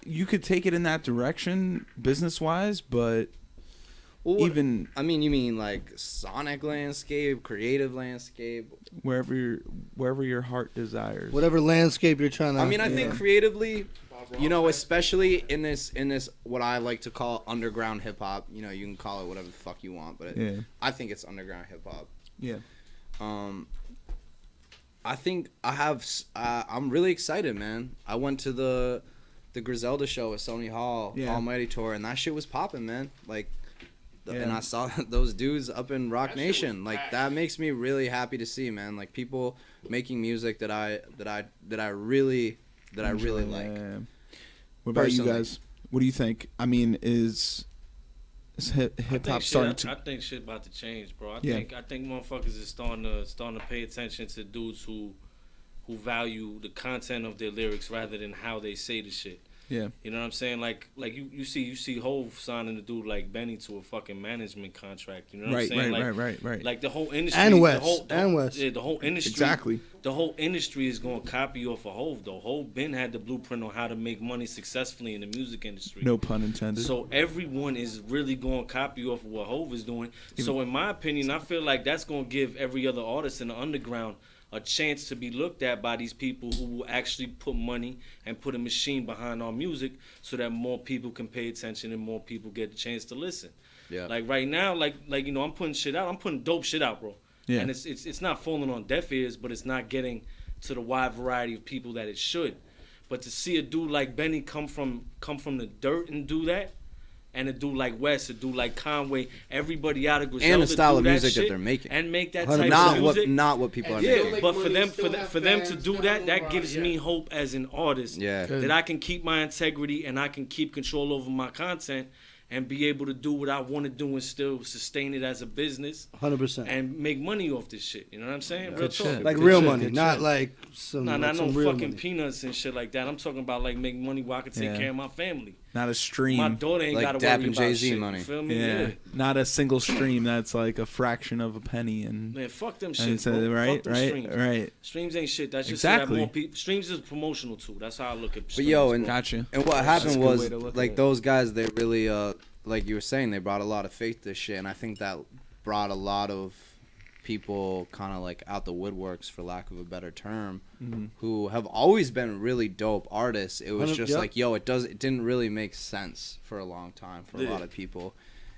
you could take it in that direction, business wise, but. Well, even I mean, you mean like sonic landscape, creative landscape, wherever your heart desires. Whatever landscape you're trying to. I mean, I think creatively, you know, especially in this what I like to call underground hip hop. You know, you can call it whatever the fuck you want, but I think it's underground hip hop. Yeah. I think I'm really excited, man. I went to the Griselda show at Sony Hall, Almighty Tour, and that shit was popping, man. Like. And I saw those dudes up in Rock Nation. Like that makes me really happy to see, man. Like people making music that I really like. What about you guys? What do you think? I mean, is hip hop starting to? I think shit about to change, bro. I think motherfuckers is starting to pay attention to dudes who value the content of their lyrics rather than how they say the shit. Yeah. You know what I'm saying? Like you see Hov signing a dude like Benny to a fucking management contract. You know what I'm saying? Right. Like the whole industry and West. Yeah, the whole industry. Exactly. The whole industry is going to copy off of Hov though. Hov Ben had the blueprint on how to make money successfully in the music industry. No pun intended. So everyone is really going to copy off of what Hov is doing. So in my opinion, I feel like that's going to give every other artist in the underground a chance to be looked at by these people who will actually put money and put a machine behind our music so that more people can pay attention and more people get a chance to listen. Yeah. Like right now, like you know, I'm putting shit out. I'm putting dope shit out, bro. Yeah. And it's not falling on deaf ears, but it's not getting to the wide variety of people that it should. But to see a dude like Benny come from the dirt and do that, and a dude like West, a dude like Conway, everybody out of Griselda, and the style of music that they're making, and make that type of music. Not what people are making. Yeah, but for them to do that gives me hope as an artist. Yeah. That I can keep my integrity and I can keep control over my content and be able to do what I want to do and still sustain it as a business. 100%. And make money off this shit. You know what I'm saying? Real talk. Like real money, not like some. Nah, not no real fucking money. peanuts and shit like that. I'm talking about like making money where I can take care of my family. Not a stream. My daughter ain't like got to Dap worry and about Jay-Z shit. money. You feel me? Yeah. Not a single stream that's like a fraction of a penny. And man, fuck them and shit, so, bro. Right, Fuck them right, streams. right. Streams ain't shit. That's just exactly. so that more people. Streams is promotional too. That's how I look at. But streams, yo, and gotcha. And what happened was like those guys, they really like you were saying, they brought a lot of faith to this shit, and I think that brought a lot of people kind of like out the woodworks, for lack of a better term, who have always been really dope artists. It was just like, yo, it didn't really make sense for a long time for a lot of people.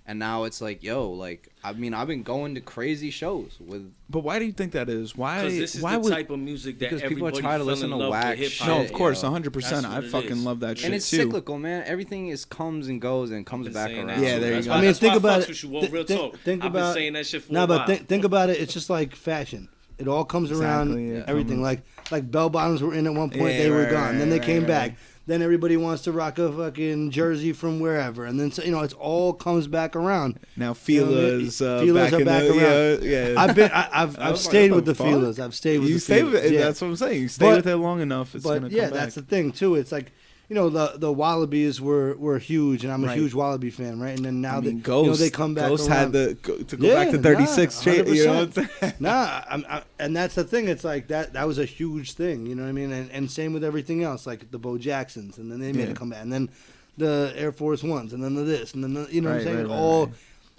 And now it's like, yo, like, I mean, I've been going to crazy shows with. But why do you think that is? Why? Because this is why the type of music that because people are everybody tired of listening to whack shit. No, of course, 100%. That's I what fucking love that shit too. And it's cyclical, man. Everything comes and goes and comes back around. Yeah, there you go. I mean, think about it. Real talk. I've been saying that shit for a while. But think about it. It's just like fashion. It all comes around. Everything like bell bottoms were in at one point. They were gone. Then they came back. Then everybody wants to rock a fucking jersey from wherever, and then it's all comes back around. Now Fila's Fila's back are back around. Yeah. I've stayed with the Filas. I've stayed with the Filas. Yeah. That's what I'm saying. You stay with it long enough, it's gonna come back. That's the thing too. It's like, the Wallabies were huge, and I'm a huge Wallaby fan, right? And then now Ghost, they come back. Ghost around. had to go back to 36. You know what I'm saying? Nah, and that's the thing. It's like that was a huge thing. You know what I mean? And same with everything else, like the Bo Jacksons, and then they made a comeback, and then the Air Force Ones, and then the this, and then the, you know what I'm saying?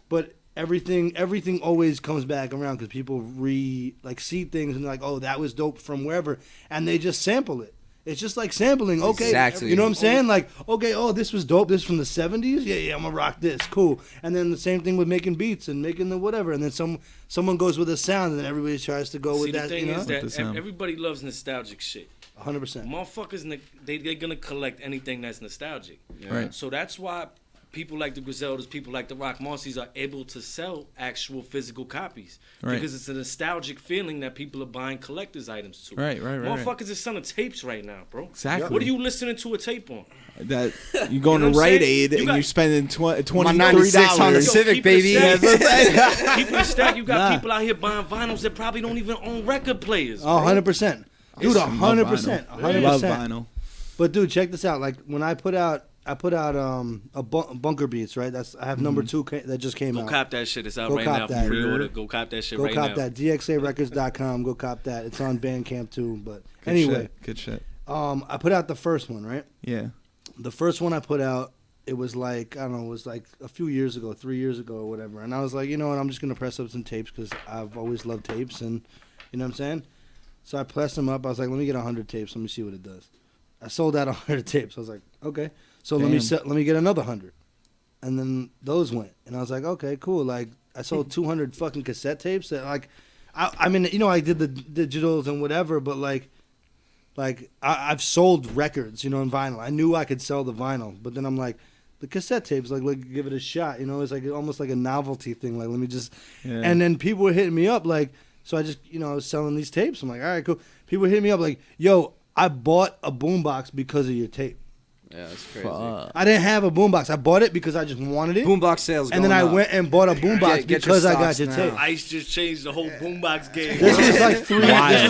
But everything always comes back around because people see things and they're like, oh, that was dope from wherever, and they just sample it. It's just like sampling. Okay, exactly. You know what I'm saying? Like, okay, oh, this was dope. This is from the 70s. Yeah, I'm gonna rock this. Cool. And then the same thing with making beats and making the whatever. And then someone goes with a sound, and then everybody tries to go with that. The thing is that everybody loves nostalgic shit. 100%. Motherfuckers, they're gonna collect anything that's nostalgic. Yeah. Right. So that's why people like the Griseldas, people like the Rock Marcies are able to sell actual physical copies Right. because it's a nostalgic feeling that people are buying collector's items to. Right. Motherfuckers are selling tapes right now, bro. Exactly. What are you listening to a tape on? That you going You know to what I'm Rite saying? Aid You and got- you're spending $23. My 96 Honda Civic, baby. Keep it stacked. You got people out here buying vinyls that probably don't even own record players. Oh, bro. 100%. Dude, 100%. 100%. Love vinyl. But dude, check this out. Like when I put out a Bunker Beats, right? I have number 2 that just came out. Go cop that shit. It's out Go right cop now that. for pre-order. Go cop that shit right now. Go cop that. DXARecords.com. Go cop that. It's on Bandcamp too. But anyway, Good shit. I put out the first one, right? Yeah. The first one I put out, it was like, I don't know, it was like a few years ago, 3 years ago or whatever. And I was like, you know what, I'm just going to press up some tapes because I've always loved tapes and, you know what I'm saying? So I pressed them up. I was like, let me get 100 tapes. Let me see what it does. I sold out 100 tapes. I was like, okay. So let me get another 100. And then those went. And I was like, okay, cool. Like, I sold 200 fucking cassette tapes that, like, I mean, you know, I did the digitals and whatever, but like I've sold records, you know, in vinyl. I knew I could sell the vinyl, but then I'm like, the cassette tapes, like give it a shot, you know. It's like almost like a novelty thing. Like, let me just. Yeah. And then people were hitting me up, like, so I just, you know, I was selling these tapes. I'm like, all right, cool. People were hitting me up, like, yo, I bought a boombox because of your tape. Yeah, that's crazy. I didn't have a boombox. I bought it because I just wanted it. Boombox sales. And then I went and bought a boombox Get because your I got stocks your now. tape. Ice just changed the whole boombox game. This was like three. Wow. This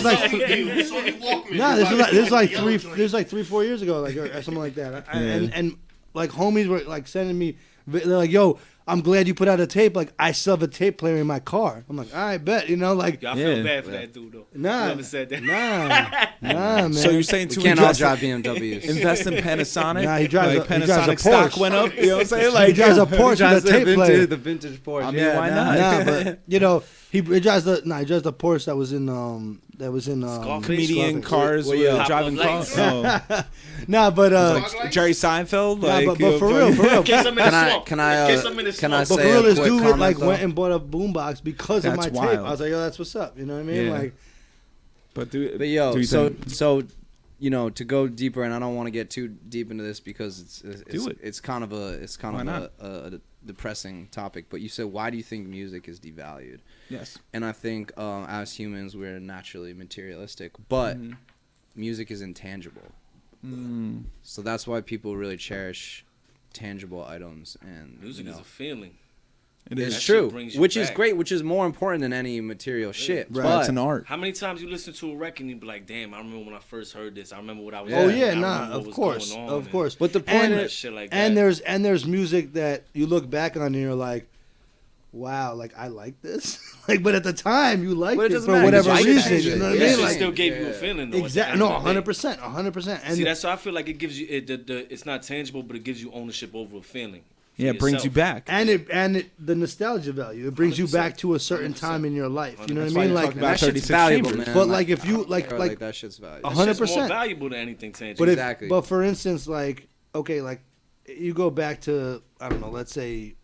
was like this was like 3-4 years ago, like or something like that. And like homies were like sending me. They're like, "Yo, I'm glad you put out a tape. Like, I still have a tape player in my car." I'm like, "All right, bet." You know, like. I feel bad for that dude though. Nah, Whoever said that. Nah, man. So you're saying We to can't all invest, drive BMWs. invest in Panasonic? Nah, he drives like a- he drives a Panasonic stock Porsche. went up. You know what I'm saying? Like he drives a Porsche Drives with a tape player. the vintage Porsche. I mean, why not? Nah, but you know, he drives the Porsche that was in comedian Scarface. cars Well, with yeah. driving cars. Oh. Nah, but Like Jerry Seinfeld. nah, Like, but for real. Kiss him in the swamp. Can I Kiss him in the can I swamp. But for say real, a this quick dude comment, like though? went and bought a boombox because of That's my tape. wild. I was like, yo, that's what's up. You know what I mean? Yeah. Like, But But do yo, you so think- you know, to go deeper, and I don't want to get too deep into this because Do it. it's kind of Why not? a depressing topic. But you said, why do you think music is devalued? Yes. And I think as humans, we're naturally materialistic, but Mm-hmm. music is intangible. Mm. So that's why people really cherish tangible items. And Music you is know, a feeling. It it's is. true, brings you which is back. great, which is more important than any material shit. Right. But It's an art. How many times you listen to a record and you be like, damn, I remember when I first heard this. I remember what I was oh doing. yeah, I nah, remember what of was course, going on of and course. But the point that is, shit like And that. there's music that you look back on and you're like, wow, like I like this. Like, but at the time you liked But it it doesn't for matter, whatever you reason. change You it. know what I Yeah. mean? It Like, still gave you a feeling though. exactly. No, 100%, 100%. And See, that's why I feel like it gives you it's not tangible, but it gives you ownership over a feeling. for Yeah, it brings you yourself. back. and the nostalgia value. It brings you back to a certain time in your life. You know That's what I why mean? you Like talk about that shit's 36 valuable, chambers. man. But like if you like that shit's valuable. That shit's 100%. more valuable than anything tangible. But Exactly. but for instance, like okay, like you go back to I don't know, let's say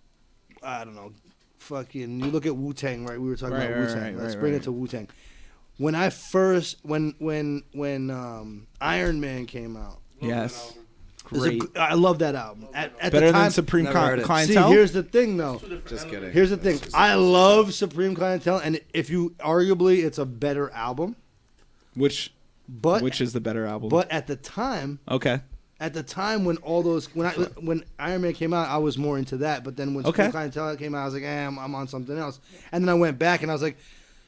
I don't know, fucking you look at Wu-Tang, right? We were talking about Wu-Tang. Let's bring it to Wu-Tang. When I first when Iron Man came out, Yes. it's a Great. g- I love that album. At Better the time, than Supreme Never heard it. See, Clientele? here's the thing though. Just kidding. Here's the thing. I love Supreme Clientele, and if you arguably, it's a better album. Which But is the better album? but at the time, Okay. when all those when Iron Man came out, I was more into that. But then when Supreme Okay. Clientele came out, I was like, I'm on something else. And then I went back and I was like,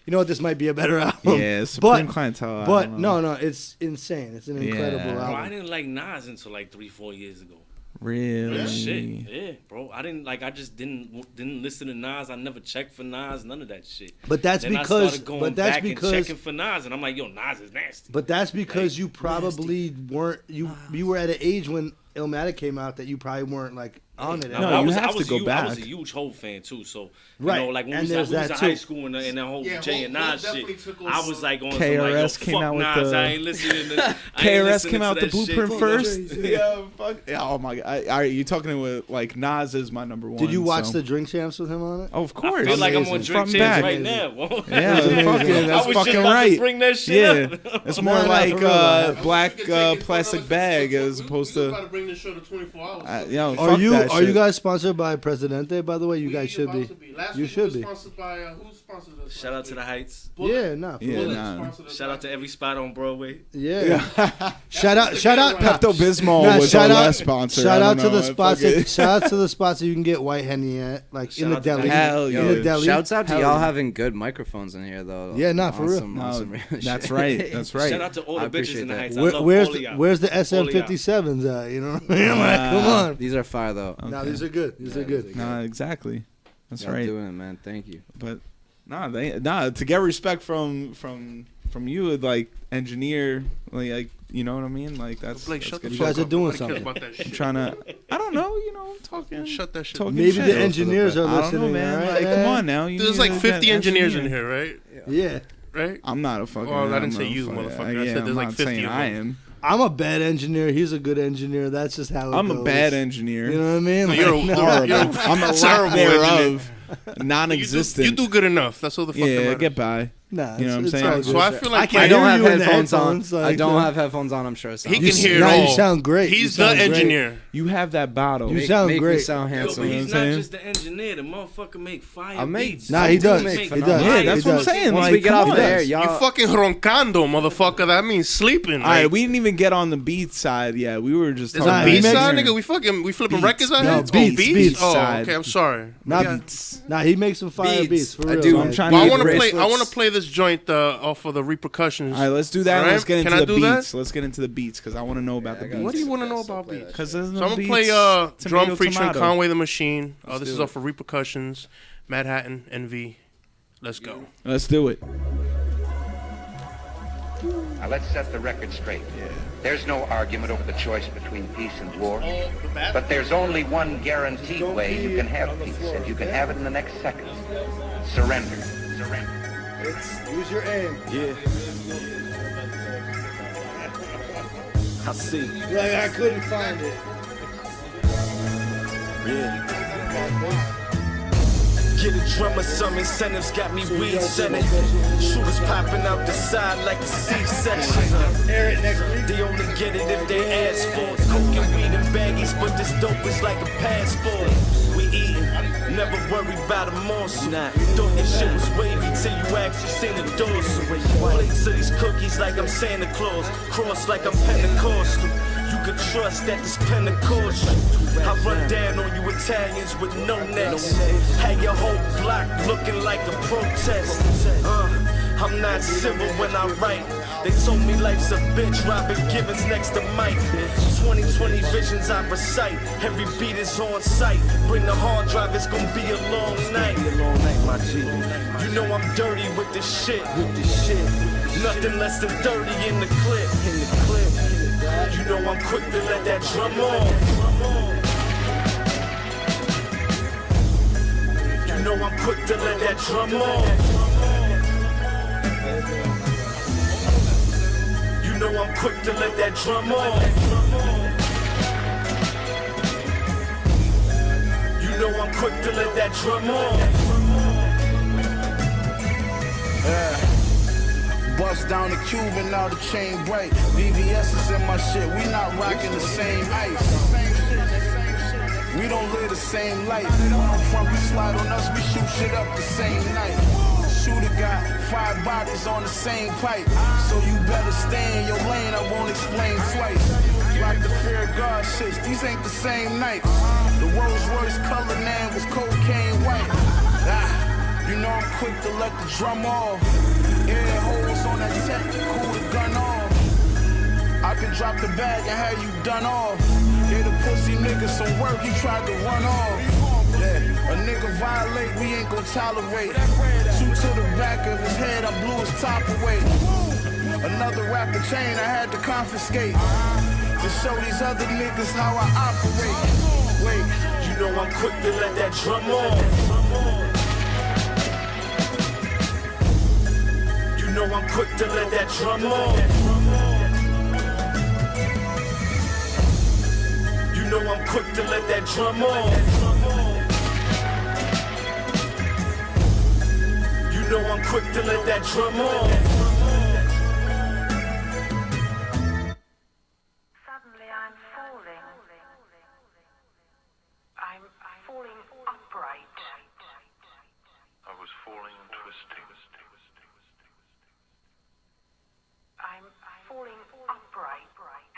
you know what, this might be a better album. Yeah, Supreme Clientele, I But don't know. no, it's insane. It's an incredible Yeah. Bro, I album. didn't like Nas until like 3-4 years ago. Really? Real shit, yeah, bro. I didn't like. I just didn't listen to Nas. I never checked for Nas. None of that shit. But that's then because- I started going but that's back because- and checking for Nas, and I'm like, yo, Nas is nasty. But that's because you probably weren't you were at an age when Illmatic came out that you probably weren't like on it. No, I I was have to go I back. was a huge Hov fan too, so Right, you know, like when and we was, there's in that high too. school and that whole Yeah, Jay and Hov Nas definitely shit, took us I was like on some KRS like, yo, came fuck out with Nas, the- I ain't listening to I ain't KRS listening came to out the that Blueprint shit. first. Yeah, fuck. Yeah, oh my god. All right, you talking with like Nas is my number one. Did you watch so. the Drink Champs with him on it? Oh, of course. I feel like I'm on Front Drink and Champs back. right now. Yeah, that's I was fucking just about right. to bring that shit Yeah, up. it's more No, like for real. black plastic bag as opposed About to. to bring this show to 24 hours. Yo, Are fuck you that Are you guys sponsored by Presidente? By the way, you guys should be. You should be. Sponsored by who sponsored us? Shout out to the Heights. Yeah, nah. Shout out to every spot on Broadway. Yeah. Shout out. Pepto Bismol was our last sponsor. Shout out to the spots. Shout out to the spots that you can get white Henny at, like in the deli. Hell yeah. In the deli. Shouts out to y'all having good microphones in here, though. Yeah, not for real. Awesome That's right. That's right. Shout out to all the bitches in the Heights. I love all of y'all. Where's the SM57s at? You know what I mean? I'm like, come on. These are fire though. Okay. Nah, these are good. These are good. Nah, exactly. That's y'all right. Doing it, man. Thank you. But to get respect from you, like engineer, like you know what I mean? Like that's Blake, that's shut good. the You guys are doing something. I'm trying to. I don't know. You know, I'm talking. Shut that shit. Maybe shit. the engineers are I don't listening. know, man. Right? Like, come on now. There's like 50 engineers in here, right? Yeah. Right? I'm not a fucking. Oh, I didn't I'm say not a you, fucking- motherfucker. I yeah, said there's I'm like not 50 saying of I them. am. I'm a bad engineer. He's a good engineer. That's just how it I'm goes. a bad engineer. You know what I mean? No, you're Horrible. I'm a terrible lack thereof. engineer. Non-existent. You do good enough. That's all the fuck Yeah, matters. get by. Nah, You know what I'm it's saying? all good. So I feel like I I don't hear have you in the headphones on. headphones, I like, don't have headphones on. I'm sure. It he sounds can hear it Nah, all. you sound great. He's You the sound great. engineer. You have that bottle. You sound make great. me sound Yo, handsome. but You know he's what I'm not saying? just the engineer. The motherfucker make fire I make- beats. Nah, he does. make He phenomenal- does. Yeah, He that's what I'm does. saying. Once like, we get come off on. there, You y'all. fucking roncando, motherfucker. That means sleeping. All right, Like, we didn't even get on the beat side yet. We were just there's talking a Nah, beat he makes- side, nigga. We flipping Beats, records out no, here. beats, Oh, beats Oh, side. okay. I'm sorry. Not Yeah. beats. Nah, he makes some fire beats for I real. do. Like, I'm trying Well, to I get want to play. I bracelets. want to play this joint off of the repercussions. All right, let's do that. All right? Let's get Can into I the do that? beats. Let's get into the beats because I want to know about the beats. What do you want to know about beats? Because there's no So I'm gonna beats. play Tomato, drum featuring tomato. Conway the Machine. Let's This do is it. off of repercussions. Manhattan, Envy. Let's go. Let's do it. Now let's set the record straight. There's no argument over the choice between peace and war. But there's only one guaranteed way you can have peace, and you can have it in the next second. Surrender. Surrender. Use your aim. Yeah. I see. Like I couldn't find it. Yeah. Get a drummer, some incentives got me weed scented. Shooters popping out the side like a C-section. Air it next week. They only get it if they ask for it. Coke and weed and baggies, but this dope is like a passport. We eatin', never worry about a morsel. Thought this shit was wavy till you actually seen the dorsal. Plates of these cookies like I'm Santa Claus. Cross like I'm Pentecostal. You can trust that this Pentecostal. I run down on you Italians with no necks. Had your whole block looking like a protest. I'm not civil when I write. They told me life's a bitch, Robin Gibbons next to Mike. 2020 visions I recite. Every beat is on sight. Bring the hard drive, it's gonna be a long night. You know I'm dirty with this shit. Nothing less than 30 in the clip. You know I'm quick to let that drum off. You know I'm quick to let that drum off. You know I'm quick to let that drum off. You know I'm quick to let that drum off. Bust down the Cuban, now the chain break. VVS is in my shit, we not rocking the same ice. We don't live the same life. From you slide on us, we shoot shit up the same night. Shooter got 5 bodies on the same pipe. So you better stay in your lane, I won't explain twice. Like the fear of God shits, these ain't the same nights. The Rolls Royce color name was cocaine white. You know I'm quick to let the drum off. Air holes on that tech, cool the gun off. I can drop the bag and have you done off. Gave the pussy nigga some work, he tried to run off. Yeah, a nigga violate, we ain't gon' tolerate. Shoot to the back of his head, I blew his top away. Another rapper chain I had to confiscate. To show these other niggas how I operate. Wait, you know I'm quick to let that drum off. You know I'm quick to let that drum off. You know I'm quick to let that drum off. You know I'm quick to let that drum off. Suddenly I'm falling. I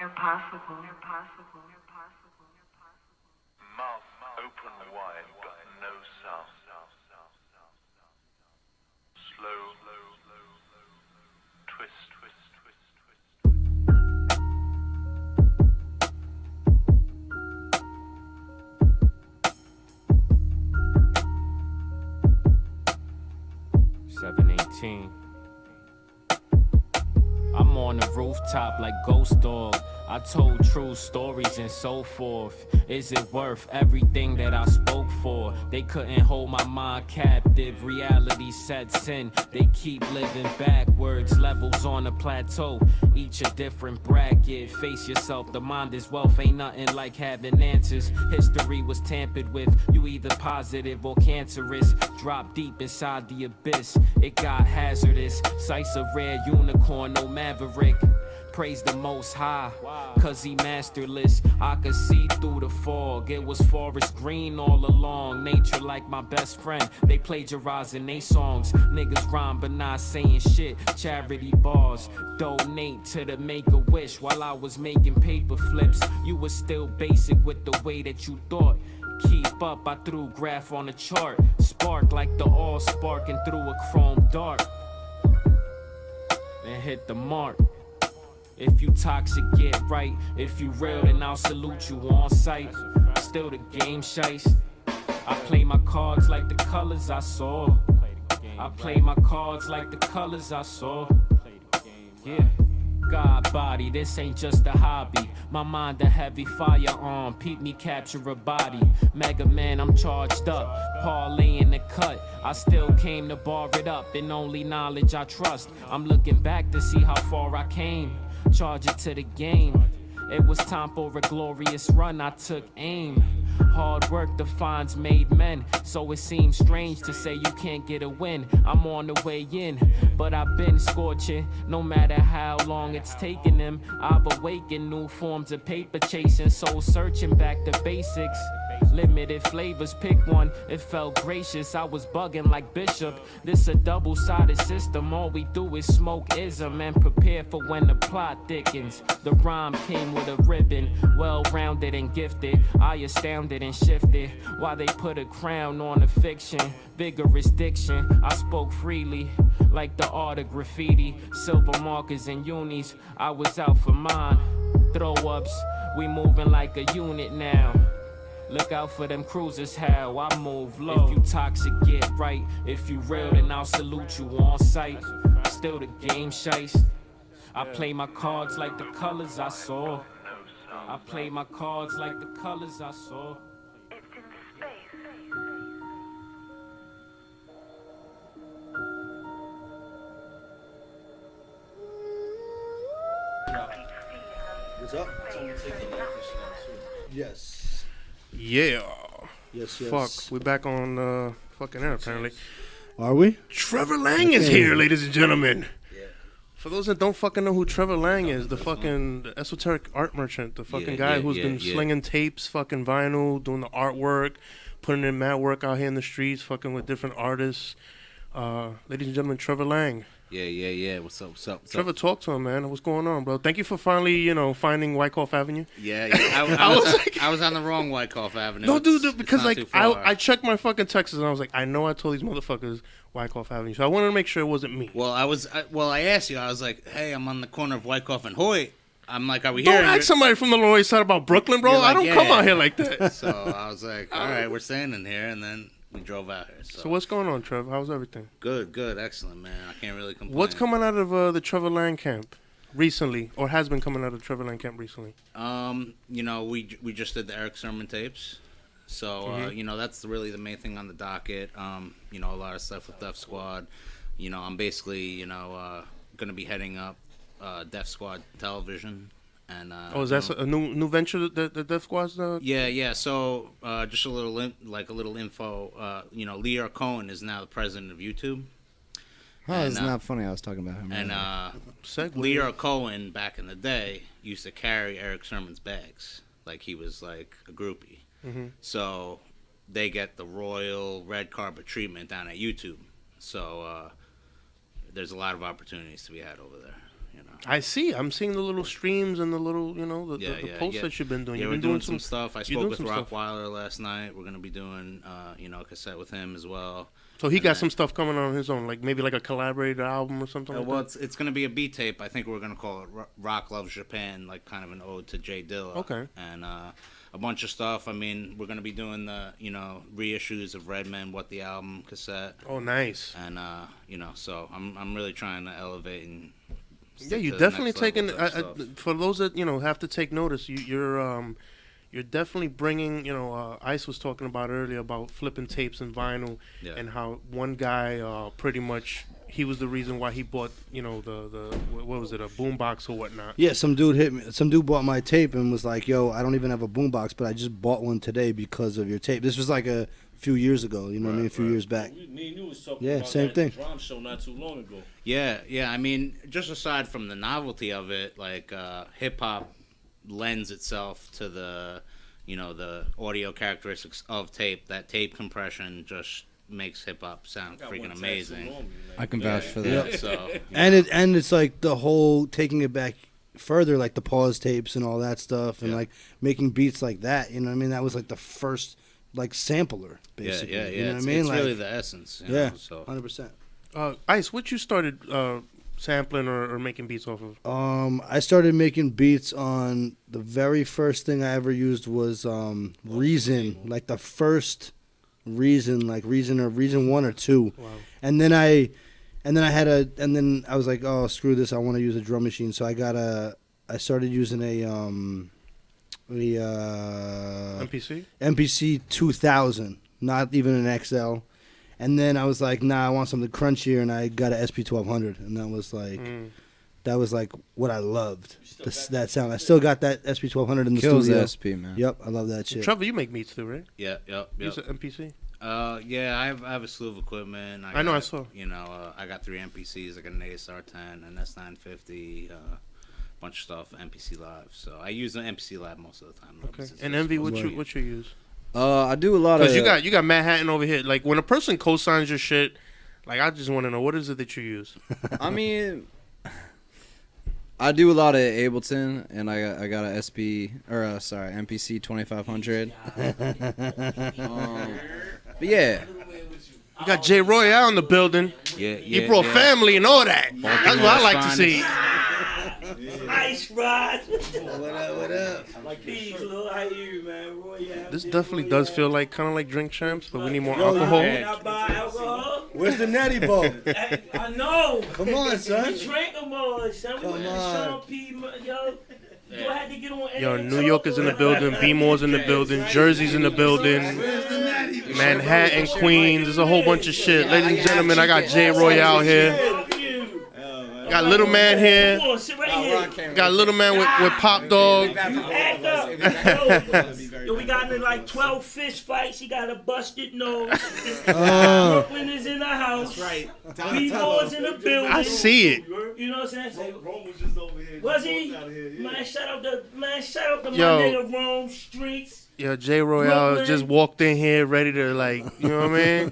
Impossible. Mouth open wide, but no sound. Slow, twist. 718. I'm on the rooftop like Ghost Dog. I told true stories and so forth. Is it worth everything that I spoke for? They couldn't hold my mind captive. Reality sets in. They keep living backwards. Levels on a plateau, each a different bracket. Face yourself, the mind is wealth. Ain't nothing like having answers. History was tampered with. You either positive or cancerous. Drop deep inside the abyss. It got hazardous. Sights a rare unicorn, no maverick. Praise the Most High, cause he masterless. I could see through the fog. It was forest green all along. Nature like my best friend. They plagiarizing they songs. Niggas rhyme but not saying shit. Charity bars. Donate to the Make-A-Wish. While I was making paper flips, you was still basic with the way that you thought. Keep up, I threw graph on the chart. Spark like the all sparking through a chrome dart. And hit the mark. If you toxic, get right. If you real, then I'll salute you on sight. Still the game shice. I play my cards like the colors I saw. I play my cards like the colors I saw. Yeah. God body, this ain't just a hobby. My mind a heavy firearm. Peep me capture a body. Mega Man, I'm charged up. Parlay in the cut. I still came to bar it up. And only knowledge I trust. I'm looking back to see how far I came. Charge it to the game. It was time for a glorious run. I took aim. Hard work defines made men. So it seems strange to say you can't get a win. I'm on the way in, but I've been scorching. No matter how long it's taken them, I've awakened new forms of paper chasing. Soul searching back to basics. Limited flavors, pick one. It felt gracious, I was bugging like Bishop. This a double-sided system. All we do is smoke ism and prepare for when the plot thickens. The rhyme came with a ribbon, well-rounded and gifted. I astounded and shifted while they put a crown on a fiction. Vigorous diction, I spoke freely like the art of graffiti. Silver markers and unis, I was out for mine. Throw-ups, we moving like a unit now. Look out for them cruisers, how I move low. If you toxic, get right. If you real, then I'll salute you on sight. Still the game shice. I play my cards like the colors I saw. I play my cards like the colors I saw. What's up? Yes. Yeah. Yes. Fuck, we're back on fucking air apparently. Are we? Trevor Lang is here, ladies and gentlemen. Yeah. For those that don't fucking know who Trevor Lang is, the esoteric art merchant, the fucking guy who's been slinging tapes, fucking vinyl, doing the artwork, putting in mad work out here in the streets, fucking with different artists. Ladies and gentlemen, Trevor Lang. Yeah. What's up? Trevor, talk to him, man. What's going on, bro? Thank you for finally, finding Wyckoff Avenue. Yeah. I was on the wrong Wyckoff Avenue. No, dude, because like I checked my fucking texts and I was like, I know I told these motherfuckers Wyckoff Avenue, so I wanted to make sure it wasn't me. Well, I asked you. I was like, hey, I'm on the corner of Wyckoff and Hoyt. I'm like, are we Don't here? ask somebody from the Lower East Side about Brooklyn, bro. Like, I don't come out here like that. So I was like, all right, we're staying in here, and then we drove out here. So what's going on, Trev? How's everything? Good, excellent, man. I can't really complain. What's coming out of the Trevor Lang camp recently, or has been coming out of Trevor Lang camp recently? We just did the Eric Sermon tapes, so that's really the main thing on the docket. A lot of stuff with Def Squad. I'm basically gonna be heading up Def Squad Television. And is that a new venture that the Def Squad's? Yeah. So just a little info. Lear Cohen is now the president of YouTube. It's not funny. I was talking about him. And Lear Cohen back in the day used to carry Eric Sermon's bags like he was like a groupie. Mm-hmm. So they get the royal red carpet treatment down at YouTube. So there's a lot of opportunities to be had over there. I see. I'm seeing the little streams and the little, the posts that you've been doing. Yeah, You've we're been doing some stuff. I spoke with stuff. Rockweiler last night. We're going to be doing, a cassette with him as well. So he got some stuff coming on his own, like maybe like a collaborated album or something like that? It's going to be a beat tape. I think we're going to call it Rock Loves Japan, like kind of an ode to Jay Dilla. Okay. And a bunch of stuff. I mean, we're going to be doing the, reissues of Redman, What the Album cassette. Oh, nice. And, so I'm really trying to elevate and... Yeah, you're definitely taking. For those that have to take notice, you're definitely bringing. Ice was talking about earlier about flipping tapes and vinyl, and how one guy pretty much he was the reason why he bought the what was it, a boombox or whatnot. Yeah, some dude hit me. Some dude bought my tape and was like, "Yo, I don't even have a boombox, but I just bought one today because of your tape." This was like a few years ago, what I mean, a few years back. Me and you was talking about same thing. Drum show not too long ago. Yeah. I mean, just aside from the novelty of it, like hip hop lends itself to the, the audio characteristics of tape. That tape compression just makes hip hop sound freaking amazing. I can vouch for that. Yeah. So, and it's like the whole taking it back further, like the pause tapes and all that stuff, and like making beats like that. You know what I mean? That was like the first. Like sampler, basically. Yeah. You know what I mean? It's like, really the essence. So 100%. Ice, what you started sampling or making beats off of? I started making beats on the very first thing I ever used was Reason, like the first Reason, like Reason 1 or 2. Wow. And then I was like, oh, screw this, I want to use a drum machine. So I started using a MPC 2000, not even an XL. And then I was like, nah, I want something crunchier, and I got an SP 1200, and that was like what I loved. That sound. I still got that SP 1200 in the Kills studio. The SP, man. Yep, I love that shit. Trevor, you make beats too, right? Yep. Use an MPC? Yeah, I have a slew of equipment. I know, I saw. I got 3 MPCs. I got an ASR10, an S950, bunch of stuff, MPC Live. So I use an MPC Live most of the time. Okay. And Envy, what you use? I do a lot of. Because you got Manhattan over here. Like when a person co-signs your shit, like I just want to know what is it that you use. I mean, I do a lot of Ableton, and I got a MPC 2500. But yeah. You got J Royale in the building. Yeah. He brought family and all that. That's what I like to see. Ice Rod. What up? Peace, little how you, man? Royale. This definitely does feel like kind of like drink champs, but we need more alcohol. Alcohol? Where's the natty bowl? I know. Come on, son. We drank them all, son. Come on. Yo, I had to get on. Yo, New York is in the building. B-More's in the building. Jersey's in the building. Manhattan, Queens. There's a whole bunch of shit. Ladies and gentlemen, I got J Royale here. Got Little Man here. Got Little Man with Pop Dog. Yo, we got into like 12 fish fights. He got a busted nose. Brooklyn is in the house. That's right. B-More's in the building. I see it. You know what I'm saying? Rome was just over here. Was he? Man, shout out to my nigga Rome Streets. Yo, J Royale just walked in here ready to, like, you know what I mean?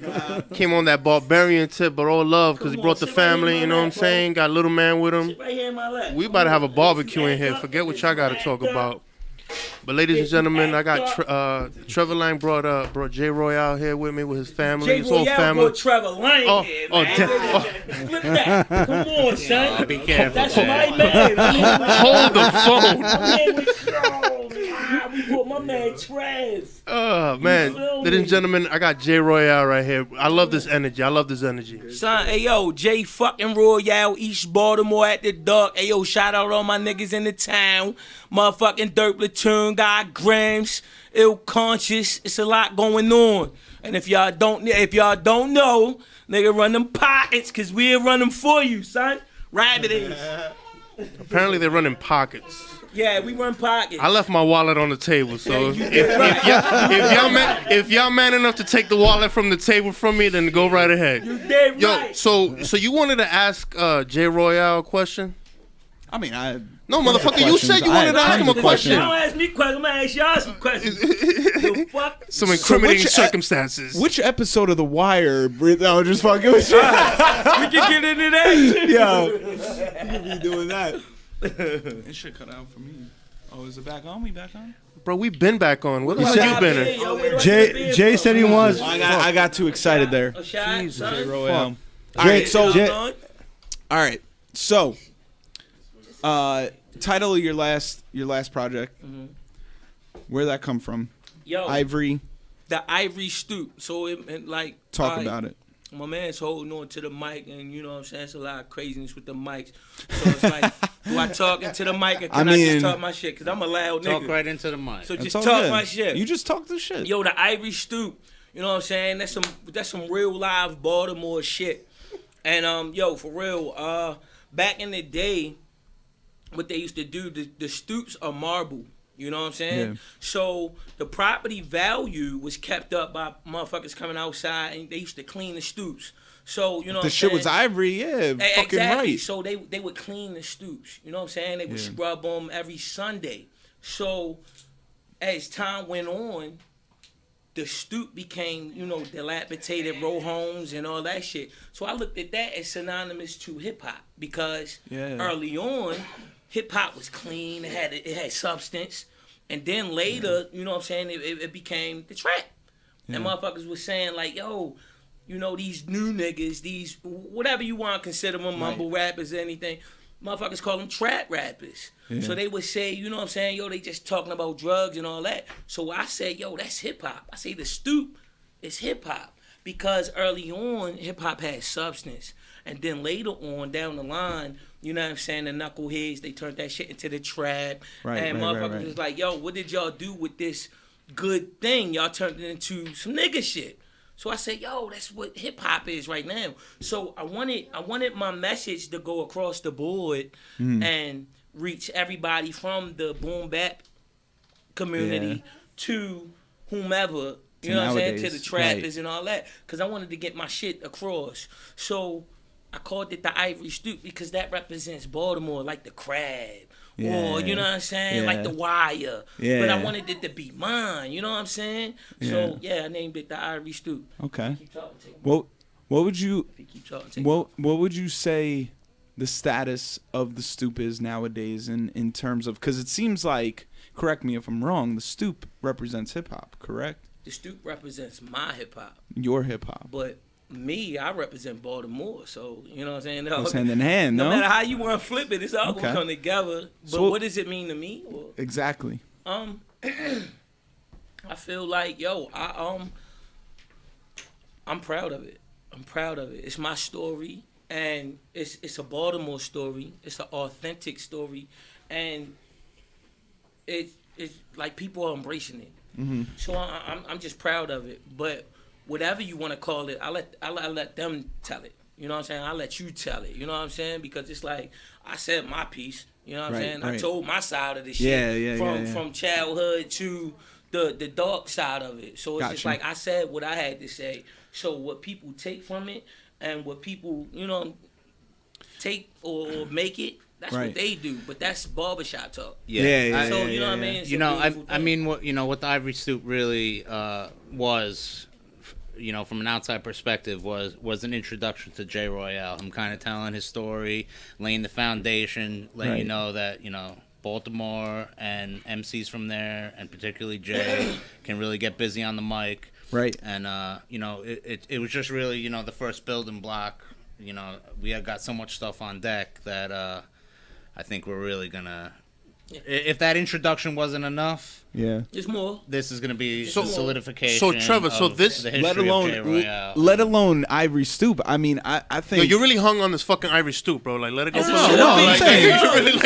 Came on that barbarian tip, but all love because he brought the family, you know what I'm saying? Got Little Man with him. We about to have a barbecue in here. Forget what y'all got to talk about. But ladies and gentlemen, I got Trevor Lang brought J Royale here with me with his family. His whole family. Brought Trevor Lang here, man. Flip that. Come on, son. Be careful. That's my man. Hold the phone. We brought my man Trev. Oh, man. Ladies and gentlemen, I got J Royale right here. I love this energy. Son, hey, yo, J fucking Royale, East Baltimore at the dark. Hey, yo, shout out all my niggas in the town. Motherfucking Dirt Platoon, God Grams, Ill Conscious. It's a lot going on. And if y'all don't know, nigga, run them pockets, because we'll run them for you, son. Rabbities. Apparently, they're running pockets. Yeah, we run pockets. I left my wallet on the table, so if y'all man enough to take the wallet from the table from me, then go right ahead. You dead right. Yo, so you wanted to ask J Royale a question? I mean, no, motherfucker. You said you wanted to ask him a question. Don't ask me questions. I'm gonna ask y'all some questions. The fuck? Some incriminating circumstances. Which episode of The Wire? No, just fucking with you. We can get into that. Yo, you could be doing that. It should cut out for me. Oh, is it back on? We back on? Bro, we been back on. Where the hell you been? Jay said he was. I got too excited there. Jesus. All right, so title of your last project. Mm-hmm. Where'd that come from? Yo, Ivory. The Ivory Stoop. So it like Talk about it. My man's holding on to the mic, and you know what I'm saying? It's a lot of craziness with the mics. So it's like, do I talk into the mic, or can I just talk my shit? Because I'm a loud nigga. Talk right into the mic. So just talk my shit. You just talk the shit. Yo, the Ivory Stoop. You know what I'm saying? That's some real live Baltimore shit. And yo, for real, back in the day, what they used to do, the stoops are marble. You know what I'm saying? Yeah. So the property value was kept up by motherfuckers coming outside, and they used to clean the stoops. So, you know, the shit was ivory, yeah, fucking right. So they would clean the stoops. You know what I'm saying? They would scrub them every Sunday. So as time went on, the stoop became, you know, dilapidated row homes and all that shit. So I looked at that as synonymous to hip hop because early on, hip hop was clean. It had substance. And then later, you know what I'm saying, it became the trap. Yeah. And motherfuckers was saying like, yo, you know, these new niggas, these whatever you want to consider them, mumble rappers or anything, motherfuckers call them trap rappers. Yeah. So they would say, you know what I'm saying, yo, they just talking about drugs and all that. So I said, yo, that's hip hop. I say the stoop is hip hop because early on, hip hop had substance. And then later on, down the line, you know what I'm saying, the knuckleheads, they turned that shit into the trap. And motherfuckers was like, yo, what did y'all do with this good thing? Y'all turned it into some nigga shit. So I said, yo, that's what hip hop is right now. So I wanted my message to go across the board and reach everybody from the boom bap community to whomever, you know what I'm saying, to the trappers and all that. Because I wanted to get my shit across. So I called it the Ivory Stoop because that represents Baltimore, like the crab. Or, you know what I'm saying? Like the wire. But I wanted it to be mine, you know what I'm saying? So, I named it the Ivory Stoop. Okay. What would you say the status of the stoop is nowadays in terms of, because it seems like, correct me if I'm wrong, the stoop represents hip-hop, correct? The stoop represents my hip-hop. Your hip-hop. But me, I represent Baltimore, so you know what I'm saying. It's hand in hand, no matter how you want to flip it, it's all gonna come together. But so, what does it mean to me? Or, exactly. I feel like I'm proud of it. I'm proud of it. It's my story, and it's a Baltimore story. It's an authentic story, and it's like people are embracing it. Mm-hmm. So I'm just proud of it, but. Whatever you want to call it, I let them tell it. You know what I'm saying? I let you tell it. You know what I'm saying? Because it's like I said my piece. You know what I'm saying? I told my side of the shit from childhood to the dark side of it. So it's just like I said what I had to say. So what people take from it and what people, you know, take or make it, that's what they do. But that's barbershop talk. So you know what I mean? You know, I mean, what the Ivory Stoop really was. You know, from an outside perspective, was an introduction to Jay Royale. I'm kind of telling his story, laying the foundation, letting you know that, you know, Baltimore and MCs from there, and particularly Jay, can really get busy on the mic. Right. And, you know, it was just really, you know, the first building block. You know, we had got so much stuff on deck that I think we're really going to... If that introduction wasn't enough... There's more. This is going to be the solidification. So Trevor, the let alone Ivory Stoop. I mean, I think you're really hung on this fucking Ivory Stoop, bro. Like, let it go.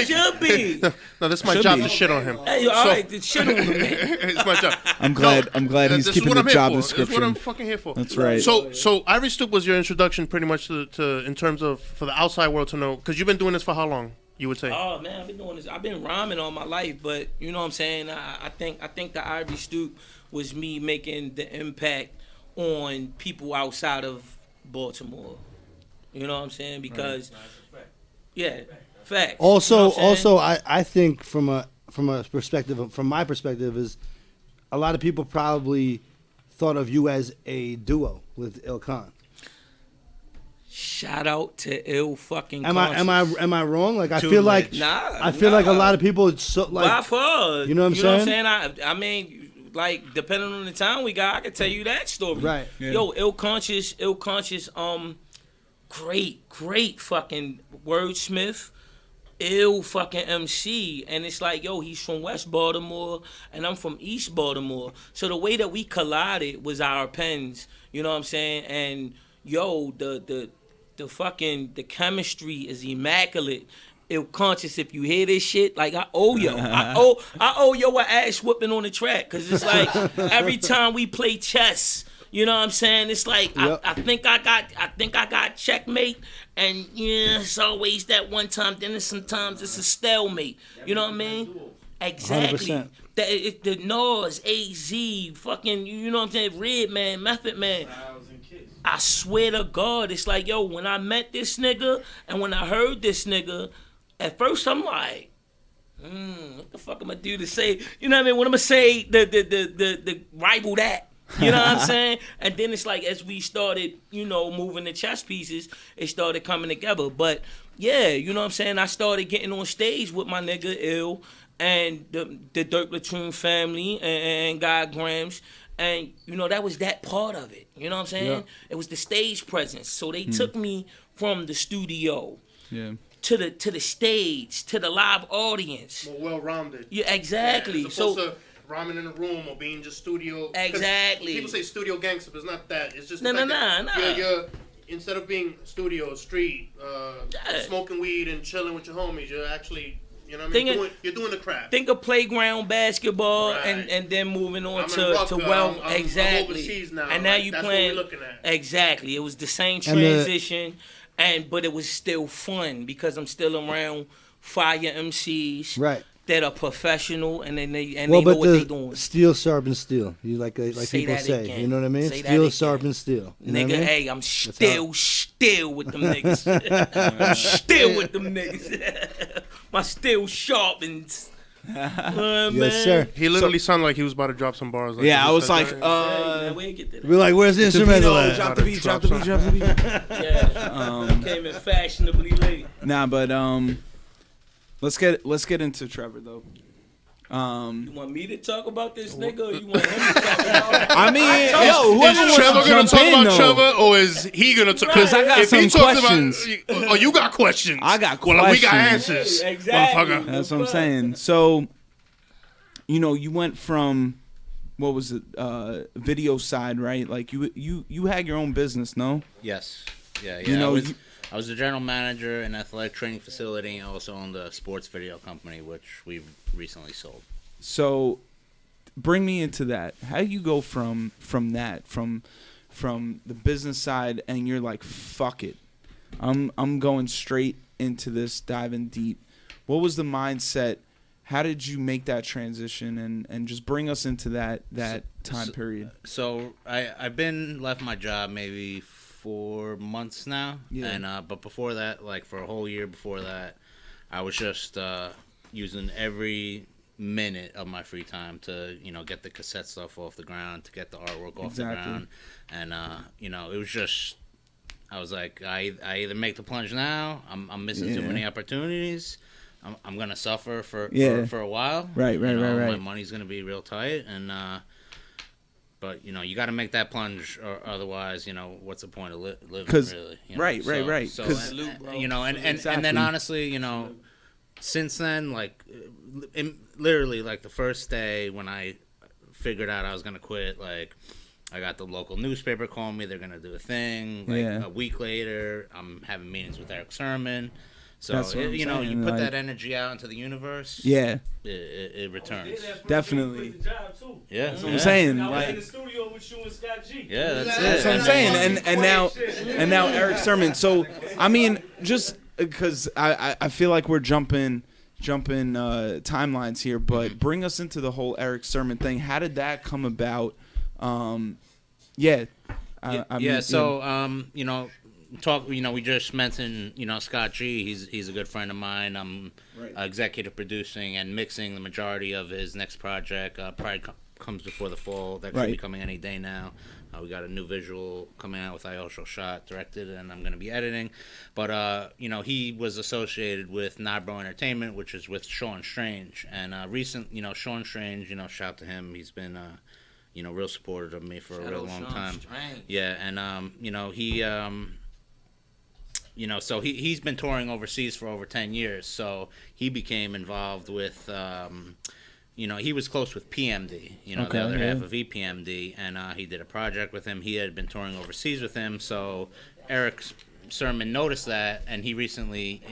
Should be. No, that's my job to shit on him. Hey, all right, shit on him. It's my job. I'm glad he's keeping the job description. That's what I'm fucking here for. That's right. So Ivory Stoop was your introduction, pretty much to in terms of for the outside world to know, because you've been doing this for how long? You would say? Oh man, I've been doing this. I've been rhyming all my life, but you know what I'm saying. I think the Ivory Stoop was me making the impact on people outside of Baltimore. You know what I'm saying? Because Facts. Also, You know what I'm I think from my perspective is a lot of people probably thought of you as a duo with Ilkan. Shout out to Ill fucking. Am I wrong? Like I Too feel like late. Nah, I feel like a lot of people so like by far. You know what I'm saying? I mean, like depending on the time we got, I can tell you that story. Right. Yeah. Yo, ill conscious, great fucking wordsmith. Ill fucking MC, and it's like, yo, he's from West Baltimore and I'm from East Baltimore, so the way that we collided was our pens, you know what I'm saying? And yo, the chemistry is immaculate. Ill conscious, if you hear this shit, like I owe yo an ass whooping on the track, cause it's like every time we play chess, you know what I'm saying? It's like Yep. I think I got checkmate, and yeah, it's always that one time. Then sometimes it's a stalemate. You know what I mean? Exactly. 100%. The Nas, AZ, fucking, you know what I'm saying? Redman, Method Man. I swear to God, it's like, yo, when I met this nigga and when I heard this nigga, at first I'm like, what the fuck am I do to say? You know what I mean? What am I say? The rival that. You know what I'm saying? And then it's like, as we started, moving the chess pieces, it started coming together. But yeah, you know what I'm saying? I started getting on stage with my nigga Ill and the Dirk Latrine family and God Grams. And, that was that part of it. You know what I'm saying? Yeah. It was the stage presence. So they took me from the studio to the stage, to the live audience. More well-rounded. Yeah, exactly. Yeah, as opposed to rhyming in a room or being just studio. Exactly. People say studio gangster, but it's not that. It's just No. You're instead of being studio, street, smoking weed and chilling with your homies, you're actually, you know what I mean? You're doing the craft. Think of playground basketball and then moving on to exactly. I'm overseas now. And now you playing. What we're looking at. Exactly. It was the same transition, but it was still fun because I'm still around fire MCs. Right. That are professional and they know what they're doing. Steel sharpens steel. You like people say. Again. You know what I mean? Steel sharpens steel. You know Nigga, what I mean? hey, I'm still with them niggas. I'm still with them niggas. My steel sharpens. Yes, sir. He literally sounded like he was about to drop some bars. Yeah, I was like, we're like, where's the instrumental at? Drop the beat. Yeah. Came in fashionably late. Nah, but let's get into Trevor though. You want me to talk about this nigga, or you want him to talk about it? I mean, whoever is Trevor wants to gonna talk about though. Trevor, or is he gonna talk? Because I got some questions. You got questions. I got questions. Well, we got answers. Exactly. Motherfucker. That's what I'm saying. So, you went from what was it, video side, right? Like you had your own business, no? Yes. Yeah. I was the general manager in an athletic training facility and also owned a sports video company, which we've recently sold. So, bring me into that. How do you go from that, from the business side, and you're like, fuck it, I'm going straight into this, diving deep. What was the mindset? How did you make that transition, and just bring us into that time period? So I've been left my job maybe 4 months now, and but before that, like for a whole year before that, I was just using every minute of my free time to get the cassette stuff off the ground, to get the artwork off the ground, and it was just, I was like, I either make the plunge now, I'm missing too many opportunities, I'm gonna suffer for a while, right. My money's gonna be real tight, and but you got to make that plunge, or otherwise, what's the point of living? Really, right. So, and then honestly, since then, like, literally, like the first day when I figured out I was gonna quit, like, I got the local newspaper calling me. They're gonna do a thing. Like a week later, I'm having meetings with Eric Sermon. So you put that energy out into the universe. Yeah, it returns. Definitely. Yeah, that's what I'm saying. I was like, in the studio with you and Scott G. Yeah, that's That's what I'm saying. And now Eric Sermon. So I mean, just because I feel like we're jumping timelines here, but bring us into the whole Eric Sermon thing. How did that come about? we just mentioned, Scott G. He's a good friend of mine. I'm executive producing and mixing the majority of his next project. Pride comes before the fall. That should be coming any day now. We got a new visual coming out with I Also Shot, directed, and I'm going to be editing. But, he was associated with Nabro Entertainment, which is with Sean Strange. And Sean Strange, shout out to him. He's been, real supportive of me for a real long time. Strange. Yeah, and, so he's been touring overseas for over 10 years. So he became involved with... he was close with PMD, the other half of EPMD, and he did a project with him. He had been touring overseas with him, so Eric Sermon noticed that, and he recently,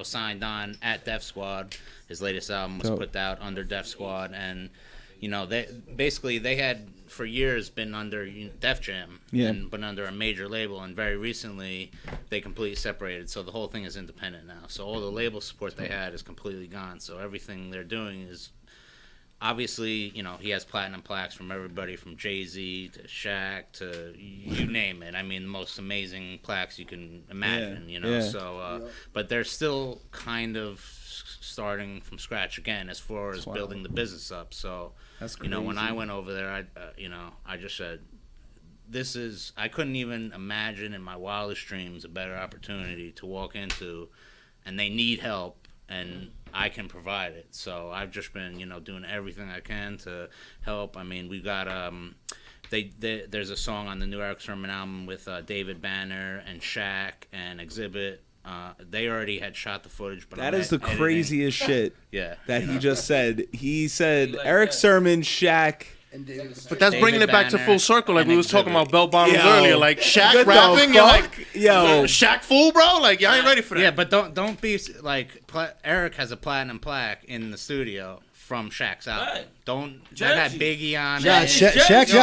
signed on at Def Squad. His latest album was put out under Def Squad, and, they had for years been under Def Jam, but under a major label, and very recently they completely separated, so the whole thing is independent now. So all the label support they had is completely gone, so everything they're doing is... Obviously, he has platinum plaques from everybody from Jay-Z to Shaq to you name it. I mean, the most amazing plaques you can imagine, So, but they're still kind of starting from scratch again as far as building the business up. So, that's crazy. When I went over there, I just said, I couldn't even imagine in my wildest dreams a better opportunity to walk into, and they need help. And I can provide it. So I've just been, doing everything I can to help. I mean, we got there's a song on the new Eric Sermon album with David Banner and Shaq and Exhibit. They already had shot the footage, but that is the craziest shit. Yeah, that he just said. He said Eric Sermon, Shaq. But that's bringing it back to full circle, like we was talking about belt bottoms earlier. Like Shaq rapping, you're like, Shaq fool, bro. Like y'all ain't ready for that. Yeah, but don't be like Eric has a platinum plaque in the studio from Shaq's album. That had Biggie on it. Yeah, Shaq's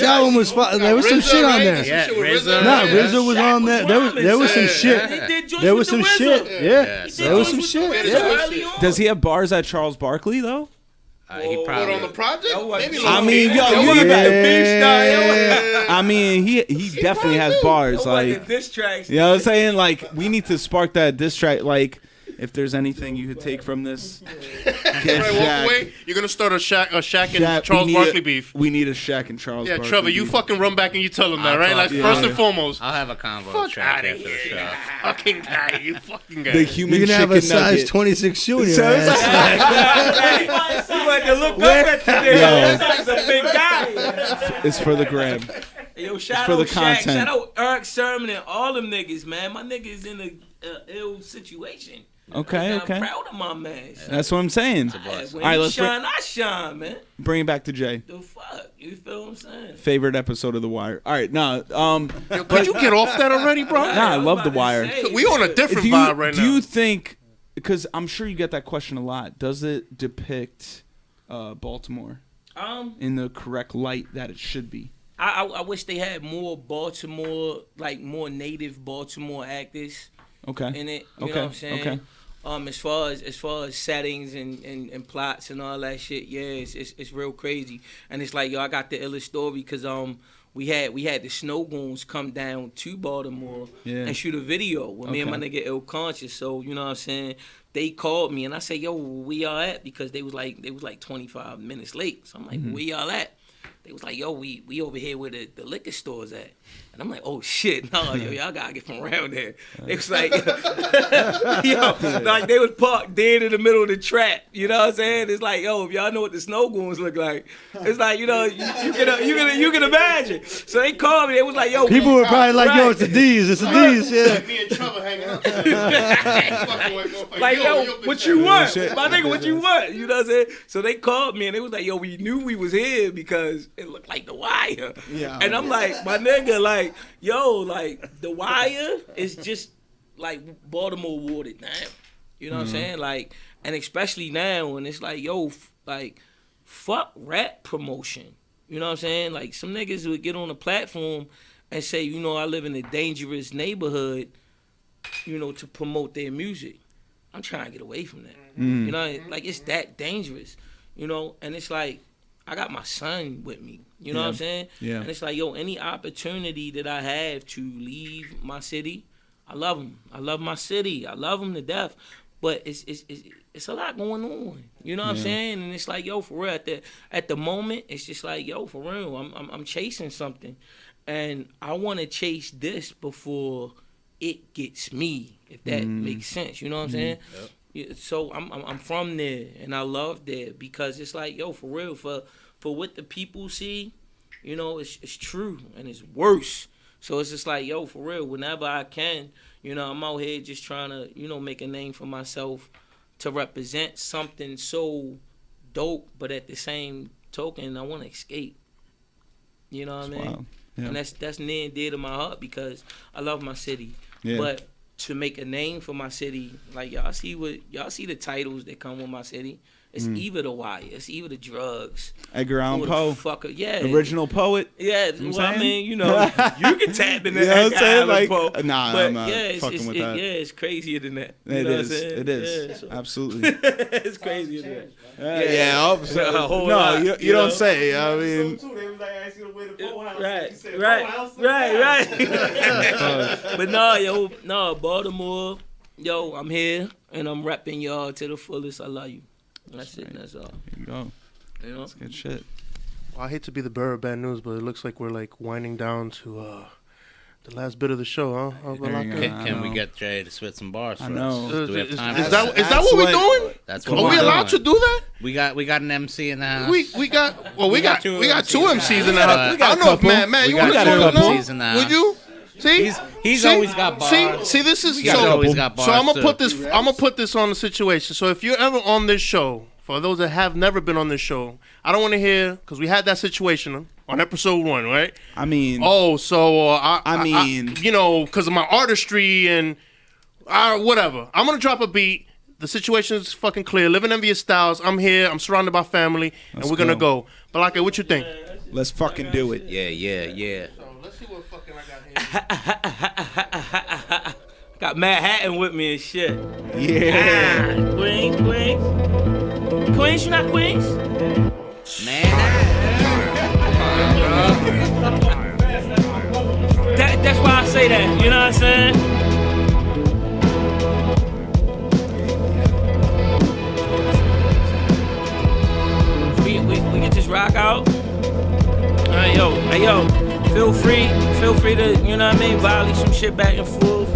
album was fun. There was some shit on there. Yeah, RZA. No, RZA was on there. There was some shit. There was some shit. Yeah, there was some shit. Does he have bars at Charles Barkley though? He probably on the project? Maybe I mean, he definitely has bars. Like, diss tracks. You know what I'm saying? Like, we need to spark that diss track. Like, if there's anything you could take from this, walk away. You're gonna start a Shaq and Charles Barkley beef. We need a Shaq and Charles. Yeah, Barkley Trevor, you beef. fucking run back and you tell him that, right? Like first and foremost. I'll have a convo with Shaq after the show. Fucking guy, you fucking guy. The human You're gonna have a chicken size nugget. 26 shoe in your ass. You had to look up at the nigga. That's a big guy. It's for the gram. Yo, shout for out the Shaq, content. shout out Eric Sermon and all them niggas, man. My niggas in a ill situation. Okay. I'm proud of my man. That's what I'm saying. When All right, he let's shine, I shine, man. bring it back to Jay. The fuck? You feel what I'm saying? Favorite episode of The Wire. All right, Yo, could you get off that already, bro? Nah, I love The Wire. We on a different vibe right now. Do you think? Because I'm sure you get that question a lot. Does it depict Baltimore in the correct light that it should be? I wish they had more Baltimore, like more native Baltimore actors. In it, you know what I'm saying? Okay. As far as settings and plots and all that shit, yeah, it's real crazy. And it's like, yo, I got the illest story because we had the Snow Goons come down to Baltimore and shoot a video with me and my nigga Ill Conscious. So you know what I'm saying? They called me and I said, yo, where y'all at? Because they was like 25 minutes late. So I'm like, where y'all at? They was like, yo, we over here where the liquor store's at. And I'm like, oh shit, no, yo, y'all gotta get from around there. They was like, yo, like they was parked dead in the middle of the trap. You know what I'm saying? It's like, yo, if y'all know what the Snow Goons look like, it's like, you know, you can imagine. So they called me. They was like, yo, people were probably like, yo, it's a D's, it's a D's, yeah. Like me and Trevor hanging out. Like, yo, what you want? My nigga, what you want? You know what I'm saying? So they called me and they was like, yo, we knew we was here because it looked like The Wire. Yeah. And I'm like, my nigga, like, yo, like, The Wire is just like Baltimore watered down. You know what I'm saying? Like, and especially now when it's like, yo, like, fuck rap promotion. You know what I'm saying? Like, some niggas would get on a platform and say, you know, I live in a dangerous neighborhood, you know, to promote their music. I'm trying to get away from that. You know, like, it's that dangerous, you know? And it's like, I got my son with me. You know what I'm saying? Yeah. And it's like, yo, any opportunity that I have to leave my city, I love them. I love my city. I love them to death. But it's a lot going on. You know what I'm saying? And it's like, yo, for real, at the moment, it's just like, yo, for real, I'm chasing something. And I want to chase this before it gets me, if that makes sense. You know what I'm saying? Yep. Yeah, so I'm from there, and I love there because it's like, yo, for real, for what the people see, you know, it's true and it's worse. So it's just like, yo, for real, whenever I can, you know, I'm out here just trying to, you know, make a name for myself to represent something so dope, but at the same token, I want to escape. You know what I mean? Wow. Yeah. And that's near and dear to my heart because I love my city. Yeah. But to make a name for my city, like y'all see the titles that come with my city. It's either the wire, it's either the drugs. Edgar Allan Poe, yeah, original poet. Yeah, well, I mean, you know, you can tap into you know Edgar Allan Poe. Nah, but I'm not it's fucking with that. Yeah, it's crazier than that. You It know is. What I'm saying? It is. Yeah, so. Absolutely. It's crazier than that. No, you don't say. I mean, right. But no, Baltimore, yo, I'm here and I'm repping y'all to the fullest. I love you. That's it. That's all. There you go. You know? That's good shit. Well, I hate to be the bearer of bad news, but it looks like we're like winding down to the last bit of the show, huh? Can we get Jay to spit some bars for us? Do we have time? Is that what we're doing? That's what Are we allowed to do that? We got an MC in the house. We got two MCs in the house. I don't know if man, you want to got know? MCs in the house. Would you? See, he's always got bars. See, this is He's always got bars. So I'm gonna put this on the situation. So if you're ever on this show, for those that have never been on this show, I don't want to hear because we had that situation on episode 1, right? I mean, I mean, you know, because of my artistry and whatever. I'm gonna drop a beat. The situation is fucking clear. Living Envious styles. I'm here. I'm surrounded by family, and we're gonna go. But what you think? Let's fucking do it. Yeah. So let's see what fucking I got here. Got Manhattan with me and shit. Yeah. Queens, you not Queens? That's why I say that. You know what I'm saying? We can just rock out. Hey yo, feel free to, you know what I mean, volley some shit back and forth.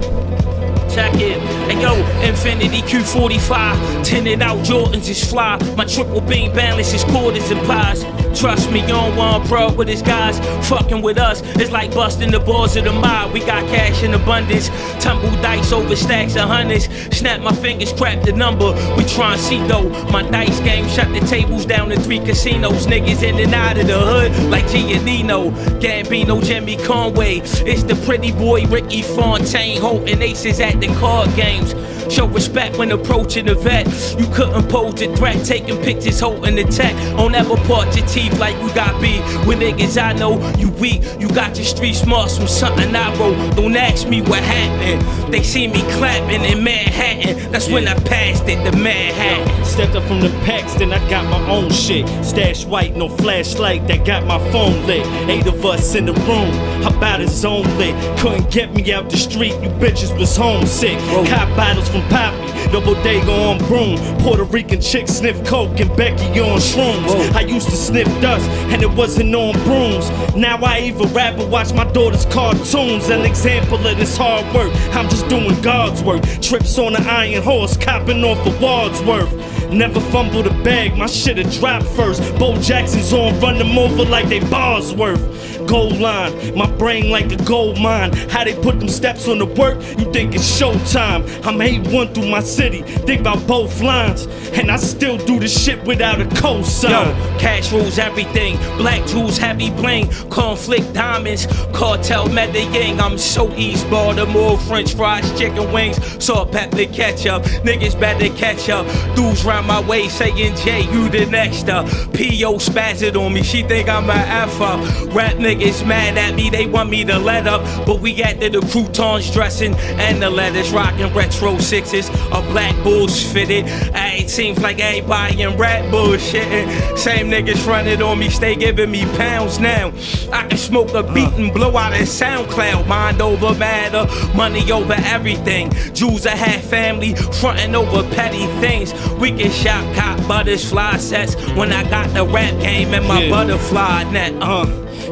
Check it. Hey yo, Infinity Q45, tinted out Jordans is fly. My triple beam balance is quarters and pies. Trust me, you don't want pro with his guys. Fucking with us, it's like busting the balls of the mob. We got cash in abundance. Tumble dice over stacks of hundreds. Snap my fingers, crap the number. We tryna see though. My dice game shut the tables down to 3 casinos. Niggas in and out of the hood like Giannino, Gambino, Jimmy Conway. It's the pretty boy Ricky Fontaine holding aces at the card games. Show respect when approaching the vet. You couldn't pose a threat, taking pictures, holding the tech. Don't ever part your teeth like we got beat. With niggas I know you weak, you got your street smarts from something I wrote. Don't ask me what happened. They see me clapping in Manhattan. That's when I passed it to Manhattan. Stepped up from the packs, then I got my own shit. Stash white, no flashlight, that got my phone lit. 8 of us in the room, how about his zone lit? Couldn't get me out the street, you bitches was homesick. Cop bottles from Poppy, the bodega on broom. Puerto Rican chick sniff coke and Becky on shrooms. I used to sniff dust and it wasn't on brooms. Now I even rap and watch my daughter's cartoons. An example of this hard work, I'm just doing God's work. Trips on an iron horse, copping off of Wadsworth. Never fumble the bag, my shit'll drop first. Bo Jackson's on, run them over like they bars worth. Gold line, my brain like a gold mine. How they put them steps on the work, you think it's showtime. I'm A1 through my city, think about both lines. And I still do the shit without a cosign. Yo, cash rules everything, black jewels, heavy bling. Conflict diamonds, cartel Medellin. I'm so East Baltimore, French fries, chicken wings, salt, pepper, ketchup. Niggas better catch up. Dudes round my way saying, Jay, you the next up. P.O. spazzed on me, she think I'm an F-up. Rap niggas mad at me, they want me to let up. But we got the croutons dressing and the letters rocking retro sixes, or black bulls fitted. It seems like everybody in rap bullshitting. Same niggas fronted on me, stay giving me pounds now. I can smoke a beat and blow out a SoundCloud. Mind over matter, money over everything. Jews a half family, fronting over petty things. We can shop, cop, butterfly sets. When I got the rap game in my butterfly net.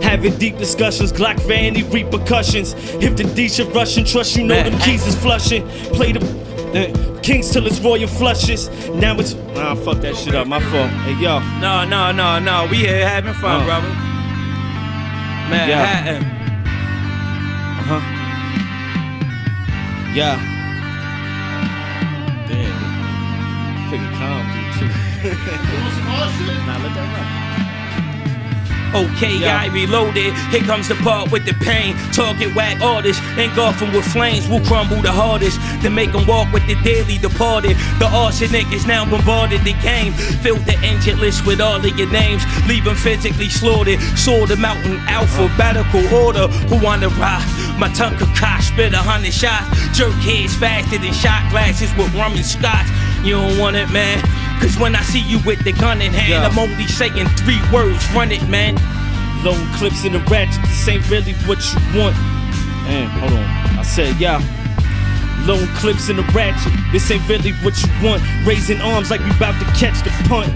Having deep discussions, Glock for any repercussions. If the D should rush and trust, you know them keys is flushing. Play the Kings till it's royal flushes. Now it's fuck that shit up, my fault. Hey yo. No. We here having fun, brother. Manhattan. Yeah. Damn. Pretty calm, dude, too. Nah, let that run. Okay, I reloaded. Here comes the part with the pain. Target whack artists, engulf them with flames. We'll crumble the hardest, then make them walk with the daily departed. The arsenic is now bombarded the game. Fill the injured list with all of your names. Leave them physically slaughtered. Soar them out in alphabetical order. Who wanna ride? My tongue could cock, spit 100 shots. Jerk heads faster than shot glasses with rum and scotch. You don't want it, man. Cause when I see you with the gun in hand, I'm only saying 3 words, run it, man. Long clips in the ratchet, this ain't really what you want. Man, hold on. I said, long clips in the ratchet, this ain't really what you want. Raising arms like we about to catch the punt.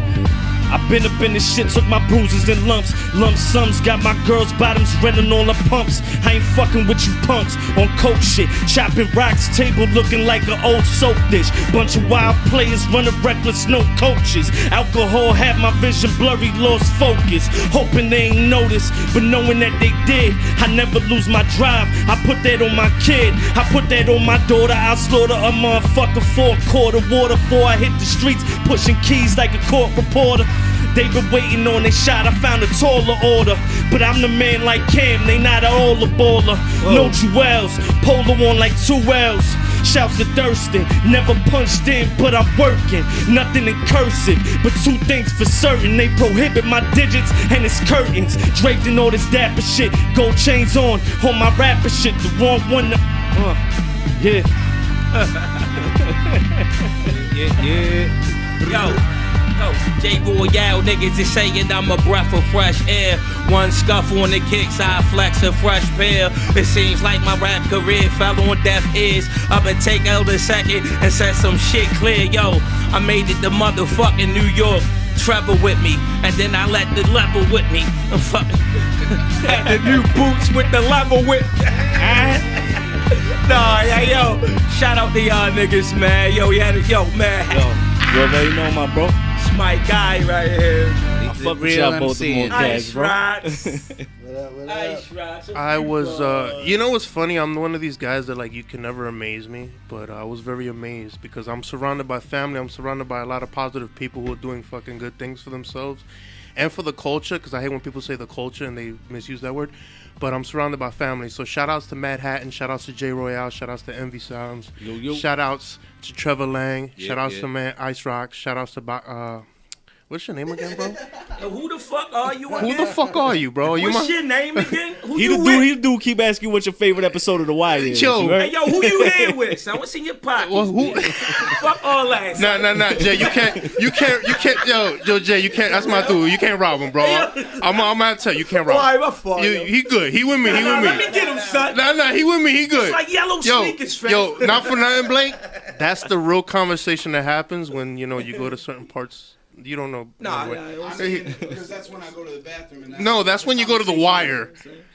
I've been up in this shit, took my bruises and lumps. Lump sums, got my girls' bottoms running on the pumps. I ain't fucking with you punks on coke shit. Chopping rocks, table looking like an old soap dish. Bunch of wild players running reckless, no coaches. Alcohol had my vision blurry, lost focus. Hoping they ain't noticed, but knowing that they did, I never lose my drive. I put that on my kid, I put that on my daughter. I'll slaughter a motherfucker for a quart of water before I hit the streets, pushing keys like a court reporter. They been waiting on their shot, I found a taller order. But I'm the man like Cam, they not all a baller. No jewels, polo on like 2 L's. Shouts to Thurston, never punched in, but I'm working. Nothing in cursive, but 2 things for certain. They prohibit my digits and it's curtains. Draped in all this dapper shit, gold chains on my rapper shit. The wrong one to, yeah. Yo, J. Royale niggas is saying I'm a breath of fresh air. One scuffle on the kicks, I flex a fresh pair. It seems like my rap career fell on deaf ears. I'ma take out a second and set some shit clear. Yo, I made it to motherfucking New York. Trevor with me, and then I let the level with me. I'm fucking had the new boots with the level with. Nah, yeah, yo, shout out to y'all niggas, man. Yo, man. You already know my bro. It's my guy right here. I fuck with y'all both the more guys, bro. Ice rocks. I was, you know what's funny? I'm one of these guys that, like, you can never amaze me, but I was very amazed because I'm surrounded by family. I'm surrounded by a lot of positive people who are doing fucking good things for themselves and for the culture, because I hate when people say the culture and they misuse that word. But I'm surrounded by family. So shout outs to Mad Hatton, shout outs to J Royale, shout outs to Envy Sounds, shout outs to Trevor Lang, shout outs to Man Ice Rock, shout outs to what's your name again, bro? Yo, who the fuck are you again? Who the fuck are you, bro? What's your name again? Who he the dude keep asking what your favorite episode of The Wire is. Yo, hey, yo, who you here with, son? What's in your pocket? Well, who? Fuck all that. Nah, Jay, you can't. Yo, Jay, you can't. That's my dude. You can't rob him, bro. I'm gonna tell you, you can't rob him. Why, my fault? He good. He with me. Let me get him, son. Nah, he with me. He good. It's like yellow sneakers, fam. Yo, not for nothing, Blake. That's the real conversation that happens when you go to certain parts. You don't know. Because that's when I go to the bathroom. No, that's when you go to The Wire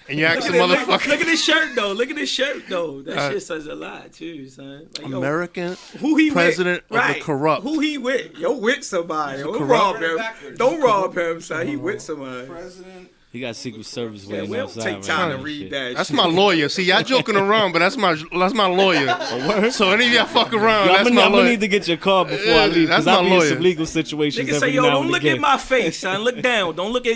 and you ask the motherfucker. Look at his shirt, though. That shit says a lot, too, son. Like, American who he president with? of the corrupt. Who he with? Yo, with somebody. Don't rob him. Don't rob him, son. He with somebody. President. He got Secret Service we waiting don't outside. take time to read that. That's my lawyer. See, y'all joking around, but that's my lawyer. So any of y'all fuck around, that's my lawyer. I'm gonna need to get your card before I leave, because I'll be in some legal situations. Nigga say, yo, don't look at my face, son. Look down. Don't look at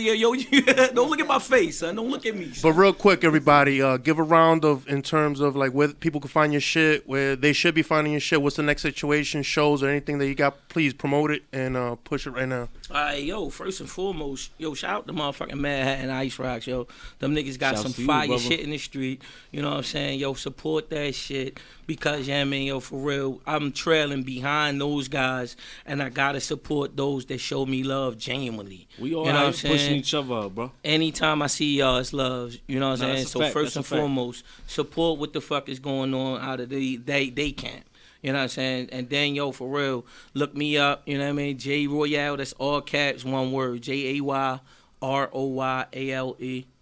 don't look at my face, son. Don't look at me. Son. But real quick, everybody, give a round of in terms of like where people can find your shit, where they should be finding your shit. What's the next situation, shows, or anything that you got? Please promote it and push it right now. All right, yo. First and foremost, shout out to motherfucking Mad and Ice Rocks, yo. Them niggas got Shouts some to you, fire brother. shit in the street. You know what I'm saying? Yo, support that shit because, yeah, I mean, yo, for real, I'm trailing behind those guys, and I gotta support those that show me love genuinely. We all you know what I'm pushing saying? each other up, bro. Anytime I see y'all, it's love. You know what I'm saying? that's a So fact. first That's and a fact. foremost, support what the fuck is going on out of they camp. You know what I'm saying? And then, yo, for real, look me up. You know what I mean? J Royale, that's all caps, one word. JAYROYALE.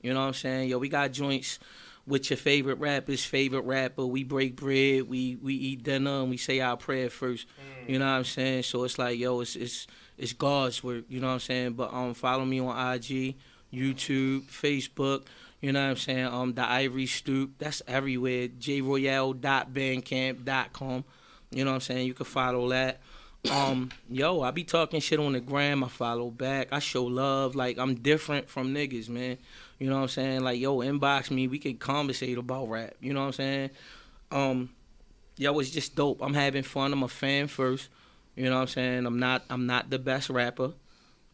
You know what I'm saying? Yo, we got joints with your favorite rapper's favorite rapper. We break bread, we eat dinner, and we say our prayer first. You know what I'm saying? So it's like, yo, it's God's work. You know what I'm saying? But follow me on IG, YouTube, Facebook. You know what I'm saying? The Ivory Stoop. That's everywhere. jroyale.bandcamp.com. You know what I'm saying? You can follow that. Yo, I be talking shit on the gram. I follow back. I show love. Like, I'm different from niggas, man. You know what I'm saying? Like, yo, inbox me. We can conversate about rap. You know what I'm saying? Yo, it's just dope. I'm having fun. I'm a fan first. You know what I'm saying? I'm not the best rapper.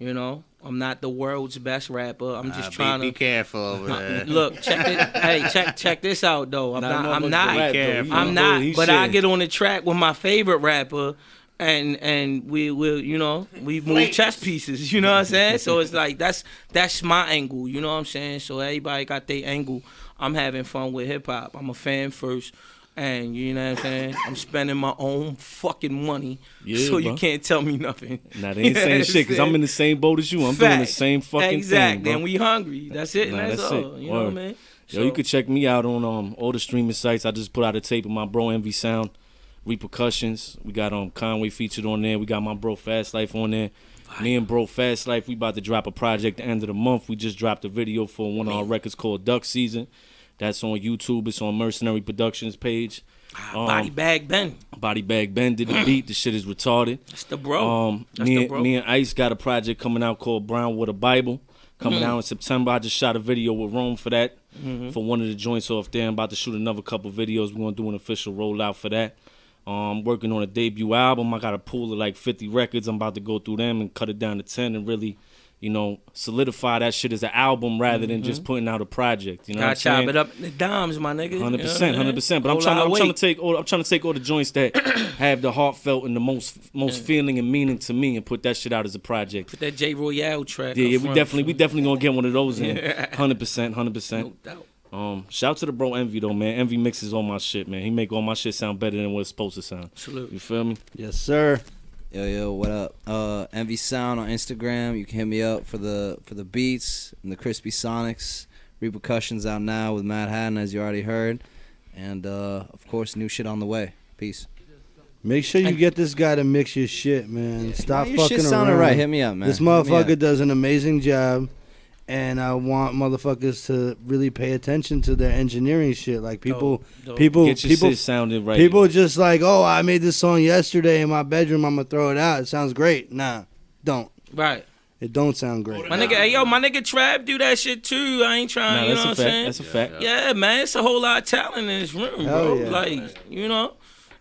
You know, I'm not the world's best rapper. I'm just trying to be careful over there. Look, check this out though. I'm not. But I get on the track with my favorite rapper, and we will, you know, we move chess pieces. You know what I'm saying? So it's like that's my angle. You know what I'm saying? So everybody got their angle. I'm having fun with hip hop. I'm a fan first. And you know what I'm saying? I'm spending my own fucking money, so bro. you can't tell me nothing. Nah, they ain't saying shit because I'm in the same boat as you. I'm doing the same fucking thing, bro. And we hungry. That's it. And that's all. It. You know what I mean? Yo, you could check me out on all the streaming sites. I just put out a tape of my bro Envy Sound, Repercussions. We got Conway featured on there. We got my bro Fast Life on there. Me and bro Fast Life, we about to drop a project at the end of the month. We just dropped a video for one of our records called Duck Season. That's on YouTube. It's on Mercenary Productions page. Body Bag Ben. Body Bag Ben did the beat. The shit is retarded. That's the bro. Me and Ice got a project coming out called Brown with a Bible. Coming out in September. I just shot a video with Rome for that. For one of the joints off there. I'm about to shoot another couple videos. We're going to do an official rollout for that. Working on a debut album. I got a pool of like 50 records. I'm about to go through them and cut it down to 10 and really, you know, solidify that shit as an album rather than just putting out a project. You know what I'm saying? Gotta chop it up in the dimes, my nigga. 100%. But I'm trying to take all the joints that have the heartfelt and the most feeling and meaning to me and put that shit out as a project. Put that J Royale track. Yeah, we definitely gonna get one of those in. 100%. No doubt. Shout out to the bro Envy though, man. Envy mixes all my shit, man. He make all my shit sound better than what it's supposed to sound. Salute. You feel me? Yes, sir. Yo, what up? Envy Sound on Instagram. You can hit me up for the beats and the crispy sonics. Repercussions out now with Mad Hatton, as you already heard, and of course, new shit on the way. Peace. Make sure you get this guy to mix your shit, man. Stop your fucking shit around. sounded right. Hit me up, man. This Hit me motherfucker up. does an amazing job, and I want motherfuckers to really pay attention to their engineering shit. Like people Get your shit sounded right. People just like, oh, I made this song yesterday in my bedroom. I'm gonna throw it out. It sounds great. Nah, don't. Right. It don't sound great. My nigga Trav do that shit too. I ain't trying, you know what I'm saying? That's a fact. Yeah, man, it's a whole lot of talent in this room, Hell bro. yeah. Like, you know.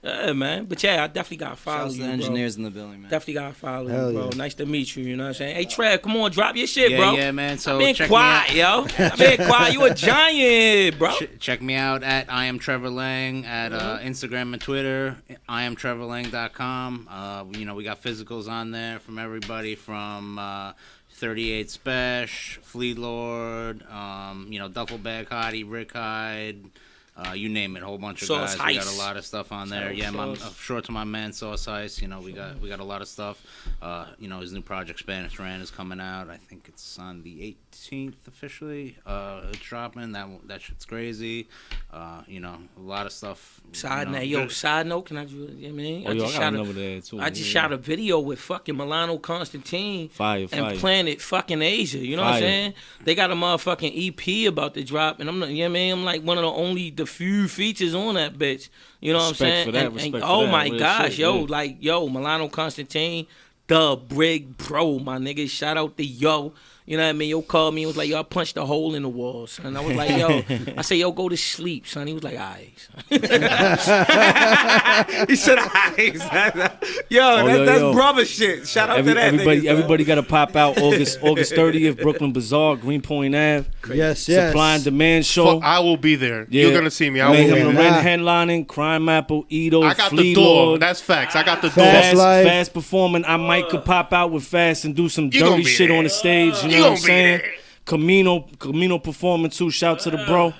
Yeah, man. But yeah, I definitely got to follow Shouts to you, the bro. engineers in the building, man. Definitely got to follow Hell you, bro. yeah. Nice to meet you, you know what I'm saying? Hey, Trav, come on, drop your shit, bro. Yeah, man. So I'm being check quiet, me yo. I'm being quiet. You a giant, bro. Check me out at I am Trevor Lang at Instagram and Twitter. IamTrevorLang.com. You know, we got physicals on there from everybody from 38 Spesh, Fleet Lord, you know, Duffel Bag Hottie, Rick Hyde. You name it, a whole bunch of Sauce guys. We Heist. got a lot of stuff on there. Sauce. Yeah, short to my man Sauce Heist. You know, we got a lot of stuff. You know, his new project Spanish Ran is coming out. I think it's on the 18th officially. It's dropping. That shit's crazy. You know, a lot of stuff. Side note, can I do it? You know what I mean? Oh, I got over there too. I just shot a video with fucking Milano Constantine Fire. and Planet fucking Asia. You know what I'm saying? They got a motherfucking EP about to drop, and I'm not, you know what I mean? I'm like one of the few features on that bitch. You know what I'm saying? For that, and, respect oh for that. my Real gosh, shit, yo, yeah. like Milano Constantine, the Brig Pro, my nigga. Shout out to yo. You know what I mean? Yo called me and was like, yo, I punched a hole in the wall, son. I was like, yo, I said, yo, go to sleep, son. He was like, all right. He said, all right, son. Yo, that's brother shit. Shout out to that everybody got to pop out August 30th, Brooklyn Bazaar, Greenpoint Ave. Yes. Supply and Demand show. I will be there. You're going to see me. I will be Mayhem there. Loren headlining, Crime Apple, Edo, I got Flea the door. Lord. That's facts. I got the door. Fast performing. I might could pop out with Fast and do some dirty shit on the stage. You know what I'm saying? Camino performing too. Shout to the bro.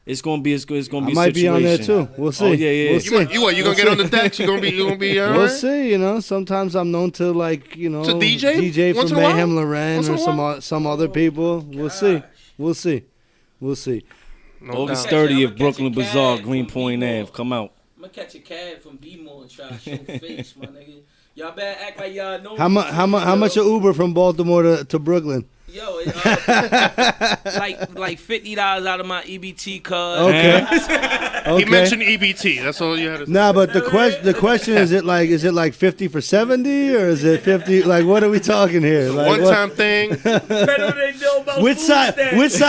It's gonna be It's gonna be. I might be on there too. We'll see. Oh, yeah. We'll see. You gonna get on the decks? You gonna be? We'll see. You know, sometimes I'm known to to DJ from Mayhem Loren or some other people. We'll see. August 30th, Brooklyn Bazaar, Greenpoint Ave. Come out. I'm gonna catch a cab from B-More and try to show face, my nigga. Y'all better act like y'all know. How much a Uber from Baltimore to Brooklyn? Yo, like $50 out of my EBT card. Okay. He mentioned EBT. That's all you had to say. Nah, but the question is it like 50 for 70 or is it 50? Like, what are we talking here? Like, one-time thing. Which side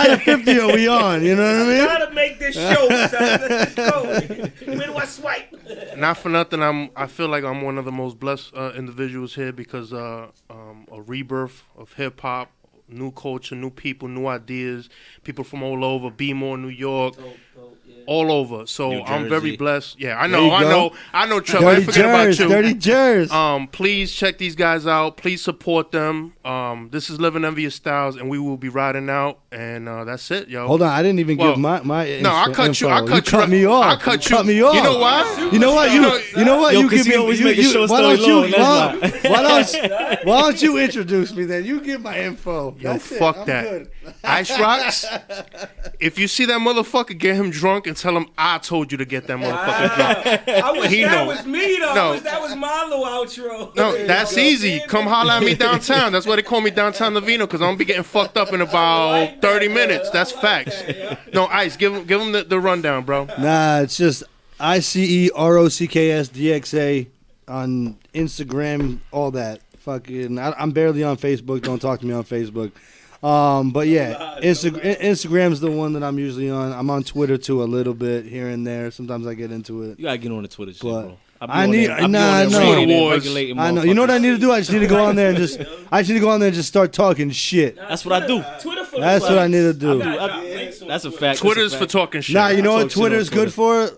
of 50 are we on? You know what I mean? Gotta make this show, son. Let's go. Where do I swipe? Not for nothing. I feel like I'm one of the most blessed individuals here because a rebirth of hip hop. New culture, new people, new ideas, people from all over, B-More, New York, all over. So I'm very blessed. Yeah, I know, Chuck. I ain't forget about you. Dirty Jers. Please check these guys out. Please support them. This is Living Envious Styles, and we will be riding out. And that's it, yo. Hold on, I didn't even give my. No, I cut you. You cut me off. I cut you. Cut me off. You know why? You know what? You know what? Yo, you give me. always make a short story long. Why don't you introduce me then? You give my info. Yo, That's fuck it. that. Good. Ice Rocks. If you see that motherfucker, get him drunk and tell him I told you to get that motherfucker drunk. I wish He that know. was me though. No. I wish that was my little outro. No, that's easy. Come holler at me downtown. That's why they call me Downtown Lavino, because I'm gonna be getting fucked up in about 30 minutes. That's facts. No, Ice, give him the rundown, bro. Nah, it's just ICEROCKSDXA on Instagram, all that. Fucking, I'm barely on Facebook. Don't talk to me on Facebook. But yeah, Instagram's the one that I'm usually on. I'm on Twitter too a little bit here and there. Sometimes I get into it. You gotta get on the Twitter shit, bro. I know. You know what I need to do? I just need to go on there and just start talking shit. That's what I do. That's what I need to do. That's a fact. Twitter's for talking shit. Nah, you know what Twitter's good for?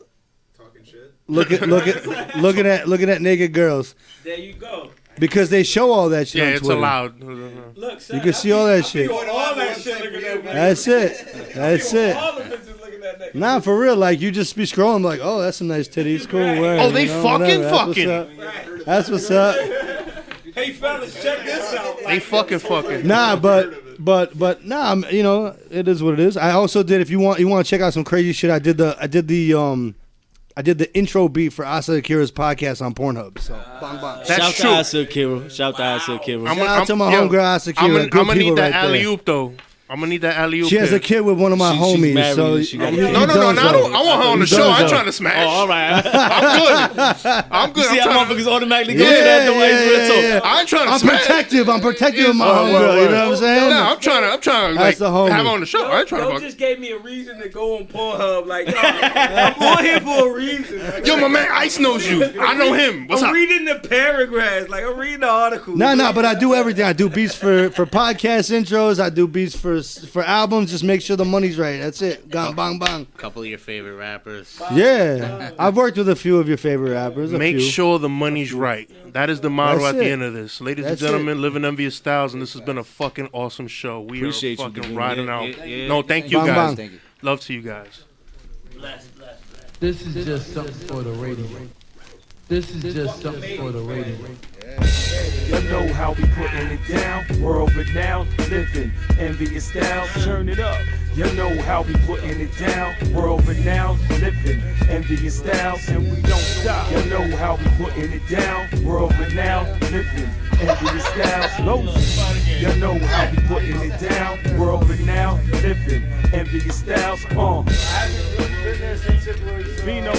Talking shit. Looking at naked girls. There you go. Because they show all that shit on it's Twitter. allowed. Look, son, you can see all that shit. All that shit looking at me. That's it. All the bitches looking at that. Nah, for real. Like, you just be scrolling like, oh, that's some nice titties. Cool. Word, Oh, they fucking. That's what's up. Hey, fellas, check this out. They fucking. Nah, but nah, you know, it is what it is. I also did, if you want to check out some crazy shit, I did the intro beat for Asa Akira's podcast on Pornhub. So, bang, bang. That's true. Shout out to Akira. Shout out to my homegirl Asa Akira. I'm gonna need that alley-oop, though. I'm gonna need that alley-oop. She has a kid with one of my homies. married So and she got a No, kid. I want her on the show. I ain't trying to smash. Oh, all right. I'm good. You see I'm how trying motherfuckers automatically go to that? Yeah. I ain't trying to I'm smash. protective of my homegirl. You know what I'm saying? No, I'm trying to That's the homie. have her on the show. I ain't trying Yo to just gave me a reason to go on Pornhub. Like, I'm on here for a reason. Yo, my man Ice knows you. I know him. What's I'm up? reading the paragraphs. Like, I'm reading the articles. No, but I do everything. I do beats for podcast intros. I do beats for albums. Just make sure the money's right. That's it. Bang, bang, bang. Couple of your favorite rappers. Yeah, I've worked with a few of your favorite rappers. Make few. sure the money's right. That is the motto That's at the it. end of this. Ladies That's and gentlemen, Living Envious Styles, and this has been a fucking awesome show. We Appreciate you, are fucking Devine. riding out. Yeah. No, thank you Bang, guys. bang. Love to you guys. This is just something for the radio. This is just something for the radio. You know how we putting it down, world renowned, living envious styles, turn it up. You know how we putting it down, world renowned, living envious styles, and we don't stop. You know how we putting it down, world renowned, living envious styles. You know how we putting it down, world renowned, living envious styles. Vino.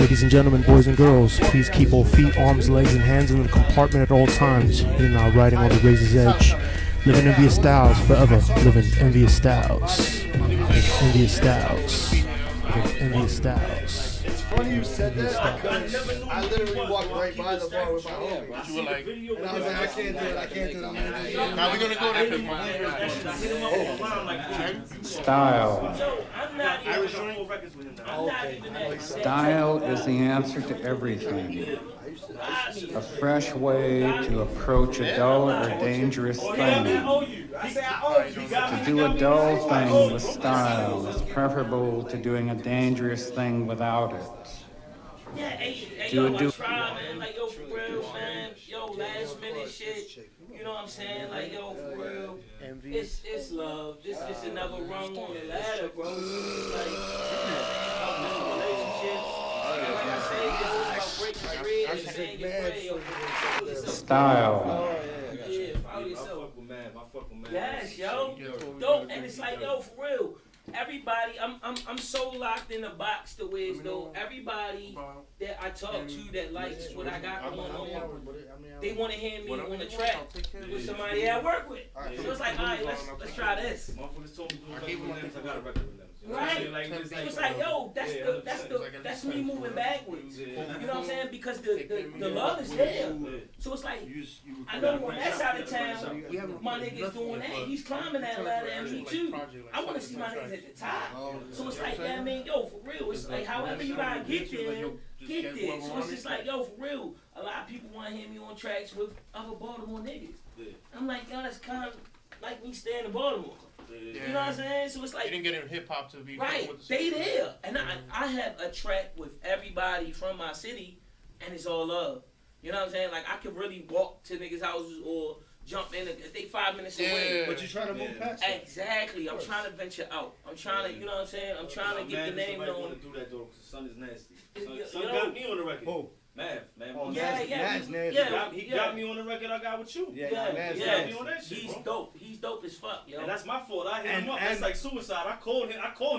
Ladies and gentlemen, boys and girls, please keep all feet, arms, legs, and hands in the compartment at all times. You're now riding on the razor's edge. Living envious styles forever. Living envious styles. Envious styles. Envious styles. It's funny you said that because I literally walked right by the bar with my homie. You were like, and I was like, I can't do it. I can't do it. Now we're gonna go there because Style. Okay. Style is the answer to everything. A fresh way to approach a dull or dangerous thing. To do a dull thing with style is preferable to doing a dangerous thing without it. Yeah, hey, Do yo, it, I do- try, man. Like, yo, for real, man. Yo, last minute shit. You know what I'm saying? Like, yo, for real. It's love. This is another rung on the ladder, bro. It's like, about building relationships. Like I say, yo, it's about breaking bread and saying your prayer, yo. Follow yourself. Style. Yeah, follow yourself. Yes, yo. Dope. And it's like, yo, for real. Everybody, I'm so locked in the box to where it's though everybody that I talk to that likes what I got going on, they want to hear me on the track with somebody I work with. So it's like, all right, let's try this. Right? It's like, yo, that's me moving backwards. You know what I'm saying? Because the love is there. So it's like, I know when that's out of town, my nigga's doing that. He's climbing that ladder, and me too. I want to see my niggas at the top. So it's like, yeah, I mean, yo, for real. It's like, however you gotta get there, get there. So it's just like, yo, for real. A lot of people want to hear me on tracks with other Baltimore niggas. I'm like, yo, that's kind of like me staying in Baltimore. You know what I'm saying? So it's like, you didn't get in hip hop to be right. They there, and I have a track with everybody from my city, and it's all love. You know what I'm saying? Like I could really walk to niggas' houses or jump in if they 5 minutes away. But you're trying to move past it. Exactly. I'm trying to venture out. I'm trying to, you know what I'm saying? I'm trying to get the name known. Want to do that though, because the son is nasty. Son got me on the record. Who? Man. Oh, He got me on the record I got with you. Yeah. Got me on that shit, He's bro. dope. He's dope as fuck, yo. And that's my fault. I hit him up. That's like suicide. I called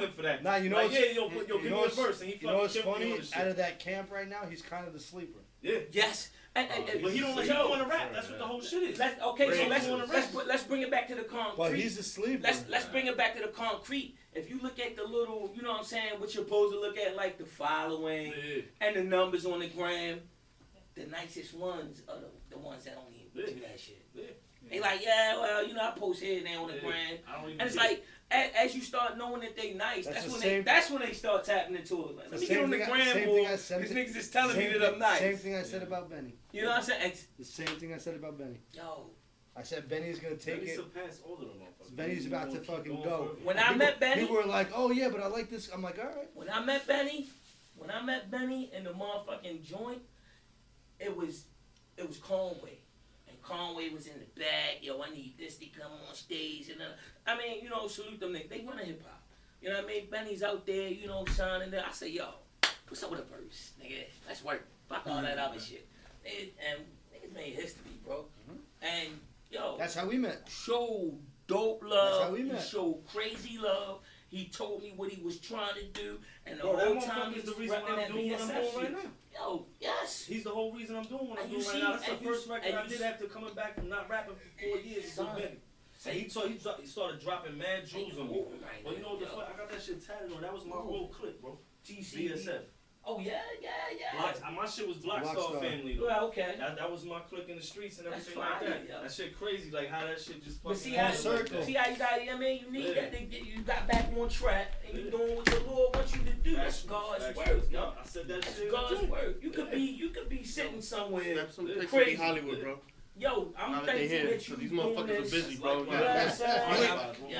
him for that. Nah, you know, like, give me a verse, and he you know what's fucking funny? me on the shit. Out of that camp right now, he's kind of the sleeper. Yeah. Yes. But he don't want to rap. That's what the whole shit is. Let's bring it back to the concrete. But he's a sleeper. Let's bring it back to the concrete. If you look at the little, you know what I'm saying, what you're supposed to look at, like the following and the numbers on the gram, the nicest ones are the ones that don't even do that shit. They like, yeah, well, you know, I post here and there on the gram, and it's like, as you start knowing that they nice, that's when they start tapping into it. Like, let me get on the gram, boy. These niggas is telling me that I'm nice. Same thing I said about Benny. You know what I'm saying? The same thing I said about Benny. Yo. I said Benny's gonna take it. All of them motherfuckers. Benny's about to fucking go. When I met Benny, people were like, "Oh yeah, but I like this." I'm like, "All right." When I met Benny in the motherfucking joint, it was Conway. Conway was in the back, yo, I need this to come on stage. And I mean, you know, salute them niggas. They run a hip hop. You know what I mean? Benny's out there, you know, shining there. I say, yo, what's up with a verse? Nigga, let's work. Fuck all that other shit. And niggas made history, bro. And, yo. That's how we met. Showed dope love. That's how we met. He showed crazy love. He told me what he was trying to do. And the Bro, whole that time is he the was reason why repping I'm doing what I'm that doing right now. Yo, yes. He's the whole reason I'm doing what I'm And doing you right see- now. That's the and you- first record and I you did see- after coming back from not rapping for 4 years. Son. And he started dropping mad jewels on me. Well, you know what the fuck? I got that shit tatted on. That was my whole clip, bro. BSF. Oh, yeah. My shit was Blockstar Family, though. Well, okay. That was my clique in the streets and everything That's like fire, that. yo. That shit crazy, like how that shit just But fucking see how circle. you got, I mean, you need that. You got back on track, and you doing what the Lord wants you to do. That's God's work, yo. I said that That's shit. God's work. You could be sitting somewhere Take crazy. Hollywood, bro. Yo, I'm Now that they thankful here, that you so these doing motherfuckers this. are busy, bro. You know what I'm saying?